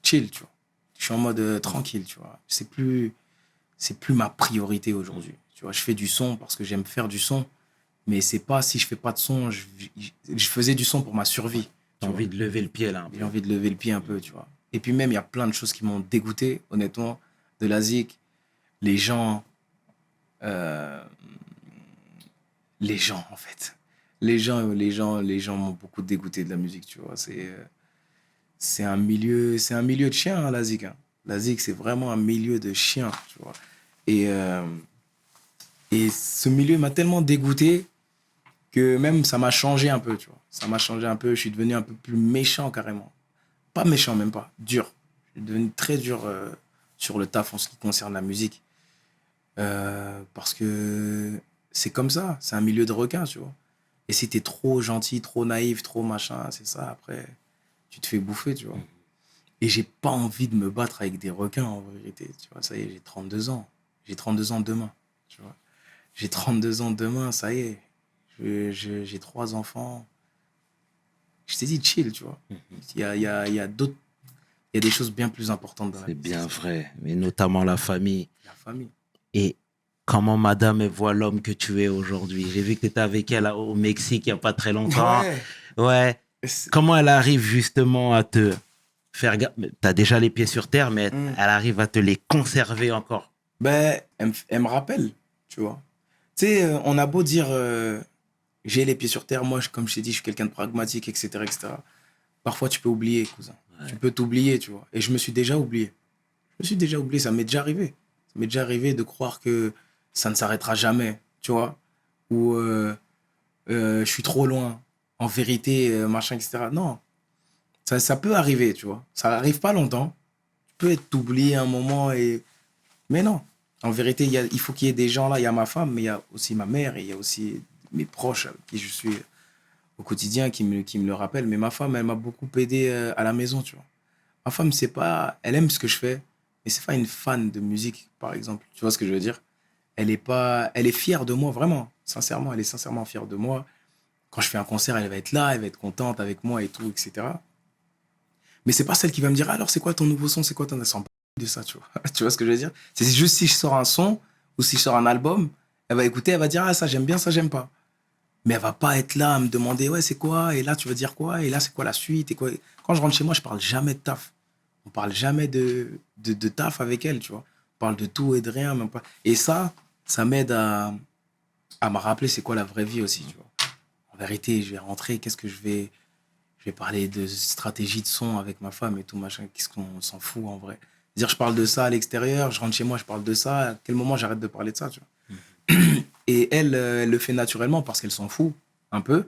chill, tu vois. Je suis en mode tranquille, tu vois. C'est plus ma priorité aujourd'hui. Tu vois, je fais du son parce que j'aime faire du son. Mais c'est pas si je fais pas de son, je faisais du son pour ma survie. T'as envie de lever le pied, là. J'ai envie de lever le pied un peu, tu vois. Et puis même, il y a plein de choses qui m'ont dégoûté, honnêtement, de la zik. Les gens, en fait. Les gens m'ont beaucoup dégoûté de la musique, tu vois. C'est un milieu de chiens, hein, la zik. Hein. La zik, c'est vraiment un milieu de chiens, tu vois. Et ce milieu m'a tellement dégoûté que même ça m'a changé un peu, tu vois. Ça m'a changé un peu. Je suis devenu un peu plus méchant, carrément. Pas méchant, même pas. Dur. Je suis devenu très dur sur le taf en ce qui concerne la musique. Parce que c'est comme ça. C'est un milieu de requins, tu vois. Et si t'es trop gentil, trop naïf, trop machin, c'est ça, après, tu te fais bouffer, tu vois. Et j'ai pas envie de me battre avec des requins, en vérité. Tu vois, ça y est, j'ai 32 ans. J'ai 32 ans demain, tu vois. J'ai 32 ans demain, ça y est. J'ai 3 enfants. Je t'ai dit chill, tu vois. Il y a d'autres... Il y a des choses bien plus importantes dans la vie. C'est bien vrai, mais notamment la famille. La famille. Et comment madame elle voit l'homme que tu es aujourd'hui. J'ai vu que tu étais avec elle au Mexique il n'y a pas très longtemps. Ouais. Comment elle arrive justement à te faire... Tu as déjà les pieds sur terre, mais elle arrive à te les conserver encore. Ben, elle me rappelle, tu vois. Tu sais, on a beau dire... j'ai les pieds sur terre, moi, comme je t'ai dit, je suis quelqu'un de pragmatique, etc., etc. Parfois, tu peux oublier, cousin. Ouais. Tu peux t'oublier, tu vois. Et je me suis déjà oublié. Ça m'est déjà arrivé. Ça m'est déjà arrivé de croire que ça ne s'arrêtera jamais, tu vois. Ou je suis trop loin. En vérité, machin, etc. Non. Ça peut arriver, tu vois. Ça n'arrive pas longtemps. Tu peux être oublié un moment et... Mais non. En vérité, il faut qu'il y ait des gens là. Il y a ma femme, mais il y a aussi ma mère et il y a aussi mes proches avec qui je suis au quotidien qui me le rappellent. Mais ma femme, elle m'a beaucoup aidé à la maison, tu vois. Ma femme, c'est pas... Elle aime ce que je fais, mais c'est pas une fan de musique, par exemple. Tu vois ce que je veux dire? Elle est fière de moi, vraiment. Sincèrement, elle est sincèrement fière de moi. Quand je fais un concert, elle va être là, elle va être contente avec moi et tout, etc. Mais c'est pas celle qui va me dire, alors c'est quoi ton nouveau son, c'est quoi ton... Elle s'en bat de ça, tu vois. Tu vois ce que je veux dire? C'est juste si je sors un son ou si je sors un album, elle va écouter, elle va dire, ah ça j'aime bien, ça j'aime pas. Mais elle va pas être là à me demander, ouais c'est quoi, et là tu veux dire quoi, et là c'est quoi la suite, et quoi. Quand je rentre chez moi, je parle jamais de taf. On parle jamais de taf avec elle, tu vois. On parle de tout et de rien, même pas. Et ça m'aide à me rappeler c'est quoi la vraie vie aussi, tu vois. En vérité, je vais rentrer, qu'est-ce que je vais parler de stratégie de son avec ma femme et tout, machin, qu'est-ce qu'on s'en fout en vrai. Dire je parle de ça à l'extérieur, je rentre chez moi, je parle de ça, à quel moment j'arrête de parler de ça, tu vois. Et elle, elle le fait naturellement parce qu'elle s'en fout un peu,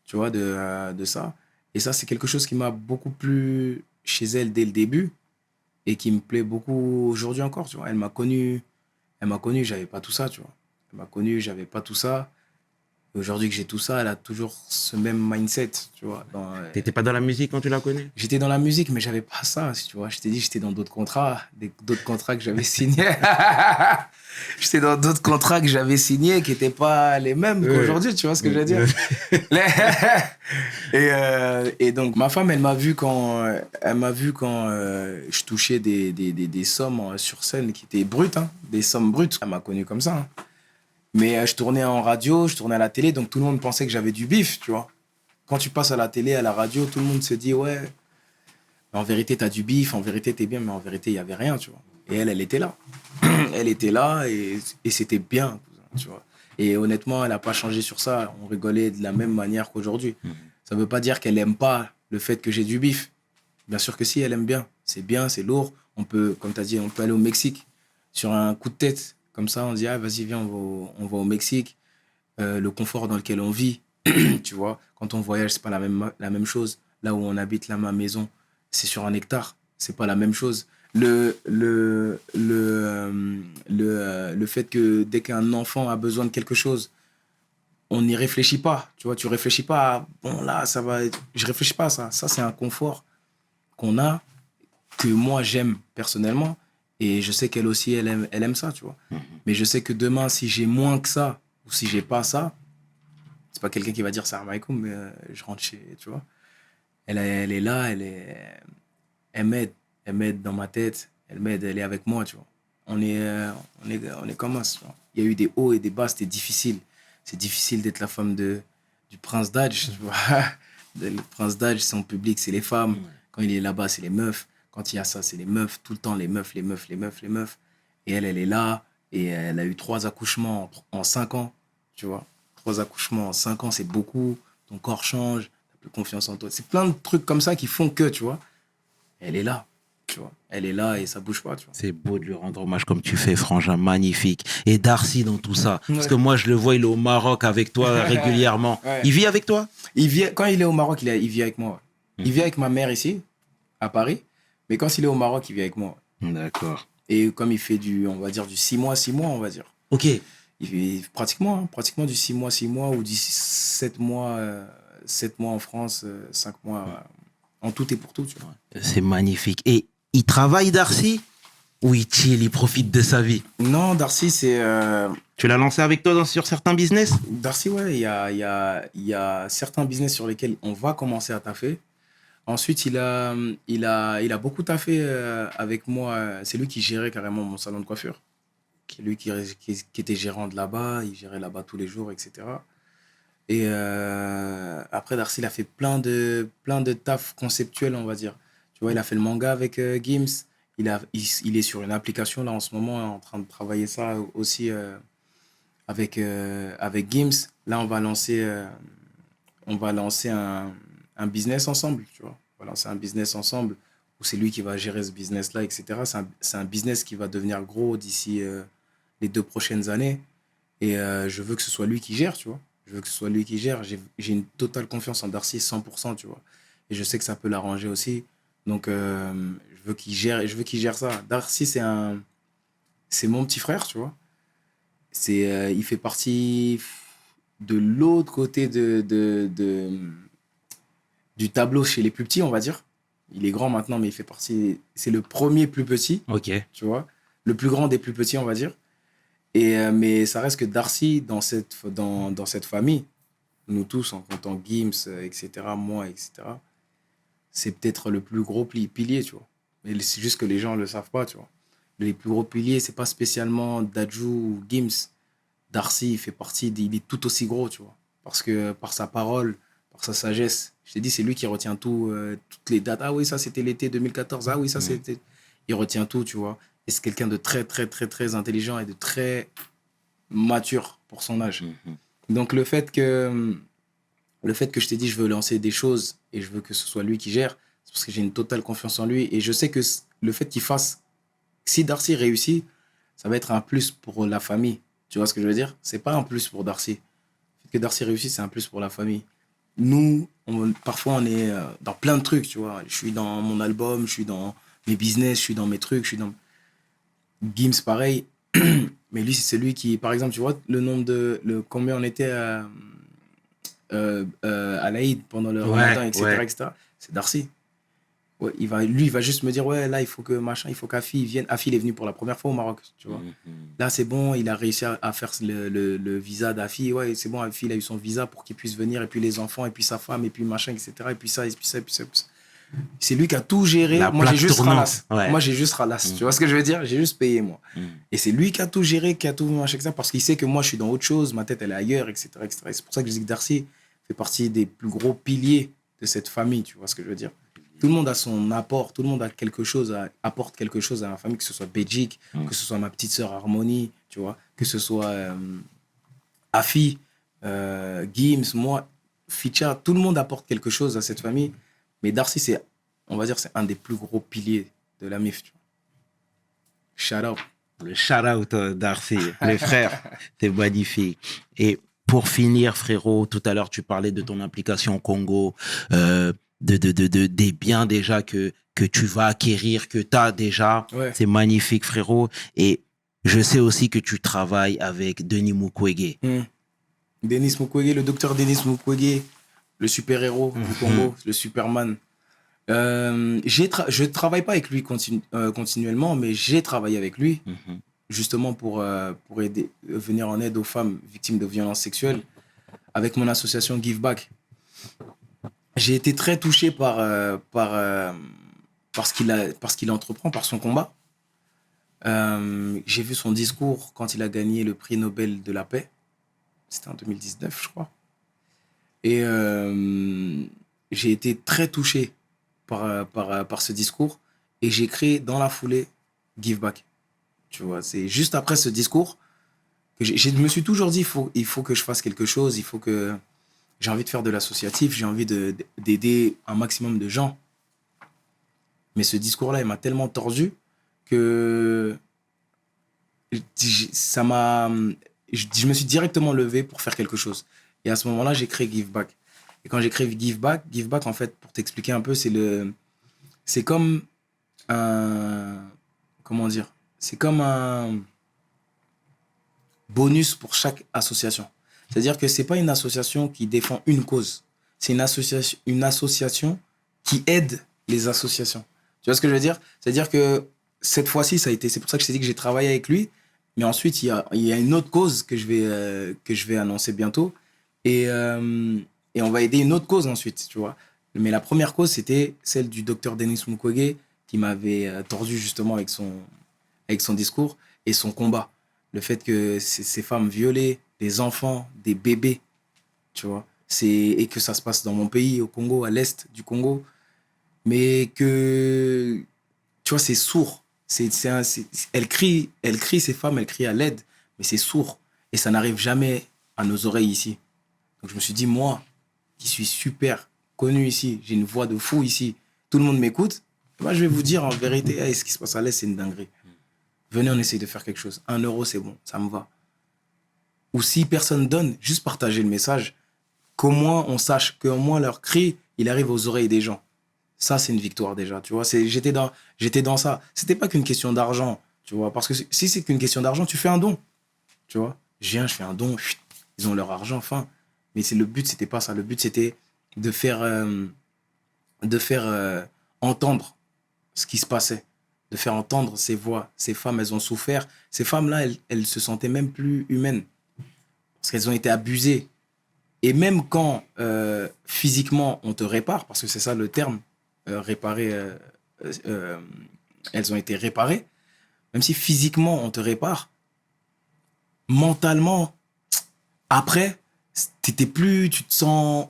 tu vois, de ça. Et ça, c'est quelque chose qui m'a beaucoup plu chez elle dès le début et qui me plaît beaucoup aujourd'hui encore, tu vois. Elle m'a connu, j'avais pas tout ça, tu vois. Elle m'a connu, j'avais pas tout ça. Et aujourd'hui que j'ai tout ça, elle a toujours ce même mindset, tu vois. T'étais pas dans la musique quand tu l'as connue? J'étais dans la musique, mais j'avais pas ça, tu vois. Je t'ai dit, j'étais dans d'autres contrats, d'autres contrats que j'avais signés. J'étais dans d'autres contrats que j'avais signés qui n'étaient pas les mêmes qu'aujourd'hui, tu vois ce que je veux dire. Et donc, ma femme, elle m'a vu quand je touchais des sommes sur scène qui étaient brutes, hein, des sommes brutes. Elle m'a connu comme ça. Hein. Mais je tournais en radio, je tournais à la télé, donc tout le monde pensait que j'avais du bif, tu vois. Quand tu passes à la télé, à la radio, tout le monde se dit, ouais, en vérité, t'as du bif, en vérité, t'es bien, mais en vérité, il n'y avait rien, tu vois. Et elle était là. Elle était là et c'était bien, tu vois. Et honnêtement, elle n'a pas changé sur ça. On rigolait de la même manière qu'aujourd'hui. Ça ne veut pas dire qu'elle n'aime pas le fait que j'ai du bif. Bien sûr que si, elle aime bien, c'est lourd. On peut, comme tu as dit, on peut aller au Mexique sur un coup de tête. Comme ça, on dit, ah, vas-y, viens, on va au Mexique. Le confort dans lequel on vit, tu vois. Quand on voyage, c'est pas la même chose. Là où on habite, là, ma maison, c'est sur 1 hectare. C'est pas la même chose. Le fait que dès qu'un enfant a besoin de quelque chose, on n'y réfléchit pas. Tu vois, tu réfléchis pas à, bon, là, ça va être... Je réfléchis pas à ça. Ça, c'est un confort qu'on a, que moi, j'aime personnellement. Et je sais qu'elle aussi, elle aime ça, tu vois. Mais je sais que demain, si j'ai moins que ça, ou si j'ai pas ça, c'est pas quelqu'un qui va dire ça, Maïkoum, mais je rentre chez, tu vois. Elle est là, elle m'aide. Elle m'aide dans ma tête, elle m'aide, elle est avec moi, tu vois. On est comme ça, tu vois. Il y a eu des hauts et des bas, c'était difficile. C'est difficile d'être la femme du prince d'Adj, tu vois. Le prince d'Adj, son public, c'est les femmes. Quand il est là-bas, c'est les meufs. Quand il y a ça, c'est les meufs. Tout le temps, les meufs. Et elle est là. Et elle a eu 3 accouchements en 5 ans, tu vois. 3 accouchements en 5 ans, c'est beaucoup. Ton corps change, t'as plus confiance en toi. C'est plein de trucs comme ça qui font que, tu vois, elle est là. Tu vois, elle est là et ça bouge pas, tu vois. C'est beau de lui rendre hommage comme tu fais, frangin, magnifique. Et Darcy dans tout ça. Parce que moi, je le vois, il est au Maroc avec toi régulièrement. Ouais. Il vit avec toi? Quand il est au Maroc, il vit avec moi. Ouais. Il vit avec ma mère ici, à Paris. Mais quand il est au Maroc, il vit avec moi. D'accord. Et comme il fait on va dire, du 6 mois, on va dire. Ok. Il fait pratiquement du 6 mois ou du 7 mois, 7 mois en France, 5 mois en tout et pour tout, tu vois. C'est magnifique. Et il travaille, Darcy? Ou il chill, il profite de sa vie? Non, Darcy, c'est... Tu l'as lancé avec toi sur certains business? Darcy, ouais, il y a certains business sur lesquels on va commencer à taffer. Ensuite, il a beaucoup taffé avec moi. C'est lui qui gérait carrément mon salon de coiffure. C'est lui qui était gérant de là-bas. Il gérait là-bas tous les jours, etc. Et après, Darcy, il a fait plein de taf conceptuels, on va dire. Tu vois, il a fait le manga avec Gims. Il est sur une application, là, en ce moment, en train de travailler ça aussi avec Gims. Là, on va lancer un business ensemble, tu vois. On va lancer un business ensemble où c'est lui qui va gérer ce business-là, etc. C'est un business qui va devenir gros d'ici les 2 prochaines années. Et je veux que ce soit lui qui gère, tu vois. Je veux que ce soit lui qui gère. J'ai une totale confiance en Darcy, 100%, tu vois. Et je sais que ça peut l'arranger aussi. Donc, je veux qu'il gère ça. Darcy, c'est mon petit frère, tu vois. Il fait partie de l'autre côté du tableau chez les plus petits, on va dire. Il est grand maintenant, mais il fait partie... C'est le premier plus petit, Ok. tu vois. Le plus grand des plus petits, on va dire. Mais ça reste que Darcy, dans cette famille, nous tous, en comptant Gims, etc., moi, etc., c'est peut-être le plus gros pilier, tu vois. Mais c'est juste que les gens ne le savent pas, tu vois. Les plus gros piliers, c'est pas spécialement Dadju ou Gims. Darcy, il est tout aussi gros, tu vois. Parce que par sa parole, par sa sagesse, je t'ai dit, c'est lui qui retient tout, toutes les dates. Ah oui, ça c'était l'été 2014. Ah oui, ça c'était... Il retient tout, tu vois. Et c'est quelqu'un de très, très, très, très intelligent et de très mature pour son âge. Donc le fait que je t'ai dit, je veux lancer des choses et je veux que ce soit lui qui gère, c'est parce que j'ai une totale confiance en lui. Et je sais que le fait qu'il fasse... Si Darcy réussit, ça va être un plus pour la famille. Tu vois ce que je veux dire? C'est pas un plus pour Darcy. Le fait que Darcy réussisse, c'est un plus pour la famille. Nous, parfois, on est dans plein de trucs, tu vois. Je suis dans mon album, je suis dans mes business, je suis dans mes trucs, je suis dans... Gims, pareil. Mais lui, c'est celui qui... Par exemple, tu vois, combien on était à l'Aïd pendant le Ramadan, etc. C'est Darcy. Ouais, il va juste me dire, ouais, là, il faut qu'Afi vienne. Afi, il est venu pour la première fois au Maroc, tu vois. Là, c'est bon, il a réussi à faire le visa d'Afi. Ouais, c'est bon, Afi, il a eu son visa pour qu'il puisse venir. Et puis les enfants, et puis sa femme, et puis machin, etc. Et puis ça, et puis ça, et puis ça. Et puis ça. C'est lui qui a tout géré. La Moi, j'ai plaque juste tournante. ralasse. Ouais. Moi, j'ai juste ralasse. Tu vois ce que je veux dire? J'ai juste payé, moi. Et c'est lui qui a tout géré, qui a tout machin, etc. Parce qu'il sait que moi, je suis dans autre chose. Ma tête, elle est ailleurs, etc., etc. Et c'est pour ça que je dis que Darcy fait partie des plus gros piliers de cette famille. Tu vois ce que je veux dire? Tout le monde a son apport. Tout le monde a quelque chose apporte quelque chose à la famille, que ce soit Belgique, que ce soit ma petite sœur Harmonie, tu vois, que ce soit Afi, Gims, moi, Ficha. Tout le monde apporte quelque chose à cette famille. Mais Darcy, c'est, on va dire, c'est un des plus gros piliers de la MIF. Tu vois. Shout out. Le shout-out Darcy, les frères, c'est magnifique. Et pour finir, frérot, tout à l'heure, tu parlais de ton implication au Congo, des biens déjà que tu vas acquérir, que tu as déjà. Ouais. C'est magnifique, frérot. Et je sais aussi que tu travailles avec Denis Mukwege. Denis Mukwege, le docteur Denis Mukwege, le super-héros du Congo, le Superman. Je travaille pas avec lui continuellement, mais j'ai travaillé avec lui, justement pour aider, venir en aide aux femmes victimes de violences sexuelles, avec mon association Give Back. J'ai été très touché par ce qu'il entreprend, par son combat. J'ai vu son discours quand il a gagné le prix Nobel de la paix. C'était en 2019, je crois. Et j'ai été très touché par ce discours. Et j'ai créé dans la foulée Give Back. Tu vois, c'est juste après ce discours que je me suis toujours dit, il faut que je fasse quelque chose, j'ai envie de faire de l'associatif, j'ai envie d'aider un maximum de gens. Mais ce discours-là, il m'a tellement tordu que je me suis directement levé pour faire quelque chose. Et à ce moment-là, j'ai créé Give Back. Et quand j'ai créé Give Back, en fait, pour t'expliquer un peu, c'est comme un... Comment dire? C'est comme un bonus pour chaque association. C'est-à-dire que c'est pas une association qui défend une cause. C'est une association qui aide les associations. Tu vois ce que je veux dire? C'est-à-dire que cette fois-ci, c'est pour ça que je t'ai dit que j'ai travaillé avec lui. Mais ensuite, il y a une autre cause que je vais annoncer bientôt. Et on va aider une autre cause ensuite, tu vois. Mais la première cause, c'était celle du docteur Denis Mukwege qui m'avait tordu justement avec son discours et son combat. Le fait que ces femmes violées, des enfants, des bébés, tu vois, et que ça se passe dans mon pays, au Congo, à l'est du Congo, mais que, tu vois, c'est sourd. Elles crient, ces femmes, elles crient à l'aide, mais c'est sourd. Et ça n'arrive jamais à nos oreilles ici. Donc je me suis dit, moi, qui suis super connu ici, j'ai une voix de fou ici, tout le monde m'écoute, moi je vais vous dire en vérité, hey, ce qui se passe à l'Est, c'est une dinguerie. Venez, on essaye de faire quelque chose. 1 euro, c'est bon, ça me va. Ou si personne donne, juste partager le message, qu'au moins on sache, qu'au moins leur cri, il arrive aux oreilles des gens. Ça, c'est une victoire déjà, tu vois. J'étais dans ça. C'était pas qu'une question d'argent, tu vois. Parce que si c'est qu'une question d'argent, tu fais un don, tu vois. Je fais un don, ils ont leur argent, enfin. Mais le but, c'était pas ça. Le but, c'était de faire entendre ce qui se passait, de faire entendre ces voix. Ces femmes, elles ont souffert. Ces femmes-là, elles se sentaient même plus humaines parce qu'elles ont été abusées. Et même quand physiquement on te répare, parce que c'est ça le terme, réparer, elles ont été réparées, même si physiquement on te répare, mentalement, après, tu te sens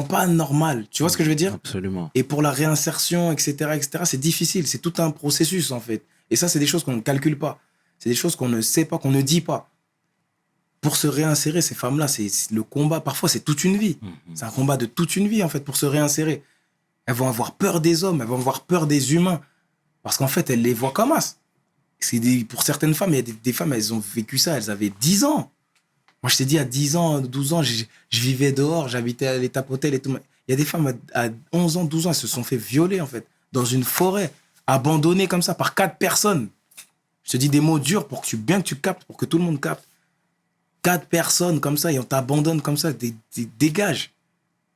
pas normal. Tu vois ce que je veux dire? Absolument. Et pour la réinsertion, etc., c'est difficile. C'est tout un processus, en fait. Et ça, c'est des choses qu'on ne calcule pas. C'est des choses qu'on ne sait pas, qu'on ne dit pas. Pour se réinsérer, ces femmes-là, c'est le combat. Parfois, c'est toute une vie. C'est un combat de toute une vie, en fait, pour se réinsérer. Elles vont avoir peur des hommes, elles vont avoir peur des humains. Parce qu'en fait, elles les voient comme as. Pour certaines femmes, il y a des femmes, elles ont vécu ça, elles avaient 10 ans. Moi, je t'ai dit, à 10 ans, 12 ans, je vivais dehors, j'habitais à l'étape hôtel et tout. Il y a des femmes à 11 ans, 12 ans, elles se sont fait violer, en fait, dans une forêt, abandonnées comme ça par 4 personnes. Je te dis des mots durs pour que tu captes, pour que tout le monde capte. 4 personnes comme ça, et on t'abandonne comme ça, dégage.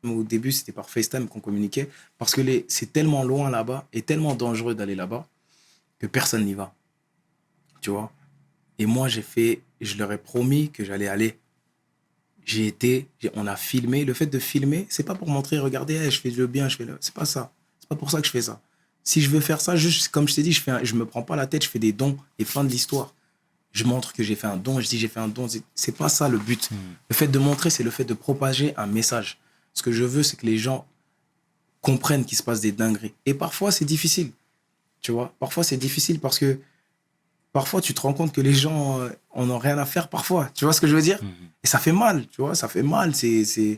Au début, c'était par FaceTime qu'on communiquait, parce que c'est tellement loin là-bas, et tellement dangereux d'aller là-bas, que personne n'y va. Tu vois? Et moi, je leur ai promis que j'allais aller. on a filmé. Le fait de filmer, c'est pas pour montrer, regardez, hey, je fais le bien, c'est pas ça. C'est pas pour ça que je fais ça. Si je veux faire ça, juste comme je t'ai dit, je me prends pas la tête, je fais des dons et fin de l'histoire. Je montre que j'ai fait un don, je dis j'ai fait un don. C'est pas ça le but. Le fait de montrer, c'est le fait de propager un message. Ce que je veux, c'est que les gens comprennent qu'il se passe des dingueries. Et parfois, c'est difficile. Tu vois, parfois, c'est difficile parce que parfois, tu te rends compte que les gens en ont rien à faire parfois. Tu vois ce que je veux dire? Et ça fait mal, tu vois, ça fait mal. Je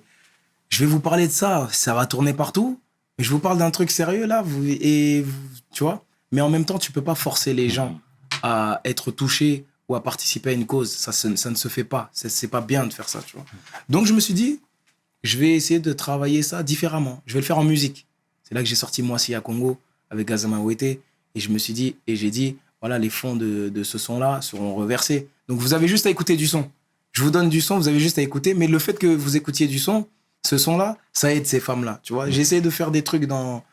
vais vous parler de ça, ça va tourner partout. Mais je vous parle d'un truc sérieux, là, tu vois. Mais en même temps, tu peux pas forcer les gens à être touchés ou à participer à une cause. Ça ne se fait pas. C'est pas bien de faire ça, tu vois. Donc, je me suis dit, je vais essayer de travailler ça différemment. Je vais le faire en musique. C'est là que j'ai sorti Moi Si à Congo avec Gazama Ouete. Et je me suis dit, et j'ai dit, voilà, les fonds de ce son-là seront reversés. Donc, vous avez juste à écouter du son. Je vous donne du son, vous avez juste à écouter. Mais le fait que vous écoutiez du son, ce son-là, ça aide ces femmes-là. Tu vois, j'ai essayé de faire des trucs dans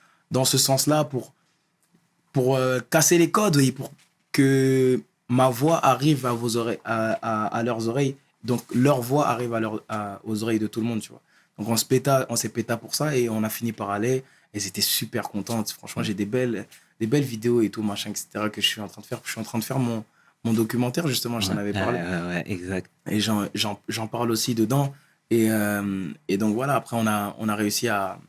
ce sens-là pour casser les codes et pour que ma voix arrive à vos oreilles, à leurs oreilles. Donc, leur voix arrive aux oreilles de tout le monde, tu vois. Donc, on s'est péta pour ça et on a fini par aller. Elles étaient super contentes. Franchement, j'ai des belles vidéos et tout, machin, etc. que je suis en train de faire. Je suis en train de faire mon documentaire, justement, je t'en avais parlé. Ouais, exact. Et j'en parle aussi dedans. Et donc, voilà, après, on a réussi à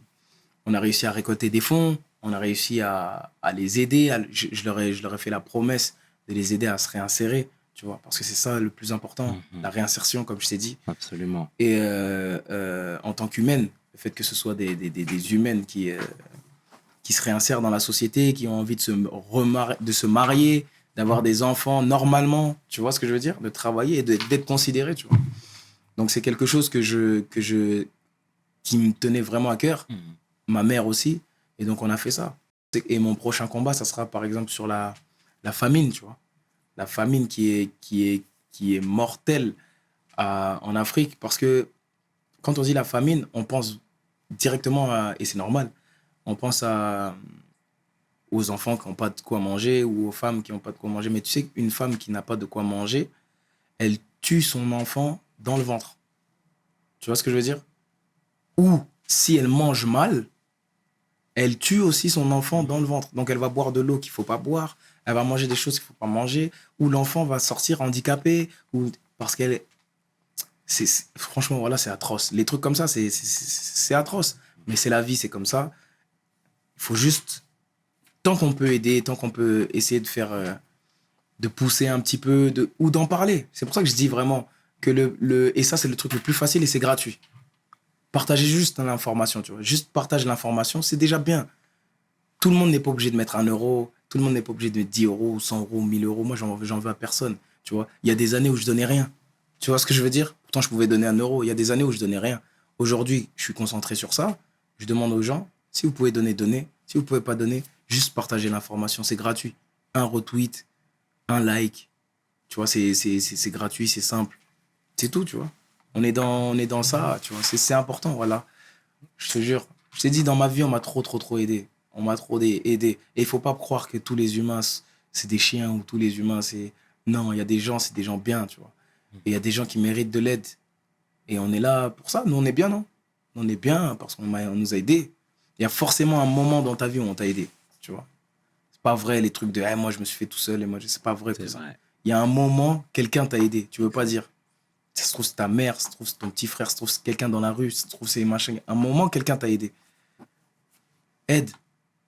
récolter des fonds. On a réussi à les aider. Je leur ai fait la promesse de les aider à se réinsérer, tu vois, parce que c'est ça le plus important, la réinsertion, comme je t'ai dit. Absolument. Et en tant qu'humaine, le fait que ce soit des humaines qui se réinsèrent dans la société, qui ont envie de se marier, d'avoir des enfants normalement, tu vois ce que je veux dire, de travailler et d'être considéré, tu vois. Donc c'est quelque chose qui me tenait vraiment à cœur, ma mère aussi, et donc on a fait ça. Et mon prochain combat, ça sera par exemple sur la famine, tu vois, la famine qui est mortelle en Afrique, parce que quand on dit la famine, on pense directement et c'est normal, on pense aux enfants qui n'ont pas de quoi manger ou aux femmes qui n'ont pas de quoi manger. Mais tu sais qu'une femme qui n'a pas de quoi manger, elle tue son enfant dans le ventre. Tu vois ce que je veux dire? Ou si elle mange mal, elle tue aussi son enfant dans le ventre. Donc elle va boire de l'eau qu'il ne faut pas boire, elle va manger des choses qu'il ne faut pas manger, ou l'enfant va sortir handicapé, ou parce qu'elle... Franchement, voilà, c'est atroce. Les trucs comme ça, c'est atroce. Mais c'est la vie, c'est comme ça. Il faut juste, tant qu'on peut aider, tant qu'on peut essayer de faire, de pousser un petit peu, ou d'en parler. C'est pour ça que je dis vraiment que et ça, c'est le truc le plus facile et c'est gratuit. Partager juste l'information, tu vois. Juste partage l'information, c'est déjà bien. Tout le monde n'est pas obligé de mettre 1 euro, tout le monde n'est pas obligé de mettre 10 euros, 100 euros, 1000 euros. Moi, j'en veux à personne, tu vois. Il y a des années où je donnais rien. Tu vois ce que je veux dire? Pourtant, je pouvais donner 1 euro. Il y a des années où je donnais rien. Aujourd'hui, je suis concentré sur ça. Je demande aux gens, si vous pouvez donner, donnez. Si vous pouvez pas donner, juste partager l'information. C'est gratuit. Un retweet, un like. Tu vois, c'est gratuit, c'est simple. C'est tout, tu vois. On est dans ça, tu vois. C'est important, voilà. Je te jure. Je t'ai dit, dans ma vie, on m'a trop aidé. On m'a trop aidé. Et il faut pas croire que tous les humains, c'est des chiens ou tous les humains, c'est... Non, il y a des gens, c'est des gens bien, tu vois. Et il y a des gens qui méritent de l'aide. Et on est là pour ça. Nous, on est bien, non? On est bien parce qu'on nous a aidés. Il y a forcément un moment dans ta vie où on t'a aidé, tu vois. C'est pas vrai les trucs de hey, moi je me suis fait tout seul et moi c'est pas vrai tout ça. Il y a un moment quelqu'un t'a aidé, tu veux pas dire. Ça se trouve c'est ta mère, ça se trouve c'est ton petit frère, ça se trouve c'est quelqu'un dans la rue, ça se trouve c'est machin. Un moment quelqu'un t'a aidé. Aide,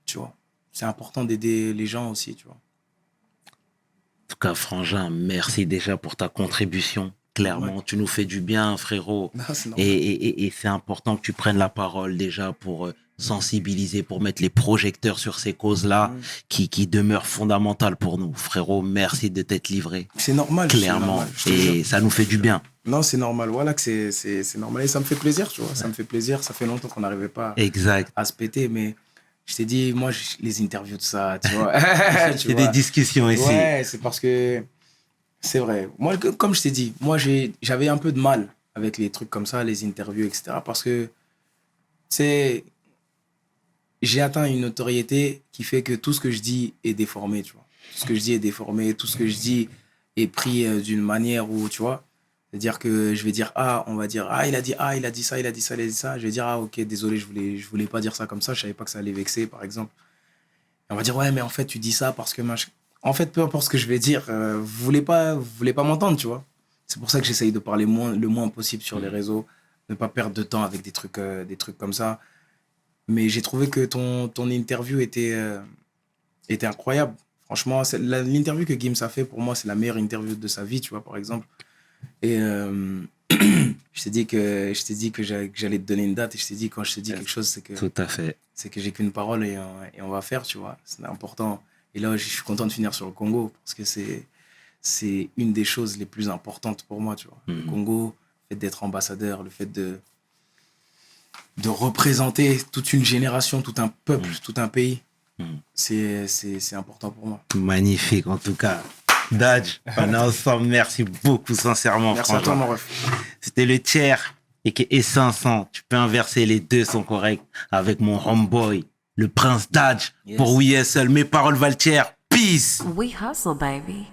tu vois. C'est important d'aider les gens aussi, tu vois. En tout cas, Frangin, merci déjà pour ta contribution. Clairement, ouais. Tu nous fais du bien, frérot. Non, et c'est important que tu prennes la parole déjà pour sensibiliser, pour mettre les projecteurs sur ces causes-là qui demeurent fondamentales pour nous. Frérot, merci de t'être livré. C'est normal. Clairement. Et ça nous fait du bien. Non, c'est normal. Voilà que c'est normal. Et ça me fait plaisir, tu vois. Ouais. Ça me fait plaisir. Ça fait longtemps qu'on n'arrivait pas à se péter. Mais je t'ai dit, moi, les interviews de ça, tu vois. C'est des discussions ici. Ouais, c'est parce que... C'est vrai. Moi, comme je t'ai dit, moi, j'avais un peu de mal avec les trucs comme ça, les interviews, etc. Parce que, j'ai atteint une notoriété qui fait que tout ce que je dis est déformé, tu vois. Tout ce que je dis est déformé, tout ce que je dis est pris d'une manière où, tu vois, C'est-à-dire que je vais dire ah, on va dire ah, il a dit ça, il a dit ça, il a dit ça. Je vais dire ah, ok, désolé, je voulais pas dire ça comme ça, je savais pas que ça allait vexer, par exemple. Et on va dire ouais, mais en fait, tu dis ça parce que en fait, peu importe ce que je vais dire, vous voulez pas m'entendre, tu vois. C'est pour ça que j'essaye de parler le moins possible sur les réseaux, ne pas perdre de temps avec des trucs comme ça. Mais j'ai trouvé que ton interview était incroyable. Franchement, l'interview que Gims a fait, pour moi, c'est la meilleure interview de sa vie, tu vois, par exemple. Et je t'ai dit que j'allais te donner une date, et je t'ai dit, quand je te dis quelque chose, Tout à fait. c'est que j'ai qu'une parole, et on va faire, tu vois. C'est important. Et là, je suis content de finir sur le Congo, parce que c'est une des choses les plus importantes pour moi, tu vois. Le Congo, le fait d'être ambassadeur, le fait de représenter toute une génération, tout un peuple, tout un pays, c'est important pour moi. Magnifique, en tout cas. Daj, on est ensemble. Merci beaucoup, sincèrement. Merci à toi, mon ref. C'était le tiers et qui est 500. Tu peux inverser, les deux sont corrects avec mon homeboy, le prince Daj. Yes. Pour We Hustle, mes paroles valent tiers. Peace. We hustle, baby.